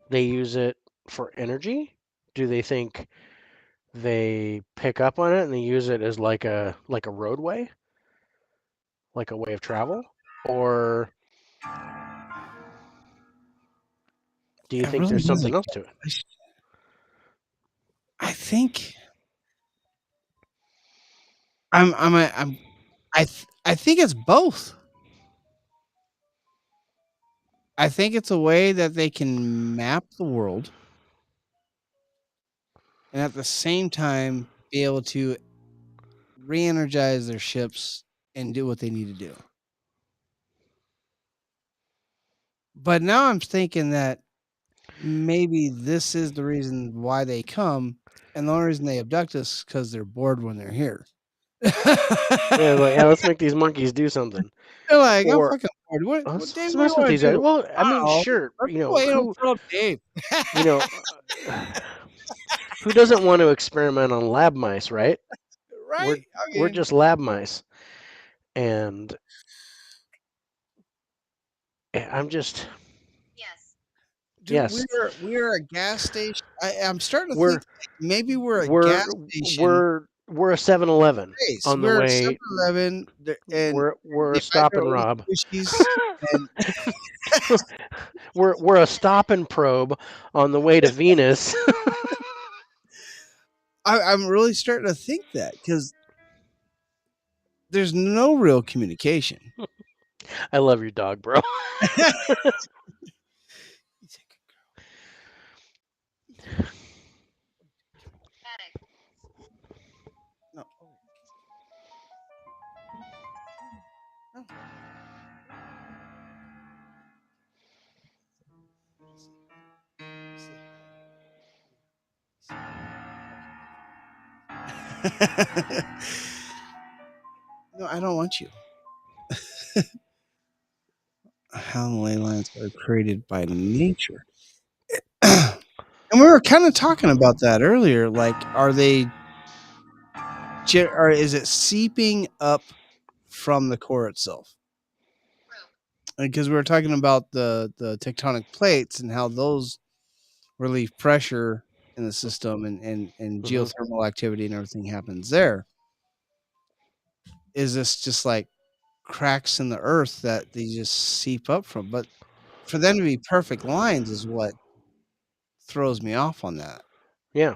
they use it for energy? Do they think they pick up on it and they use it as like a roadway, like a way of travel, or do you It think really there's is a something else to it? question. I think I think it's both. I think it's a way that they can map the world and at the same time be able to re-energize their ships and do what they need to do. But now I'm thinking that maybe this is the reason why they come, and the only reason they abduct us because they're bored when they're here. Yeah, like let's make these monkeys do something, They're like, I'm or fucking bored. What, Dave? let's What do you mess with want these to guys. do? Well, I mean, Oh, sure, let's play him Philip Dave. you know, who doesn't want to experiment on lab mice, right? Right? We're just lab mice, and I'm just Yes. Dude, yes, we're a gas station. I'm starting to we're think like maybe we're a we're gas station we're a 7-Eleven race. on the We're a way. 7-Eleven, and We're they a buy stop their and own rob. squishies. And We're a stop and probe on the way to Venus. I'm really starting to think that because there's no real communication. I love your dog, bro. Attic. No. No. No, I don't want you. How the ley lines are created by nature. And we were kind of talking about that earlier. Like, are they, or is it seeping up from the core itself? Because we were talking about the tectonic plates and how those relieve pressure in the system and Mhm. geothermal activity and everything happens there. is this just like cracks in the earth that they just seep up from? But for them to be perfect lines is what throws me off on that. Yeah.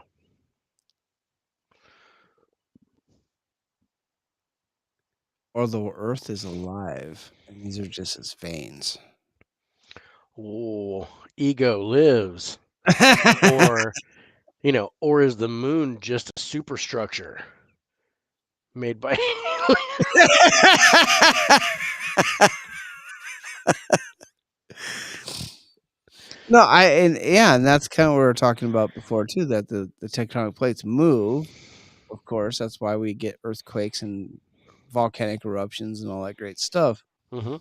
Or the earth is alive and these are just its veins. Oh, ego lives. Or, or is the moon just a superstructure made by No, and that's kind of what we were talking about before too. That the tectonic plates move. Of course, that's why we get earthquakes and volcanic eruptions and all that great stuff. hmm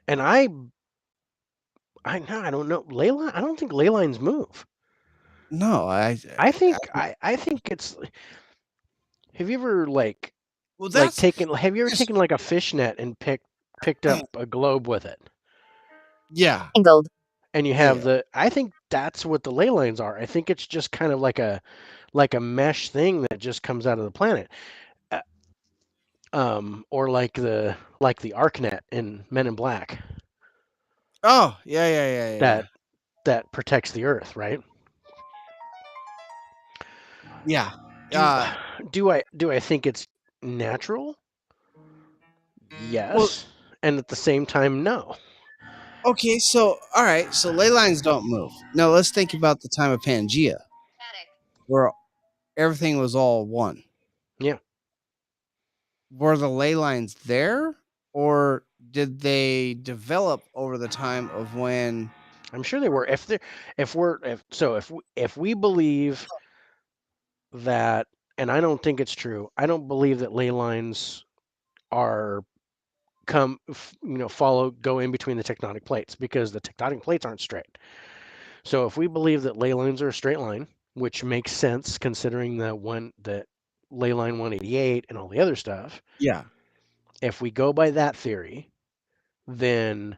And I don't know. Ley line, I don't think ley lines move. No, I think it's. Have you ever well, that's have you ever just taken like a fishnet and picked up a globe with it? yeah, Angled. And you have yeah. I think that's what the ley lines are. I think it's just kind of like a mesh thing that just comes out of the planet. Uh, or like the ArcNet in Men in Black Oh, yeah. that protects the Earth, right? Yeah. Do do I think it's natural? Well, Yes, and at the same time, no. okay, so all right, so ley lines don't move. Now let's think about the time of Pangea, Attic. where everything was all one. Yeah, Were the ley lines there, or did they develop over the time of when? I'm sure they were. If we believe that, and I don't think it's true. I don't believe that ley lines are go in between the tectonic plates because the tectonic plates aren't straight. So if we believe that ley lines are a straight line, which makes sense considering that ley line 188 and all the other stuff, Yeah. if we go by that theory, then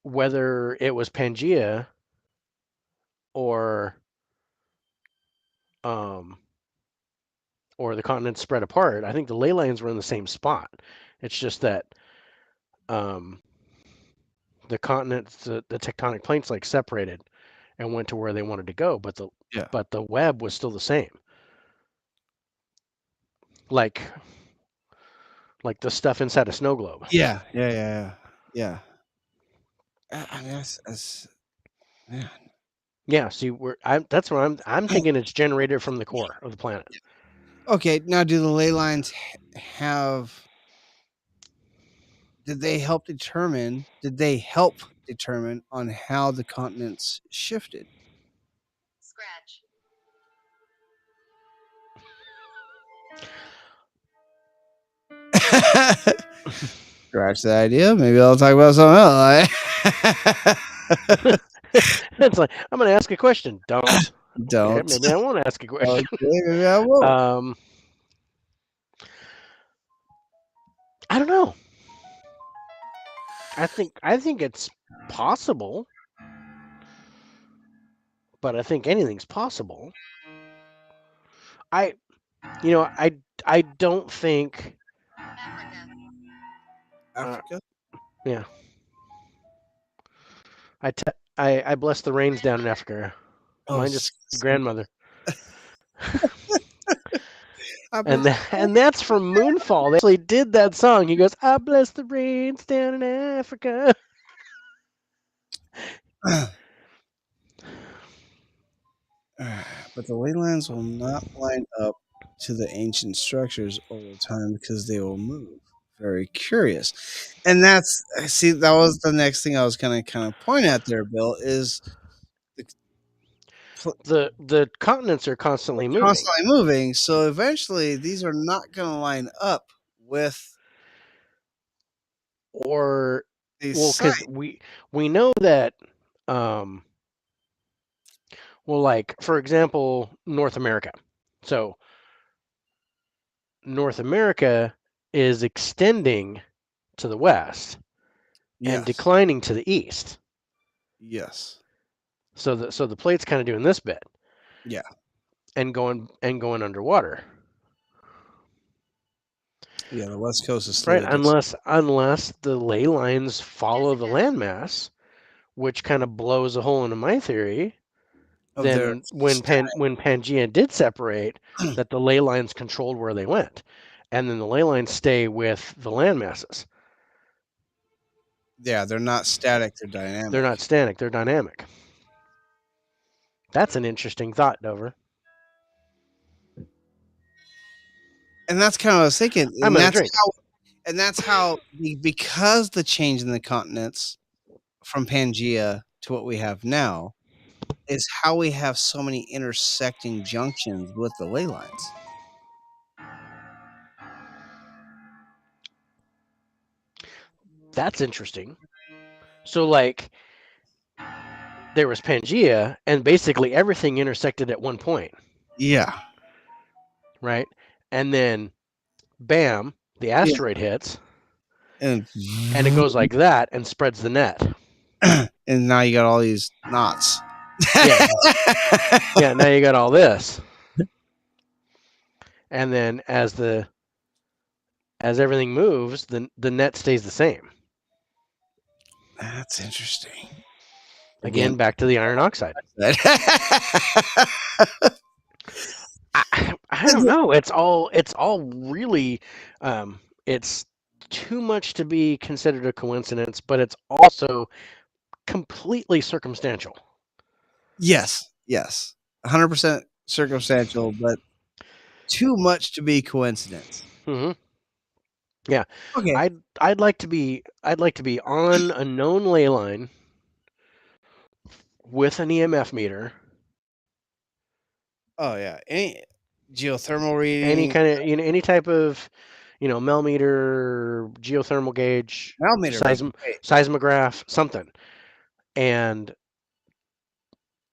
whether it was Pangea or um, or the continents spread apart, I think the ley lines were in the same spot. It's just that um, the continents, the tectonic plates, separated and went to where they wanted to go, Yeah. but the web was still the same. Like like the stuff inside a snow globe. Yeah. I mean, that's yeah. Yeah, see, that's what I'm thinking. It's generated from the core of the planet, Okay, now do the ley lines have? Did they help determine? Did they help determine on how the continents shifted? Scratch. Scratch the idea. Maybe I'll talk about something else. it's like I'm going to ask a question. Don't. Okay, Don't. maybe I won't ask a question. Okay, maybe I won't. I don't know. I think it's possible, but I think anything's possible. I you know I don't think. Africa. Africa. Yeah, I bless the rains down in Africa. Oh, Mine just grandmother. I And bet- and that's from Moonfall. They actually did that song. He goes, "I bless the rains down in Africa." but the ley lines will not line up to the ancient structures over time because they will move. Very curious, and that's see that was the next thing I was kind of point at there, Bill. Is the The continents are constantly moving, constantly moving, so eventually these are not going to line up with or these well, sites. because we know that um, like for example, North America. So North America is extending to the west and Yes, declining to the east. yes, So the plate's kind of doing this bit yeah. and going underwater. Yeah, the west coast is right? slowly just Unless the ley lines follow the landmass, which kind of blows a hole into my theory. of their Then when Pangea did separate, that the ley lines controlled where they went, and then the ley lines stay with the land masses. yeah, they're not static, they're dynamic. They're not static; they're dynamic. That's an interesting thought, Dover. And that's kind of what I was thinking. I'm gonna drink. That's how because the change in the continents from Pangea to what we have now is how we have so many intersecting junctions with the ley lines. That's interesting. So, like, there was Pangea, and basically everything intersected at one point, Yeah. right? And then, bam, the asteroid hits, And and it goes like that and spreads the net. and now you got all these knots. Yeah. Yeah, now you got all this. And then as everything moves, the net stays the same. That's interesting. Again, back to the iron oxide. I don't know. It's all really it's too much to be considered a coincidence, but it's also completely circumstantial. Yes. 100% circumstantial, but too much to be coincidence. Mm-hmm. Yeah. Okay. I'd like to be on a known ley line with an EMF meter. Oh yeah. Any geothermal reading, Any kind of any type of millimeter, geothermal gauge, seismograph, something, and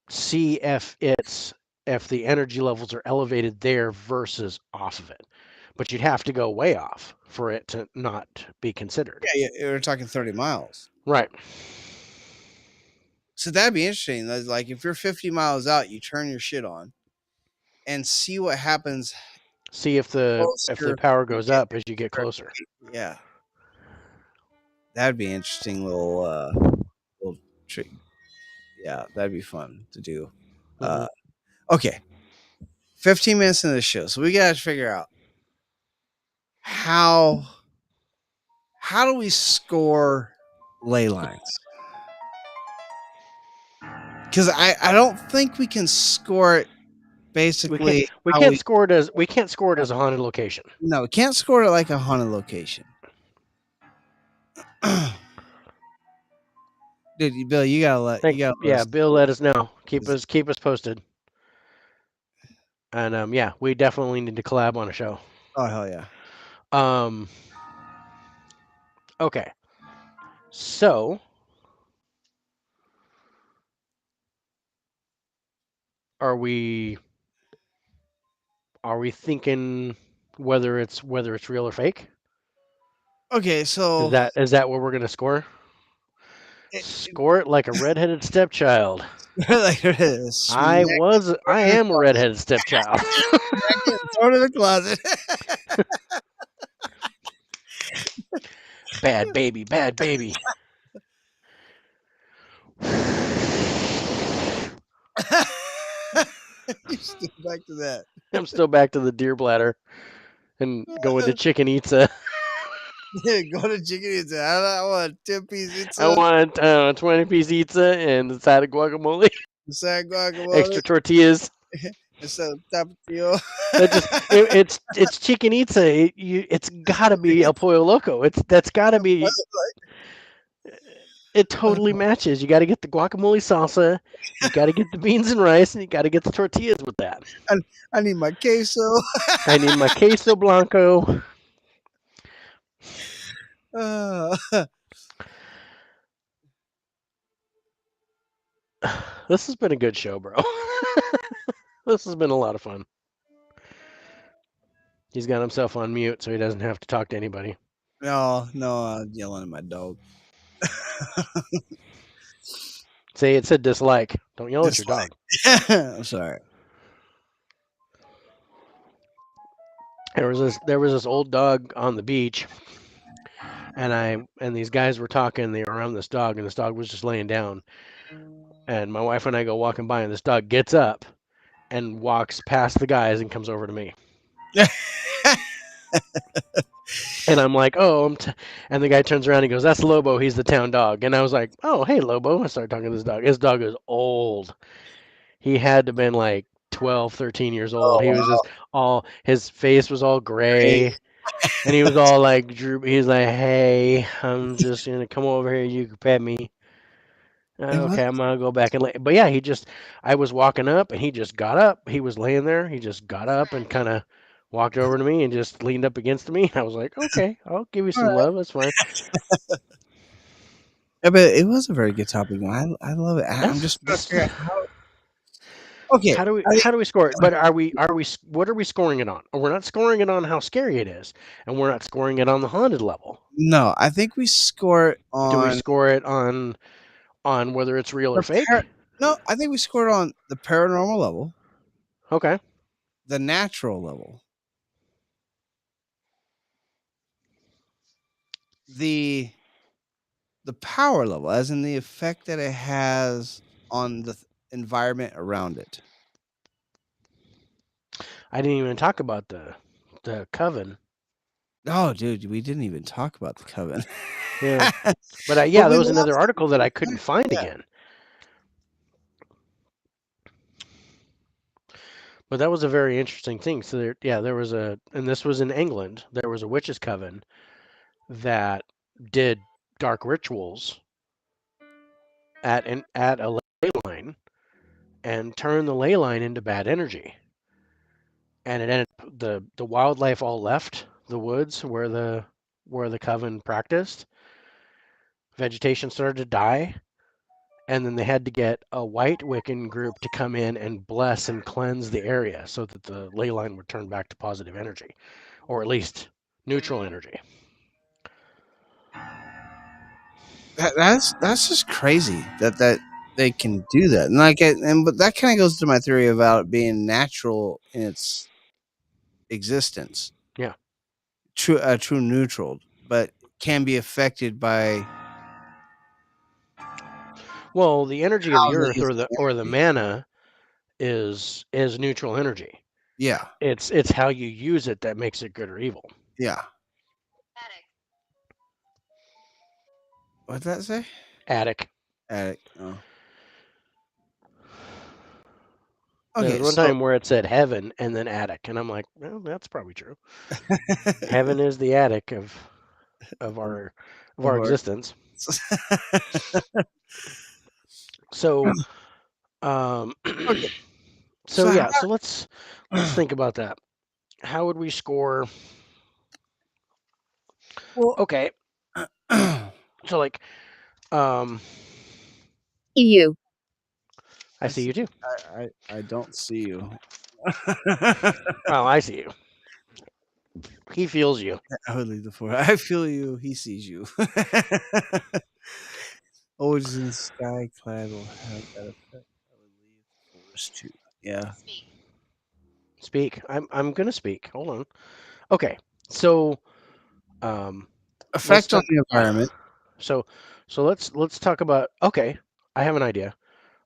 see if the energy levels are elevated there versus off of it. But you'd have to go way off for it to not be considered. Yeah, you're talking 30 miles. Right. So that'd be interesting. Like if you're 50 miles out, you turn your shit on and see what happens. See if the power goes up as you get closer. Yeah. That'd be interesting little trick. Yeah, that'd be fun to do. Mm-hmm. Okay. 15 minutes into the show. So we gotta figure out how do we score ley lines? Because I don't think we can score it basically. We can't score it as a haunted location. No, we can't score it like a haunted location. Dude, Bill, you gotta let Bill, let us know. Keep us posted. And yeah, we definitely need to collab on a show. Oh hell yeah. Okay. So are we thinking whether it's real or fake? Okay, so is that what we're gonna score? Score it like a redheaded stepchild. like I am a redheaded stepchild. Throw it in the closet. Bad baby. You're still back to that. I'm still back to the deer bladder and going to chicken pizza. Go to chicken pizza. I want 10-piece pizza. I want 20-piece pizza and the side of guacamole. Extra tortillas. Instead of tapatio. It's chicken pizza. It's gotta be El Pollo Loco. That's gotta be. It totally matches. You got to get the guacamole salsa, you got to get the beans and rice, and you got to get the tortillas with that. I need my queso. I need my queso blanco. This has been a good show, bro. This has been a lot of fun. He's got himself on mute, so he doesn't have to talk to anybody. No, I'm yelling at my dog. Say it said dislike. Don't yell at your dog. I'm sorry. There was this old dog on the beach, and these guys were talking. They were around this dog, and this dog was just laying down. And my wife and I go walking by, and this dog gets up and walks past the guys and comes over to me. And I'm like, oh, and the guy turns around and he goes, that's Lobo. He's the town dog. And I was like, oh, hey, Lobo. I started talking to this dog. His dog is old. He had to have been like 12, 13 years old. Oh He was wow! just his face was all Great. gray. And he was all like, he's like, hey, I'm just going to come over here. You can pet me. It was Okay, I'm gonna go back and lay. But yeah, I was walking up and he just got up. He was laying there. He just got up and kind of walked over to me and just leaned up against me. I was like, okay, I'll give you all some right. love. That's fine. Yeah, but it was a very good topic. I love it. I'm That's just trying to this. figure out how. Okay, I think How do we score it? But what are we scoring it on? We're not scoring it on how scary it is, and we're not scoring it on the haunted level. no. I think we score it Do we on score it on whether it's real or the fake? no. I think we scored on the paranormal level, Okay. the natural level, the power level, as in the effect that it has on the environment around it. I didn't even talk about the coven. Oh, dude, we didn't even talk about the coven. Yeah. But But yeah, there we was lost another article that I couldn't find yeah. again. But that was a very interesting thing. So there was and this was in England. There was a witches' coven that did dark rituals at a ley line and turned the ley line into bad energy. And it ended the wildlife all left the woods where the coven practiced. Vegetation started to die, and then they had to get a white Wiccan group to come in and bless and cleanse the area so that the ley line would turn back to positive energy, or at least neutral energy. That's just crazy that they can do that. And but that kind of goes to my theory about it being natural in its existence. Yeah. True neutral, but can be affected by Well, the energy of how the they earth use or the the energy. mana is neutral energy. Yeah, It's how you use it that makes it good or evil. yeah. Attic. What'd that say? Attic. Attic. Oh. There Okay, was one so time where it said heaven and then attic, and I'm like, well, that's probably true. Heaven is the attic of of our our existence. So, um, okay. so So yeah, so let's think about that. How would we score? well, Okay, so like, um, EU. I see you too. I don't see you. Oh, I see you. He feels you. I would leave the floor. I feel you. He sees you. Always in the sky clad will have that effect. I would leave the forest too. Yeah. Speak. Speak. I'm gonna speak. Hold on. Okay, so um, let's Effect on talk. the environment. So let's talk about. Okay, I have an idea.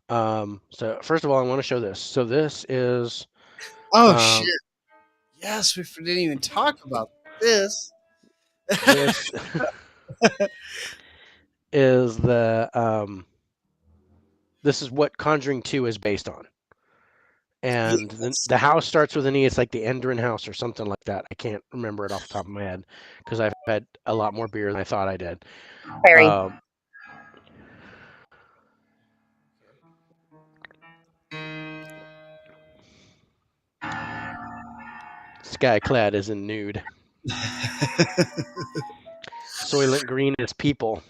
So first of all, I want to show this. So this is Oh shit. um, Yes, we didn't even talk about this. this is this is what Conjuring 2 is based on. And Yes. the house starts with an E. It's like the Endrin house or something like that. I can't remember it off the top of my head because I've had a lot more beer than I thought I did. Prairie. Skyclad is in nude. Soylent Green is people.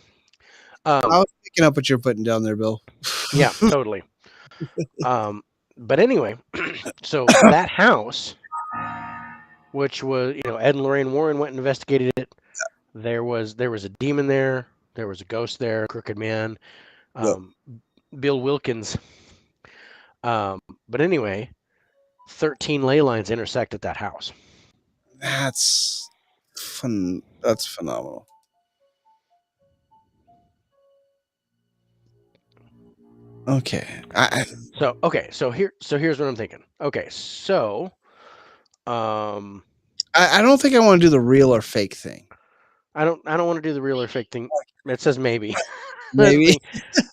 I was picking up what you're putting down there, Bill. Yeah, totally. But anyway, so that house, which was, Ed and Lorraine Warren went and investigated it. There was a demon there. There was a ghost there, a crooked man. Yep. Bill Wilkins. But anyway, 13 ley lines intersect at that house. That's fun. That's phenomenal. Okay. So here's what I'm thinking. Okay, so um, I don't think I want to do the real or fake thing. I don't want to do the real or fake thing. It says maybe. That's the Maybe. thing.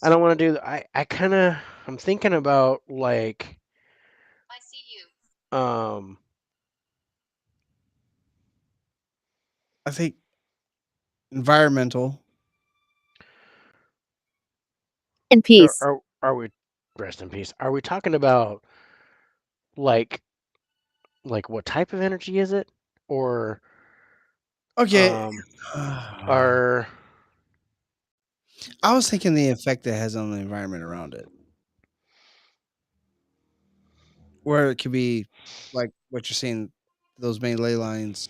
I don't want to do. I kind of. I'm thinking about like I see you. um. I think environmental. In Are, peace. are we rest in peace? Are we talking about like what type of energy is it, or Okay. um I are was thinking the effect it has on the environment around it, where it could be like what you're seeing, those main ley lines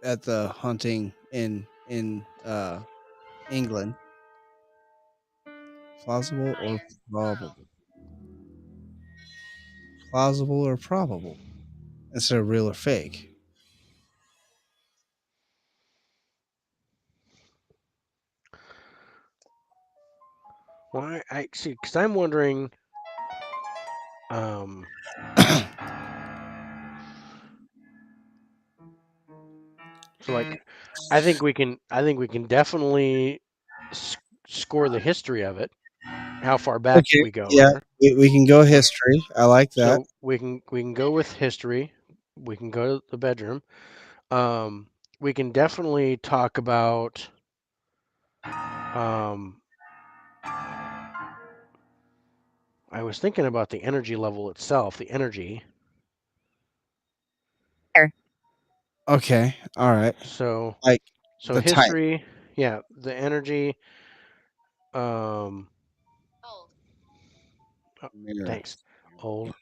at the hunting in England. Plausible or Fire. probable? Pearl. Plausible or probable? Instead of real or fake. why I see? Because I'm wondering. Um. So like, I think we can definitely score the history of it. How far back Okay. we go Yeah, here. we can go history. I like that. So we can go with history. We can go to the bedroom. Um, we can definitely talk about um, I was thinking about the energy level itself, the energy. Air. Okay. All right. So Like so the type. history, yeah, the energy. Um, Old. oh, Mirror. thanks, old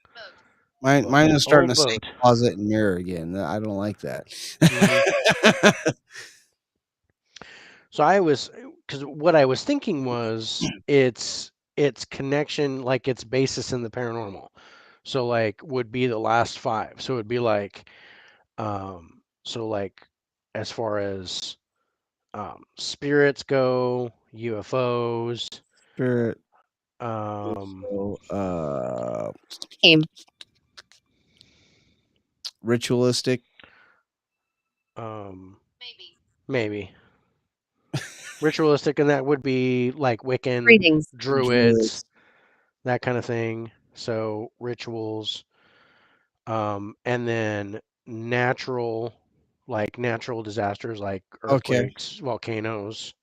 Boat. Mine is starting old to say boat. closet and mirror again. I don't like that. hmm So I was because what I was thinking was its connection, like its basis in the paranormal. So like would be the last five. So it'd be like so like as far as spirits go, UFOs, Spirit. um, So, Aim. ritualistic. Maybe. maybe ritualistic, and that would be like Wiccan, Greetings. Druids, Druids. that kind of thing. So rituals, and then natural, like natural disasters, like Okay. earthquakes, volcanoes,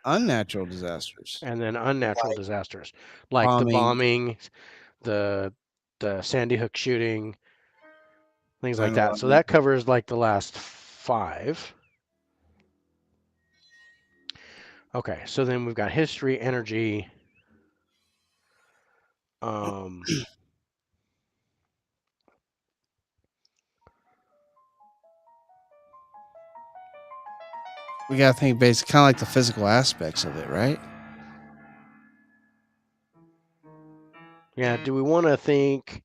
Unnatural disasters. and then unnatural Like disasters, like the bombing, bombing, the Sandy Hook shooting, things like that. So 9/11. that covers like the last five. Okay, so then we've got history, energy. Um, We gotta think basic, kind of like the physical aspects of it, right? yeah, do we want to think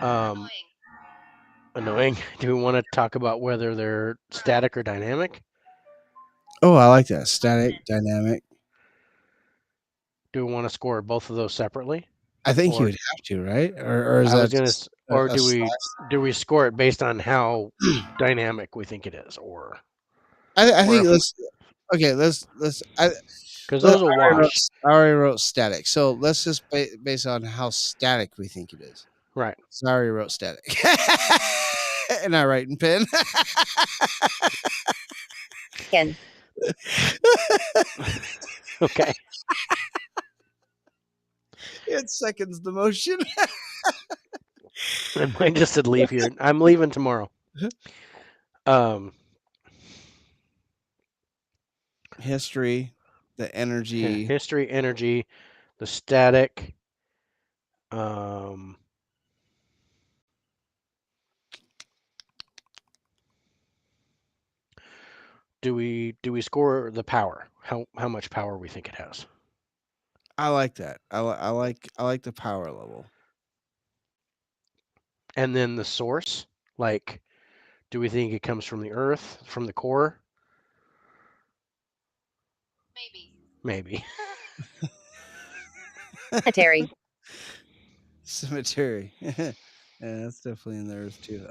um, Annoying. annoying? Do we want to talk about whether they're Pearl. static or dynamic? Oh, I like that. Static, dynamic. Do we want to score both of those separately, I think you or would have to, right? Or is I was that gonna, just or a slice? do we score it based on how dynamic we think it is, I or think if we let's okay. Let's. because those will wash, I already wrote static, so let's just base on how static we think it is. right? So I already wrote static, and I write in pen. Again. Okay, It seconds the motion. I might just said leave here. I'm leaving tomorrow. Um, History, the energy. history, energy, the static. Um, do we score the power? How much power we think it has? I like that. I like the power level. And then the source, like, do we think it comes from the Earth, from the core? Maybe. Cemetery. Cemetery. Yeah, that's definitely in the earth too.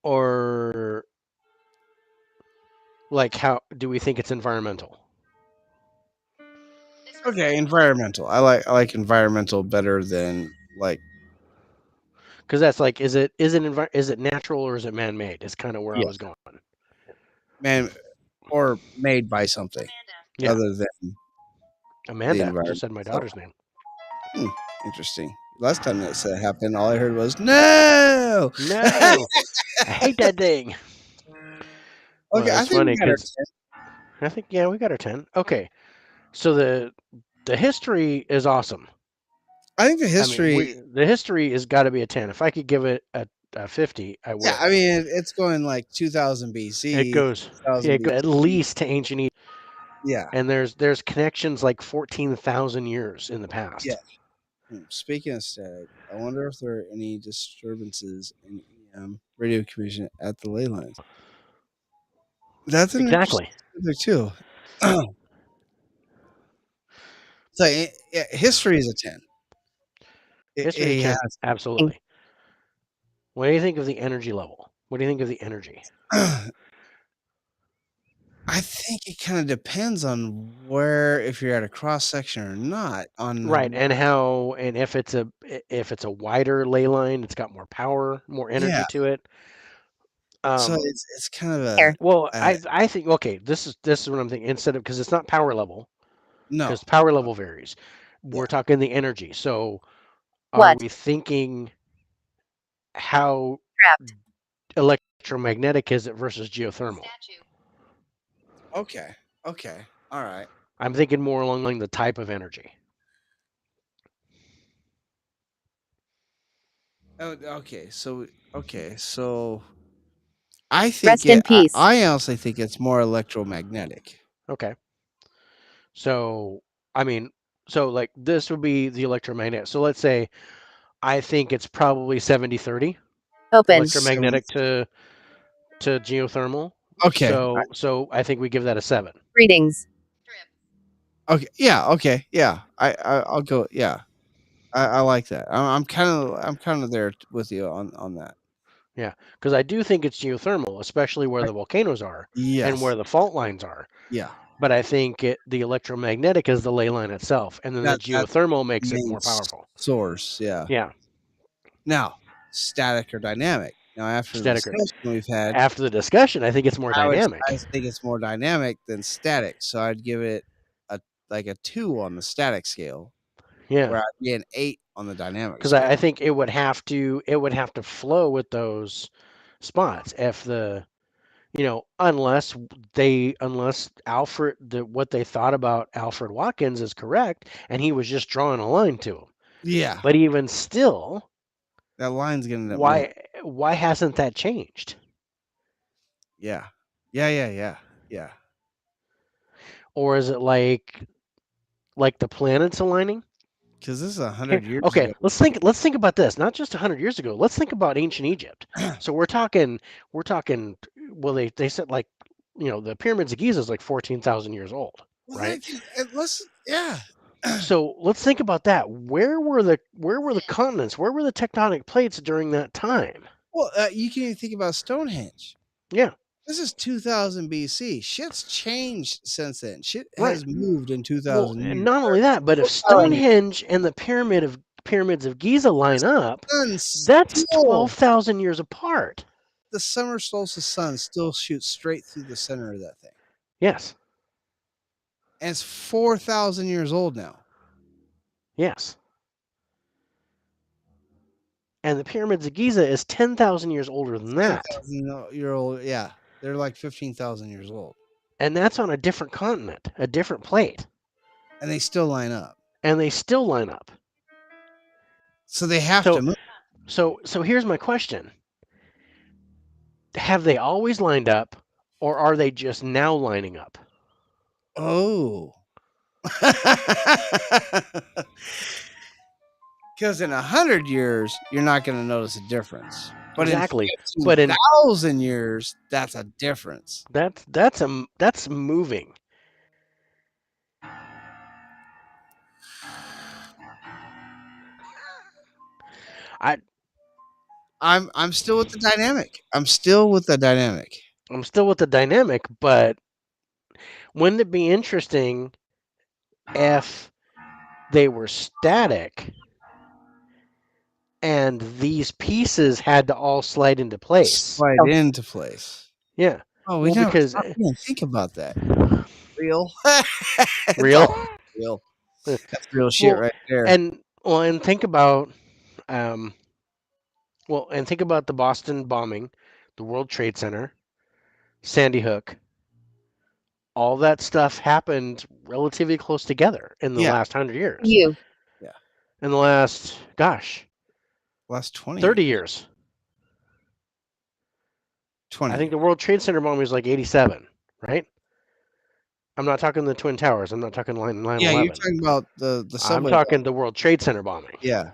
Or like, how do we think it's environmental? Okay, environmental. I like environmental better than like. Because that's like, is it natural or is it man-made? Is kind of where I Yeah. was going. Man, or made by something Yeah. other than Amanda environment just said my itself. daughter's name. Interesting. Last time that happened, all I heard was no. No, I hate that thing. Well, Okay, I it's think funny we got our because I think we got our 10. Okay, so the history is awesome. I think the I history. mean, the history has got to be a 10. If I could give it a 50, I would. Yeah, I mean it's going like 2000 BC. It goes, 2000 it goes at least to ancient Egypt, Yeah. and there's connections like 14,000 years in the past. Yeah. Speaking of static, I wonder if there are any disturbances in EM radio communication at the ley lines. That's an Exactly. interesting subject too. So history is a 10. History is 10. Has, Absolutely. What do you think of the energy level? What do you think of the energy? I think it kind of depends on where, if you're at a cross section or not. On Right, and how, and if it's a wider ley line, it's got more power, more energy yeah. to it. So it's kind of There. Well, I think, okay, this is what I'm thinking. Instead of, because it's not power level, no. because power level varies. Yeah. We're talking the energy. So are What? we thinking how Trapped. electromagnetic is it versus geothermal? Okay. All right. I'm thinking more along the type of energy. Oh, okay. So I think Rest in peace. I honestly think it's more electromagnetic. Okay. So, I mean, so like this would be the electromagnetic. So let's say I think it's probably 70-30 Open. electromagnetic to geothermal. Okay. So I think we give that a 7. Readings. Okay. Yeah. Okay. Yeah. I'll go. Yeah. I like that. I'm kind of there with you on that. Yeah, because I do think it's geothermal, especially where the volcanoes are and where the fault lines are. Yeah. But I think the electromagnetic is the ley line itself, and then the geothermal makes it more powerful. Source. Yeah. Yeah. Now, static or dynamic. Now, after the Static. discussion we've had, After the discussion, I think it's more dynamic. I think it's more dynamic than static. So I'd give it a 2 on the static scale. Yeah. Where I'd be an 8 on the dynamic. Because I think it would have to flow with those spots if unless Alfred, what they thought about Alfred Watkins is correct, and he was just drawing a line to him. Yeah. But even still, that line's gonna end up why hasn't that changed? Yeah. Or is it like the planets aligning? Because this is 100 years okay, ago. let's think about this. Not just 100 years ago. Let's think about ancient Egypt. So we're talking. Well, they said like, the pyramids of Giza is like 14,000 years old, right? So let's think about that. Where were the continents? Where were the tectonic plates during that time? Well, you can even think about Stonehenge. Yeah. This is 2000 BC. Shit's changed since then. Shit has moved in 2000 years. And not only that, but if Stonehenge and the pyramids of Giza line up, that's 12,000 years apart. The summer solstice sun still shoots straight through the center of that thing. Yes. And it's 4,000 years old now. Yes. And the pyramids of Giza is 10,000 years older than that. 10,000 year old, yeah. They're like 15,000 years old. And that's on a different continent, a different plate. And they still line up. So they have to move. So here's my question. Have they always lined up, or are they just now lining up? Oh. Because in 100 years, you're not going to notice a difference. But Exactly. in But in 15,000 years, that's a difference. that's moving. I'm still with the dynamic. I'm still with the dynamic. I'm still with the dynamic, but wouldn't it be interesting if they were static and these pieces had to all slide into place? Slide into place. Yeah. Oh, we Well, because didn't think about that. Real. real. Real. That's real shit right there. And think about and think about the Boston bombing, the World Trade Center, Sandy Hook. All that stuff happened relatively close together in the last 100 years. You. Yeah. In the last, last 20 30 years. 20. I think the World Trade Center bombing was like 87, right? I'm not talking the Twin Towers. I'm not talking 9/11. Yeah, you're talking about the subway. I'm talking the World Trade Center bombing. Yeah.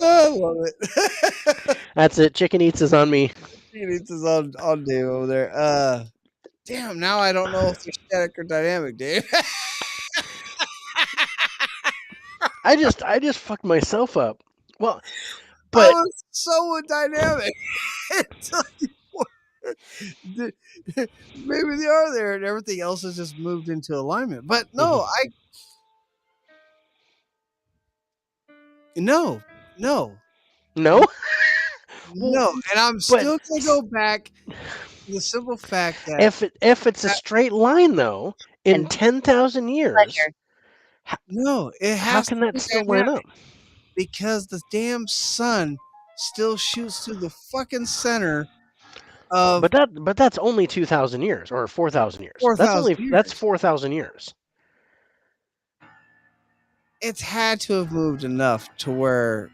I love it. That's it. Chicken Eats is on me. Chicken Eats is on Dave over there. Damn, now I don't know if they're static or dynamic, Dave. I just fucked myself up. Well, but I was so dynamic. Maybe they are there and everything else has just moved into alignment. But no, No. No? No. And I'm still going to go back to the simple fact that if it's a straight line, though, in 10,000 years, no, it has how can that still line up? Because the damn sun still shoots through the fucking center of. But that's only 2,000 years or 4,000 years. 4,000 years. That's 4,000 years. It's had to have moved enough to where.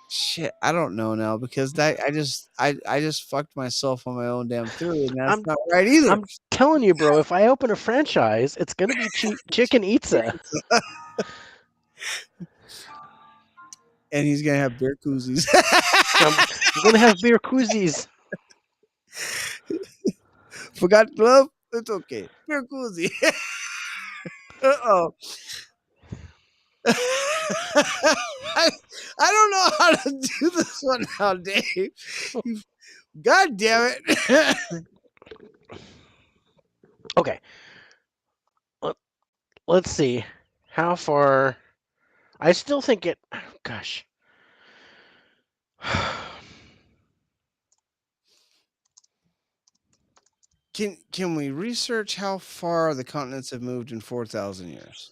Shit, I don't know now because I just fucked myself on my own damn theory, and that's not right either. I'm telling you, bro. If I open a franchise, it's gonna be Chicken Eatsa. And he's gonna have beer koozies. I'm gonna have beer koozies. Forgot glove? It's okay. Beer koozie. Uh-oh. I don't know how to do this one now, Dave. God damn it. Okay. Let's see. How far? I still think it. Oh, gosh. Can we research how far the continents have moved in 4,000 years?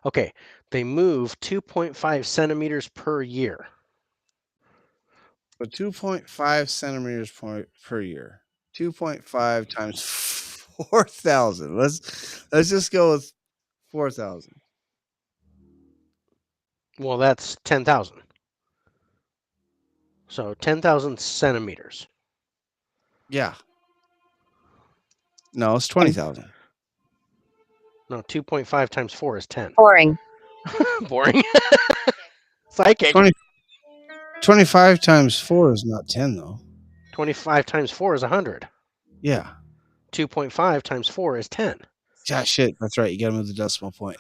Okay, they move 2.5 centimeters per year. So 2.5 centimeters per year. 2.5 times 4,000. Let's just go with 4,000. Well, that's 10,000. So 10,000 centimeters. Yeah. No, it's 20,000. No, 2.5 times 4 is 10. Boring. Boring. Psychic. 25 times 4 is not 10, though. 25 times 4 is 100. Yeah. 2.5 times 4 is 10. Yeah, shit. That's right. You got to move the decimal point.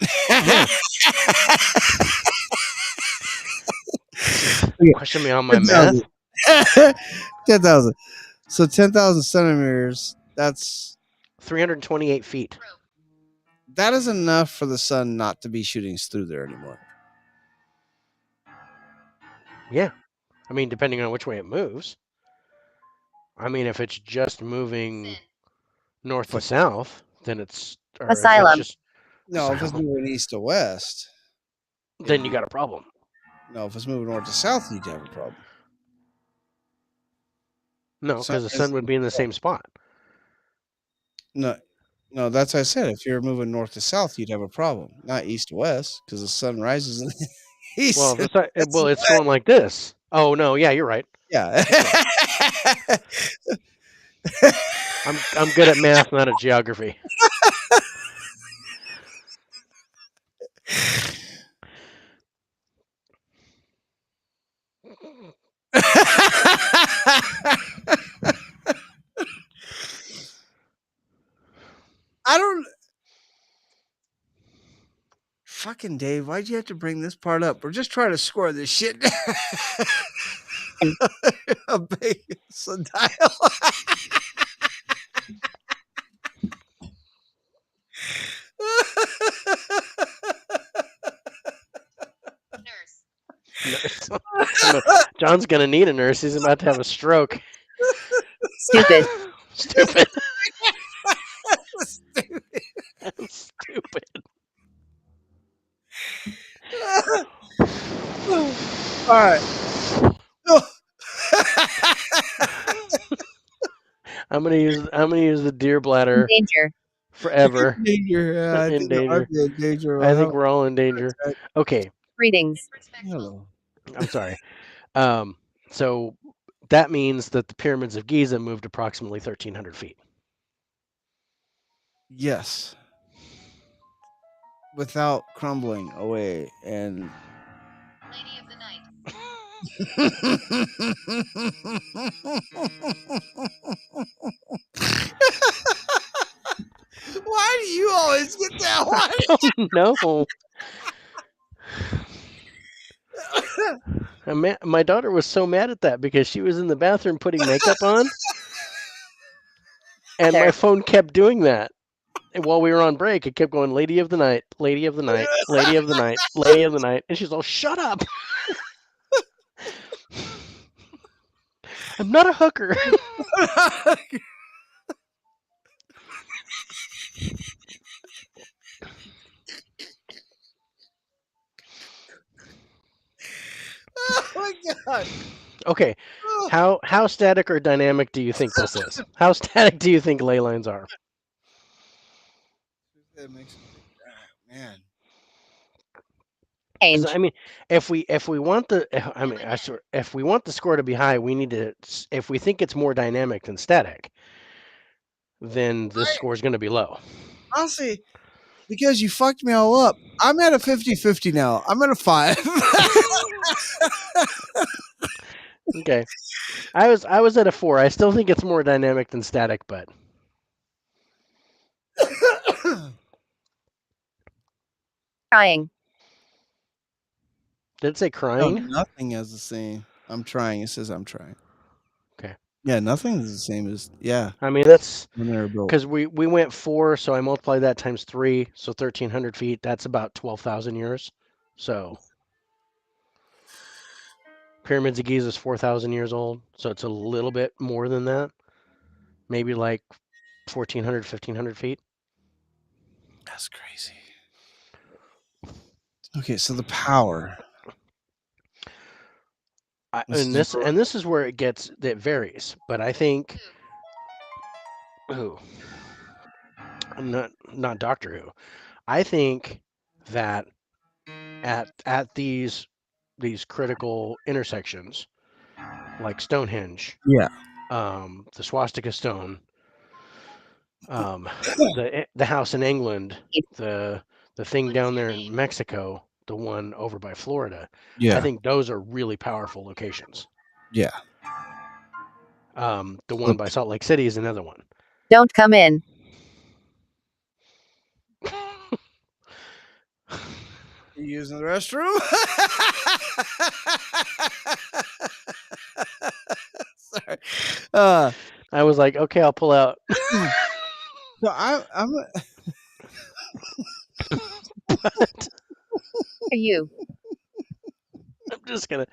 Question me on my math. 10,000. So 10,000 centimeters, that's 328 feet. That is enough for the sun not to be shooting through there anymore. Yeah. I mean, depending on which way it moves. I mean, if it's just moving north to south, then it's... Asylum. No, if it's moving east to west... Then you got a problem. No, if it's moving north to south, you'd have a problem. No, because the sun would be in the same spot. No, that's what I said. If you're moving north to south, you'd have a problem. Not east to west, because the sun rises Well, it's going like this. Oh no, yeah, you're right. Yeah. I'm good at math, not at geography. I don't. Fucking Dave, why'd you have to bring this part up? We're just trying to score this shit. A big sundial. Nurse. John's gonna need a nurse. He's about to have a stroke. Stupid. Stupid. Stupid. Stupid. All right. I'm gonna use the deer bladder Danger. forever. Danger. Yeah, I In think danger. I'd be in danger. I think we're all in danger. Okay, Greetings. Respectful. I'm sorry. So that means that the pyramids of Giza moved approximately 1,300 feet. Yes. Without crumbling away and. Lady of the night. Why do you always get that one? No. My daughter was so mad at that because she was in the bathroom putting makeup on, and my There. phone kept doing that. And while we were on break, it kept going, "Lady of the night, lady of the night, lady of the night, lady of the night," and she's all, "Shut up! I'm not a hooker." Oh my god. Okay, how static or dynamic do you think this is? How static do you think ley lines are? That makes man. 'Cause, Change. I mean, if we want the, if we want the score to be high, we need to. If we think it's more dynamic than static, then the score is going to be low. Honestly, because you fucked me all up, I'm at a 50-50 now. I'm at a 5. Okay, I was at a 4. I still think it's more dynamic than static, but Trying. did it say No, crying? nothing is the same. I'm trying. It says I'm trying. Okay. Yeah, nothing is the same as I mean, that's when they're built. because we went 4, so I multiplied that times 3, so 1,300 feet. That's about 12,000 years. So pyramids of Giza is 4,000 years old, so it's a little bit more than that. Maybe like 1,400, 1,500 feet. That's crazy. Okay, so the power. And this is where it varies. But I think, not Doctor Who. I think that at these critical intersections, like Stonehenge, Yeah. the Swastika Stone, the house in England, the thing down there in Mexico, the one over by Florida. Yeah. I think those are really powerful locations. Yeah. The one by Salt Lake City is another one. Don't come in. You using the restroom? Sorry. I was like, okay, I'll pull out. So I'm But Are you? I'm just gonna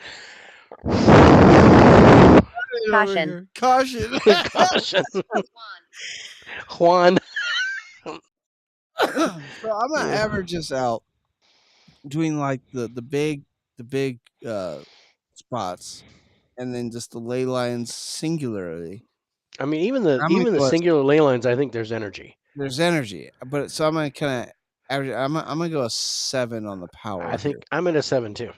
Caution. Caution. caution, Juan. Juan. So I'm gonna average this out doing like the big spots and then just the ley lines singularly. I mean, even I'm gonna the go singular ley lines, I think there's energy. There's energy, but so I'm gonna kind of average. I'm gonna go a 7 on the power. I think here. I'm at a 7 too.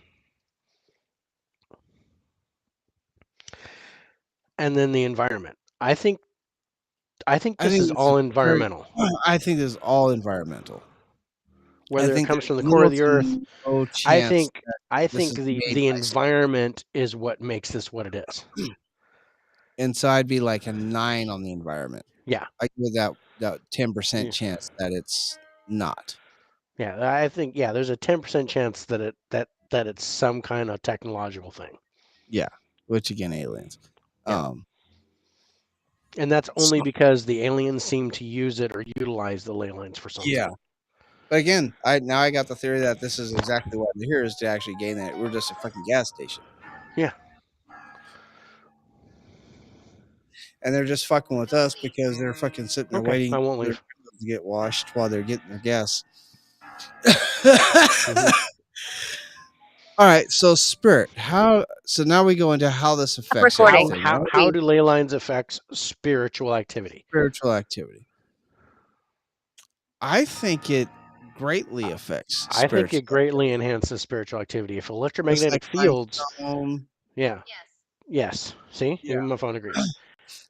and then the environment. I think I this think is this all is very. environmental. I think this is all environmental. I Whether it think comes there's from the core little of the earth, to no I chance think that this is the made by environment is what makes this what it is. and so I'd be like a 9 on the environment. Yeah. I give that 10% Yeah. chance that it's not. Yeah, I think there's a 10% chance that it's some kind of technological thing. Yeah, which again, aliens. Yeah. And that's only because the aliens seem to use it or utilize the ley lines for something. Yeah. But again, I got the theory that this is exactly why they're here, is to actually gain that. We're just a fucking gas station. Yeah. And they're just fucking with us because they're fucking sitting there waiting I won't for their leave. windows to get washed while they're getting their gas. All right, so spirit. So now we go into how this affects recording. everything, right? How do ley lines affect spiritual activity? Spiritual activity. I think it greatly affects I think spiritual it greatly enhances spiritual activity. If Just electromagnetic like fields, limestone. yeah, Yes. yes. See, Yeah. even my phone agrees.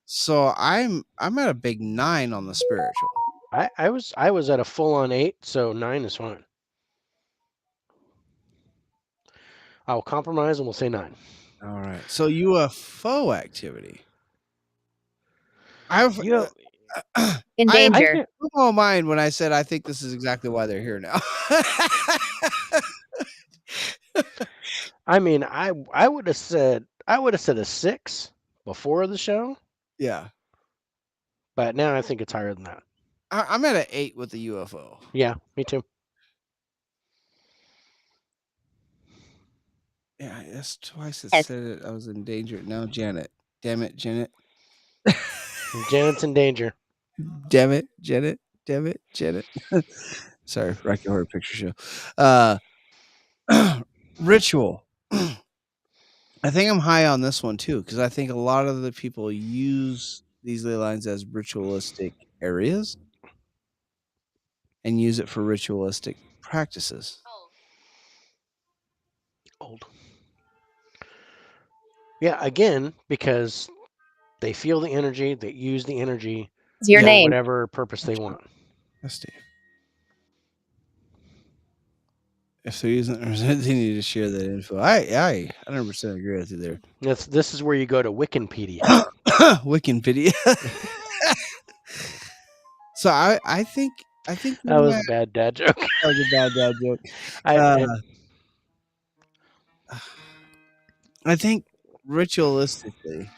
So I'm at a big 9 on the spiritual. I was at a full on 8, so 9 is fine. I'll compromise and we'll say 9. All right. So UFO activity. I've In I am danger. of all mind when I said I think this is exactly why they're here now. I mean, I would have said a 6 before the show, Yeah. but now I think it's higher than that. I'm at an 8 with the UFO. Yeah, me too. Yeah, that's twice it Yes. said it. I was in danger. No, Janet. Damn it, Janet. Janet's in danger. Damn it, Janet. Damn it, Janet. Sorry, Rocky Horror Picture Show. Ritual. I think I'm high on this one too, because I think a lot of the people use these ley lines as ritualistic areas and use it for ritualistic practices. Old. Yeah, again, because they feel the energy, they use the energy Your for name. whatever purpose they want. Yes, Steve. If they're using it, they need to share that info. I 100% agree with you there. This is where you go to Wikipedia. Wikipedia. So I think That was a bad dad joke. that was a bad dad joke. I think ritualistically.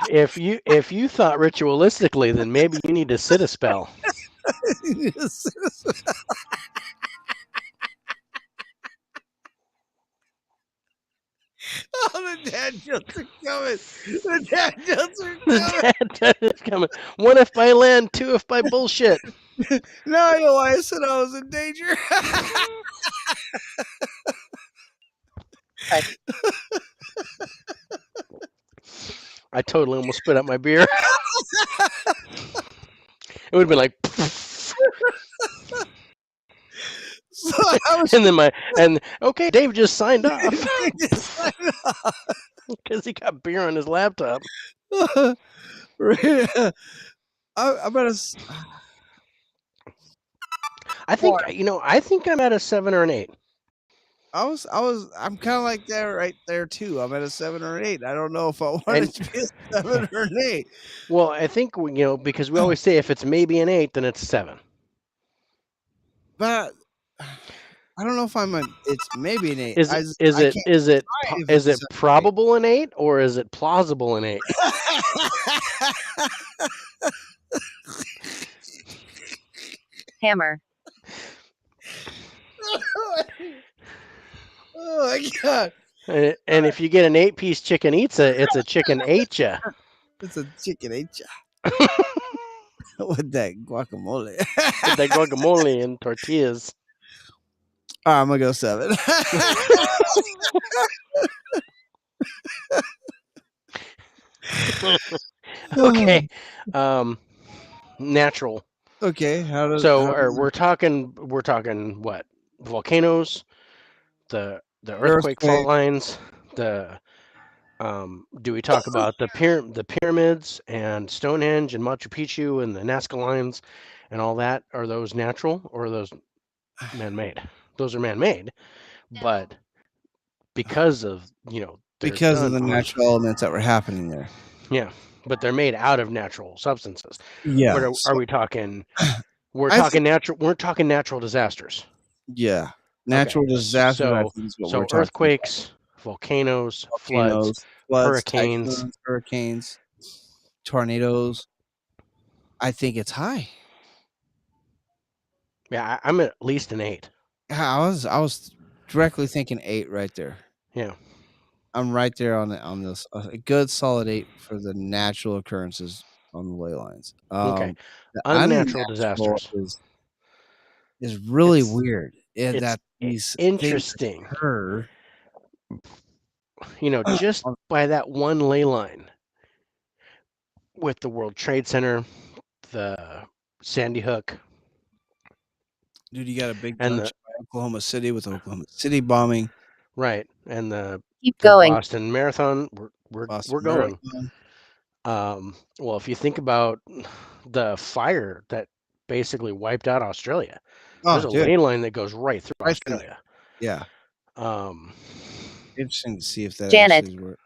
If you thought ritualistically, then maybe you need to sit a spell. Oh, the dad jokes are coming. The dad jokes are coming. The dad is coming. 1 if by land, 2 if by bullshit. Now I know why I said I was in danger. I totally almost spit out my beer. It would have been like, So I was and then okay, Dave just signed off because he got beer on his laptop. I'm at a. I think I'm at a 7 or an 8. I'm kind of like that right there too. I'm at a 7 or an 8. I don't know if I want it to be a 7 or an 8. Well, I think because we always say if it's maybe an 8, then it's a 7. But I don't know if it's maybe an 8. Is it probable an 8 or is it plausible an 8? Hammer. Oh my god! And if you get an 8-piece chicken it's a chicken ate ya. It's a chicken ate ya. With that guacamole. With that guacamole and tortillas. All right, I'm gonna go 7. Okay. Natural. Okay, So, how or does we're talking what? Volcanoes, the earthquake fault earthquake? lines, the do we talk about the pyramids and Stonehenge and Machu Picchu and the Nazca lines and all that? Are those natural or are those man-made? Those are man-made, but because of they're Because of done the on natural elements that were happening there. yeah, but they're made out of natural substances. What Yeah. are So we talking? We're I think talking natural. We're talking natural disasters. yeah, Okay, natural disasters. I so think is what we're so talking about. earthquakes, volcanoes, floods, Volcanoes, floods, hurricanes. typhoons, hurricanes, tornadoes. I think it's high. Yeah, I'm at least an 8. Yeah, I was directly thinking 8 right there. Yeah. I'm right there on this a good solid 8 for the natural occurrences on the ley lines. Okay. The Unnatural unnatural disasters. is really It's weird it's that these things interesting. occur. Just on- by that one ley line with the World Trade Center, the Sandy Hook, Dude, you got a big and the junction by Oklahoma City with the Oklahoma City bombing, right, and the Keep the going. Boston Marathon. We're Boston going. Marathon. Well, if you think about the fire that basically wiped out Australia, there's Oh, a dude, ley line that goes right through right through there. Australia. Yeah, Um, interesting to see if that Janet. actually works.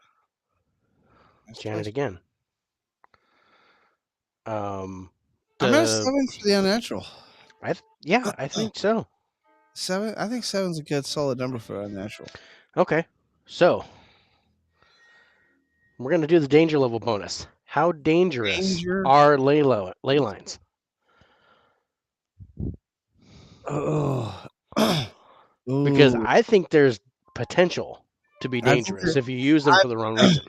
Janet again. I'm at a The 7 for the unnatural. yeah, I think so. 7. I think 7's a good solid number for unnatural. Okay, so we're gonna do the danger level bonus. How dangerous Danger. are ley lines? Oh, Because ooh. I think there's potential to be I think dangerous if you use them I, for the wrong reason.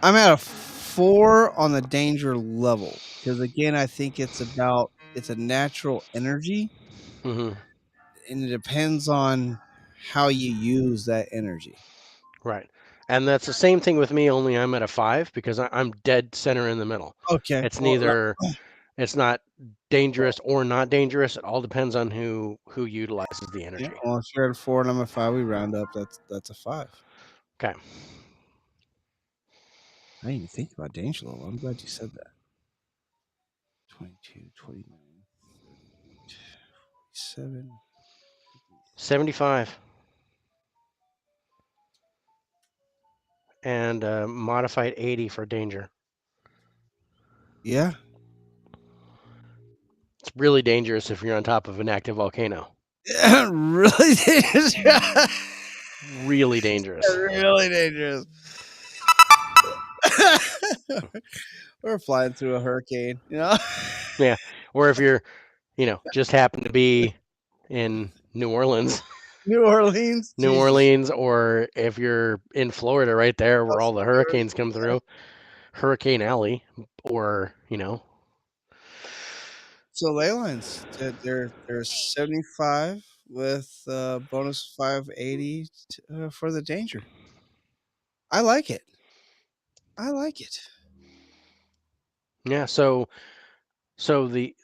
I'm at a 4 on the danger level because again, I think it's a natural energy, Hmm. and it depends on how you use that energy. Right. And that's the same thing with me, only I'm at a 5 because I'm dead center in the middle. Okay. It's Well, neither, it's not dangerous or not dangerous. It all depends on who utilizes the yeah. energy. Well, if you're at a 4 and I'm a 5, we round up. That's a 5. Okay. I didn't even think about danger level. I'm glad you said that. 22, 29, 47. 75. And modified 80 for danger. Yeah. It's really dangerous if you're on top of an active volcano. Really dangerous. Really dangerous. Really dangerous. We're flying through a hurricane, Yeah. Or if you're, just happen to be in New Orleans, New Orleans, New Jesus. Orleans, or if you're in Florida right there where all the hurricanes come through, Hurricane Alley, or, So ley lines, they're 75 with bonus 580 for the danger. I like it. I like it. yeah, so the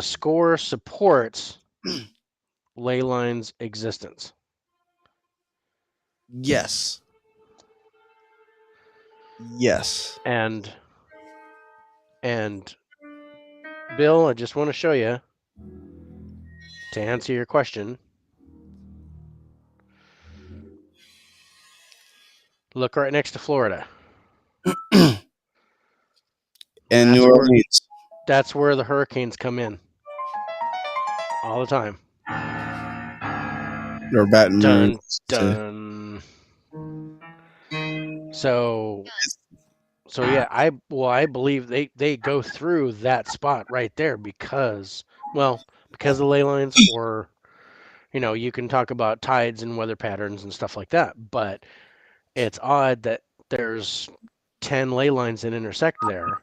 score supports ley lines existence. Yes. Yes. And Bill, I just want to show you to answer your question. Look right next to Florida. And New Orleans. That's where the hurricanes come in. All the time. Or Baton Rouge. Dun dun. So yeah, I believe they go through that spot right there because of ley lines, or you can talk about tides and weather patterns and stuff like that, but it's odd that there's 10 ley lines that intersect there,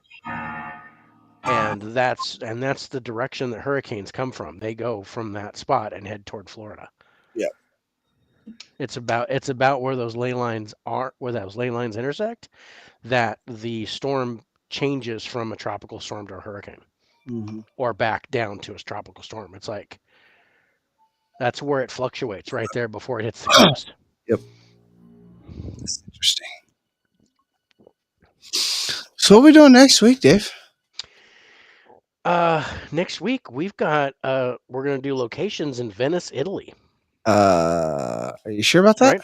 and that's the direction that hurricanes come from. They go from that spot and head toward Florida. Yeah. It's about where those ley lines intersect, that the storm changes from a tropical storm to a hurricane. Mm-hmm. or back down to a tropical storm. It's like that's where it fluctuates right there before it hits the coast. Yep. That's interesting. So what are we doing next week, Dave? Next week we've got we're gonna do locations in Venice, Italy. Are you sure about that? Right?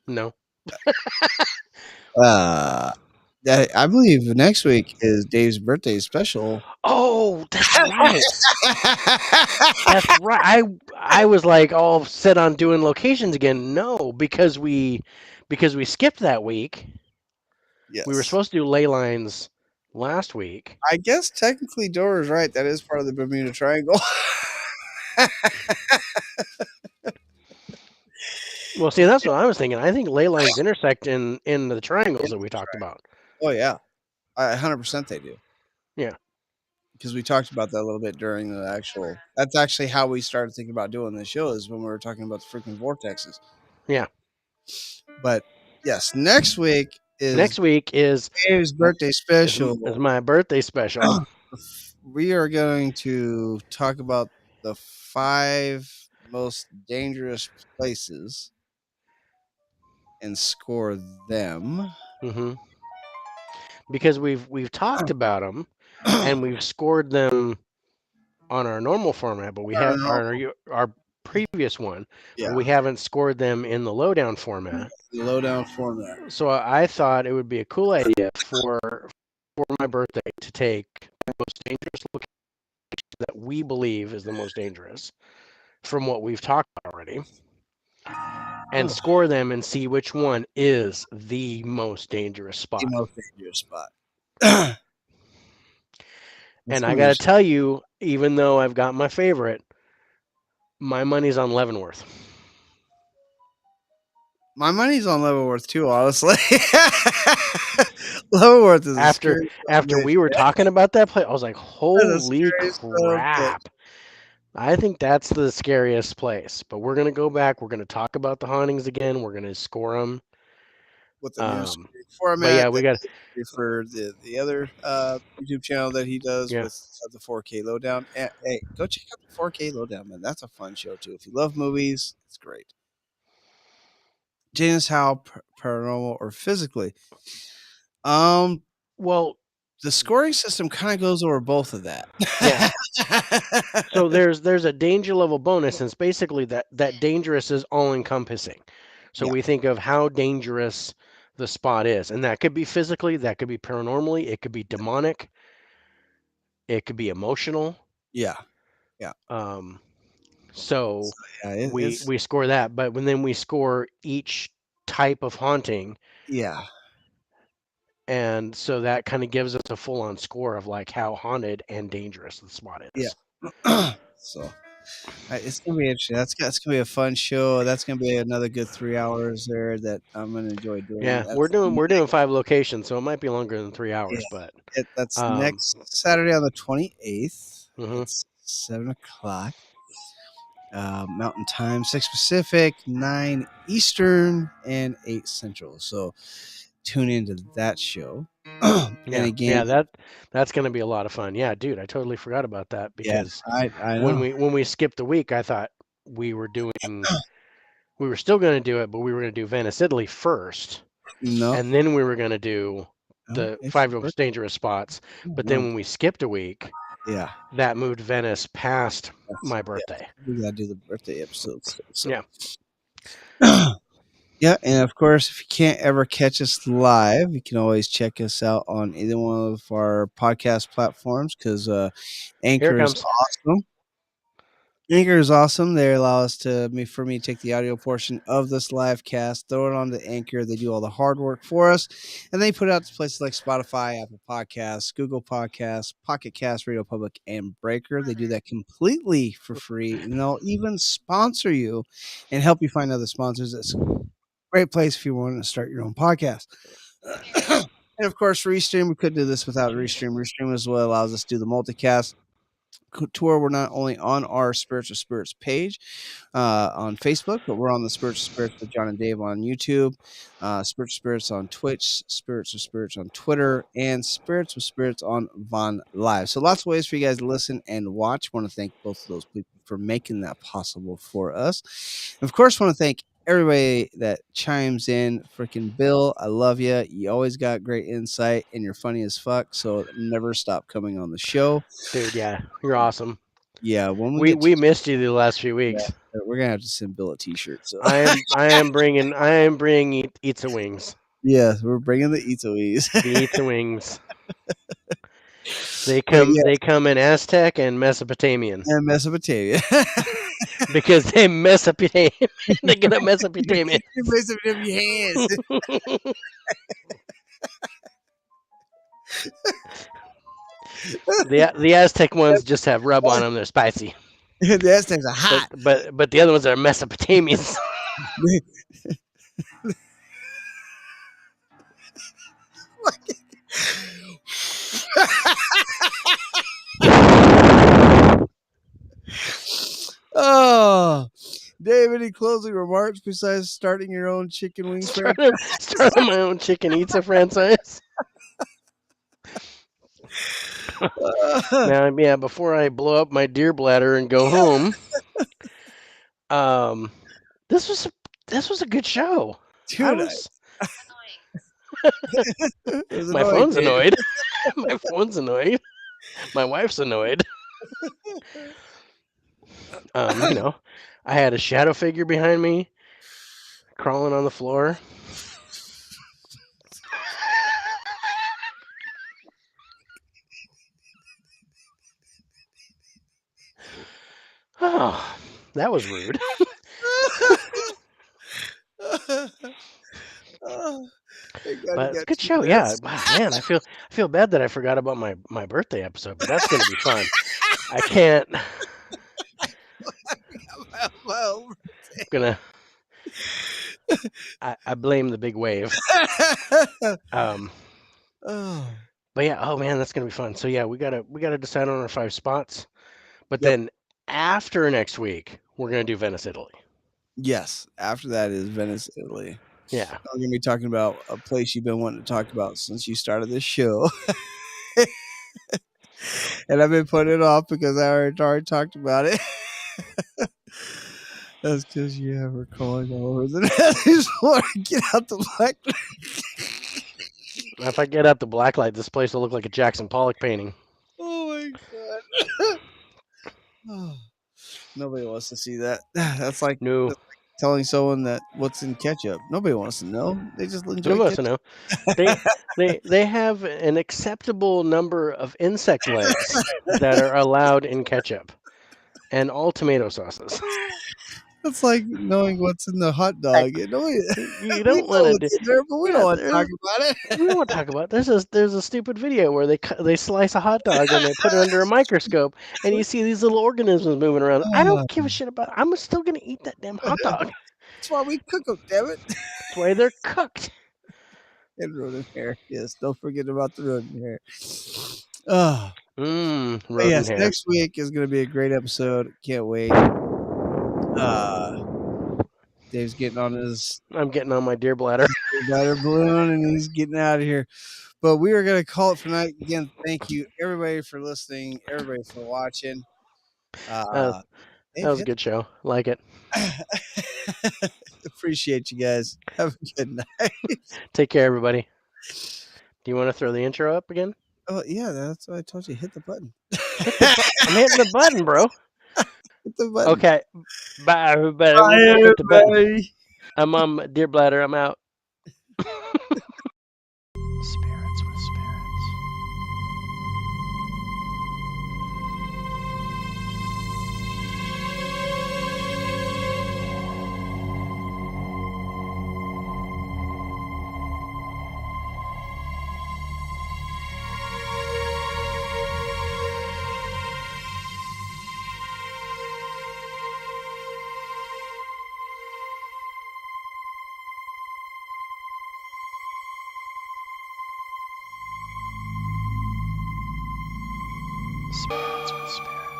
No. I believe next week is Dave's birthday special. Oh, that's right. That's right. I was like all set on doing locations again. No, because we skipped that week. Yes. We were supposed to do ley lines last week. I guess technically Dora is right. That is part of the Bermuda Triangle. Well, see, that's what I was thinking. I think ley lines intersect in the triangles that we talked about. Oh yeah, 100% they do. Yeah. Because we talked about that a little bit during the actual. That's actually how we started thinking about doing this show, is when we were talking about the freaking vortexes. Yeah. But yes, next week is Dave's birthday special. Is my birthday special. We are going to talk about the 5 most dangerous places and score them. Mm-hmm. Because we've talked about them and we've scored them on our normal format, but we have our previous one, Yeah, but we haven't scored them in the lowdown format. the lowdown format. So I thought it would be a cool idea for my birthday to take the most dangerous location that we believe is the most dangerous from what we've talked about already, and score them and see which one is the most dangerous spot. The most dangerous spot. And I got to tell you, even though I've got my favorite, my money's on Leavenworth. My money's on Leavenworth too, honestly. Leavenworth is after we were talking about that place. I was like, holy crap. I think that's the scariest place. But we're going to go back. We're going to talk about the hauntings again. We're going to score them. With the new format. But yeah, we got for the other YouTube channel that he does with the 4K lowdown. And, hey, go check out the 4K lowdown, man. That's a fun show too. If you love movies, it's great. Janus, how paranormal or physically? Well, the scoring system kind of goes over both of that. Yeah. So there's a danger level bonus, and it's basically that dangerous is all encompassing. So we think of how dangerous the spot is, and that could be physically, that could be paranormally, it could be demonic, it could be emotional. Yeah. So we score that, but then we score each type of haunting. Yeah. And so that kind of gives us a full-on score of like how haunted and dangerous the spot is. Yeah. So it's gonna be interesting. That's gonna be a fun show. That's gonna be another good 3 hours there that I'm gonna enjoy doing. Yeah, we're doing 5 locations, so it might be longer than 3 hours. Yeah. But that's next Saturday on the 28th. Mm-hmm. It's 7:00 Mountain Time, 6 Pacific, 9 Eastern, and 8 Central. So tune into that show. And again, that's going to be a lot of fun. Yeah, dude, I totally forgot about that because I know. when we skipped the week, I thought we were still going to do it, but we were going to do Venice, Italy first. No. And then we were going to do the 5 most dangerous spots. But then when we skipped a week, that moved Venice past my birthday. We got to do the birthday episodes. So. Yeah. Yeah, and of course, if you can't ever catch us live, you can always check us out on either one of our podcast platforms because Anchor is awesome. Anchor is awesome. They allow us for me to take the audio portion of this live cast, throw it on the Anchor. They do all the hard work for us, and they put it out to places like Spotify, Apple Podcasts, Google Podcasts, Pocket Cast, Radio Public, and Breaker. They do that completely for free, and they'll even sponsor you and help you find other sponsors. It's a great place if you want to start your own podcast. And of course, Restream. We couldn't do this without Restream. Restream is what allows us to do the multicast. tour. We're not only on our Spiritual Spirits page on Facebook, but we're on the Spiritual Spirits with John and Dave on YouTube, Spiritual Spirits on Twitch, Spiritual Spirits on Twitter, and Spirits with Spirits on Von Live. So lots of ways for you guys to listen and watch. Want to thank both of those people for making that possible for us. And of course, want to thank everybody that chimes in. Freaking Bill, I love you. You always got great insight and you're funny as fuck. So never stop coming on the show. Dude, yeah, you're awesome. Yeah, when We missed you the last few weeks. we're gonna have to send Bill a T-shirt. So I am bringing Eats Wings. yeah, we're bringing the Itoes. The Eats Wings. They come in Aztec and Mesopotamian. And Mesopotamia. Because they Mesopotamian. They get a Mesopotamian. Mesopotamian hands. The Aztec ones just have rub on them. They're spicy. The Aztecs are hot. But the other ones are Mesopotamians. Oh, Dave, any closing remarks besides starting your own chicken wings? Starting my own chicken eats a franchise. Now, yeah, before I blow up my deer bladder and go home, this was a good show. Dude, my phone's annoyed. My phone's annoyed. My wife's annoyed. I had a shadow figure behind me, crawling on the floor. Oh, that was rude. But it's a good show, yeah. Wow, man, I feel bad that I forgot about my birthday episode, but that's gonna be fun. I can't. I blame the big wave. But yeah, oh man, that's gonna be fun. So yeah, we gotta decide on our 5 spots. But then after next week, we're gonna do Venice, Italy. Yes, after that is Venice, Italy. Yeah, I'm gonna be talking about a place you've been wanting to talk about since you started this show. And I've been putting it off because I already talked about it. That's because you have her calling all over the net. I just want to get out the black light. if I get out the black light, this place will look like a Jackson Pollock painting. Oh my god! Oh, nobody wants to see that. That's like telling someone that what's in ketchup. Nobody wants to know. They just enjoy. Nobody wants to know. They have an acceptable number of insect legs that are allowed in ketchup, and all tomato sauces. It's like knowing what's in the hot dog. You don't want to do but we don't want to talk about it. We don't want to talk about it. There's a stupid video where they slice a hot dog and they put it under a microscope, and you see these little organisms moving around. I don't give a shit about it. I'm still gonna eat that damn hot dog. That's why we cook them, damn it. That's why they're cooked. And rodent hair. Yes, don't forget about the rodent hair. Rodent hair. Next week is going to be a great episode. Can't wait. Dave's getting on his... I'm getting on my deer bladder. Bladder balloon, and he's getting out of here. But we are going to call it for night. Again, thank you, everybody, for listening. Everybody for watching. That was a good show. Like it. Appreciate you guys. Have a good night. Take care, everybody. Do you want to throw the intro up again? Oh, yeah, that's what I told you. Hit the button. I'm hitting the button, bro. Hit the button. Okay. Bye, everybody. Bye, everybody. I'm on my deer bladder. I'm out. Spirits with spirits. Spirits with spirits.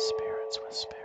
Spirits with spirits.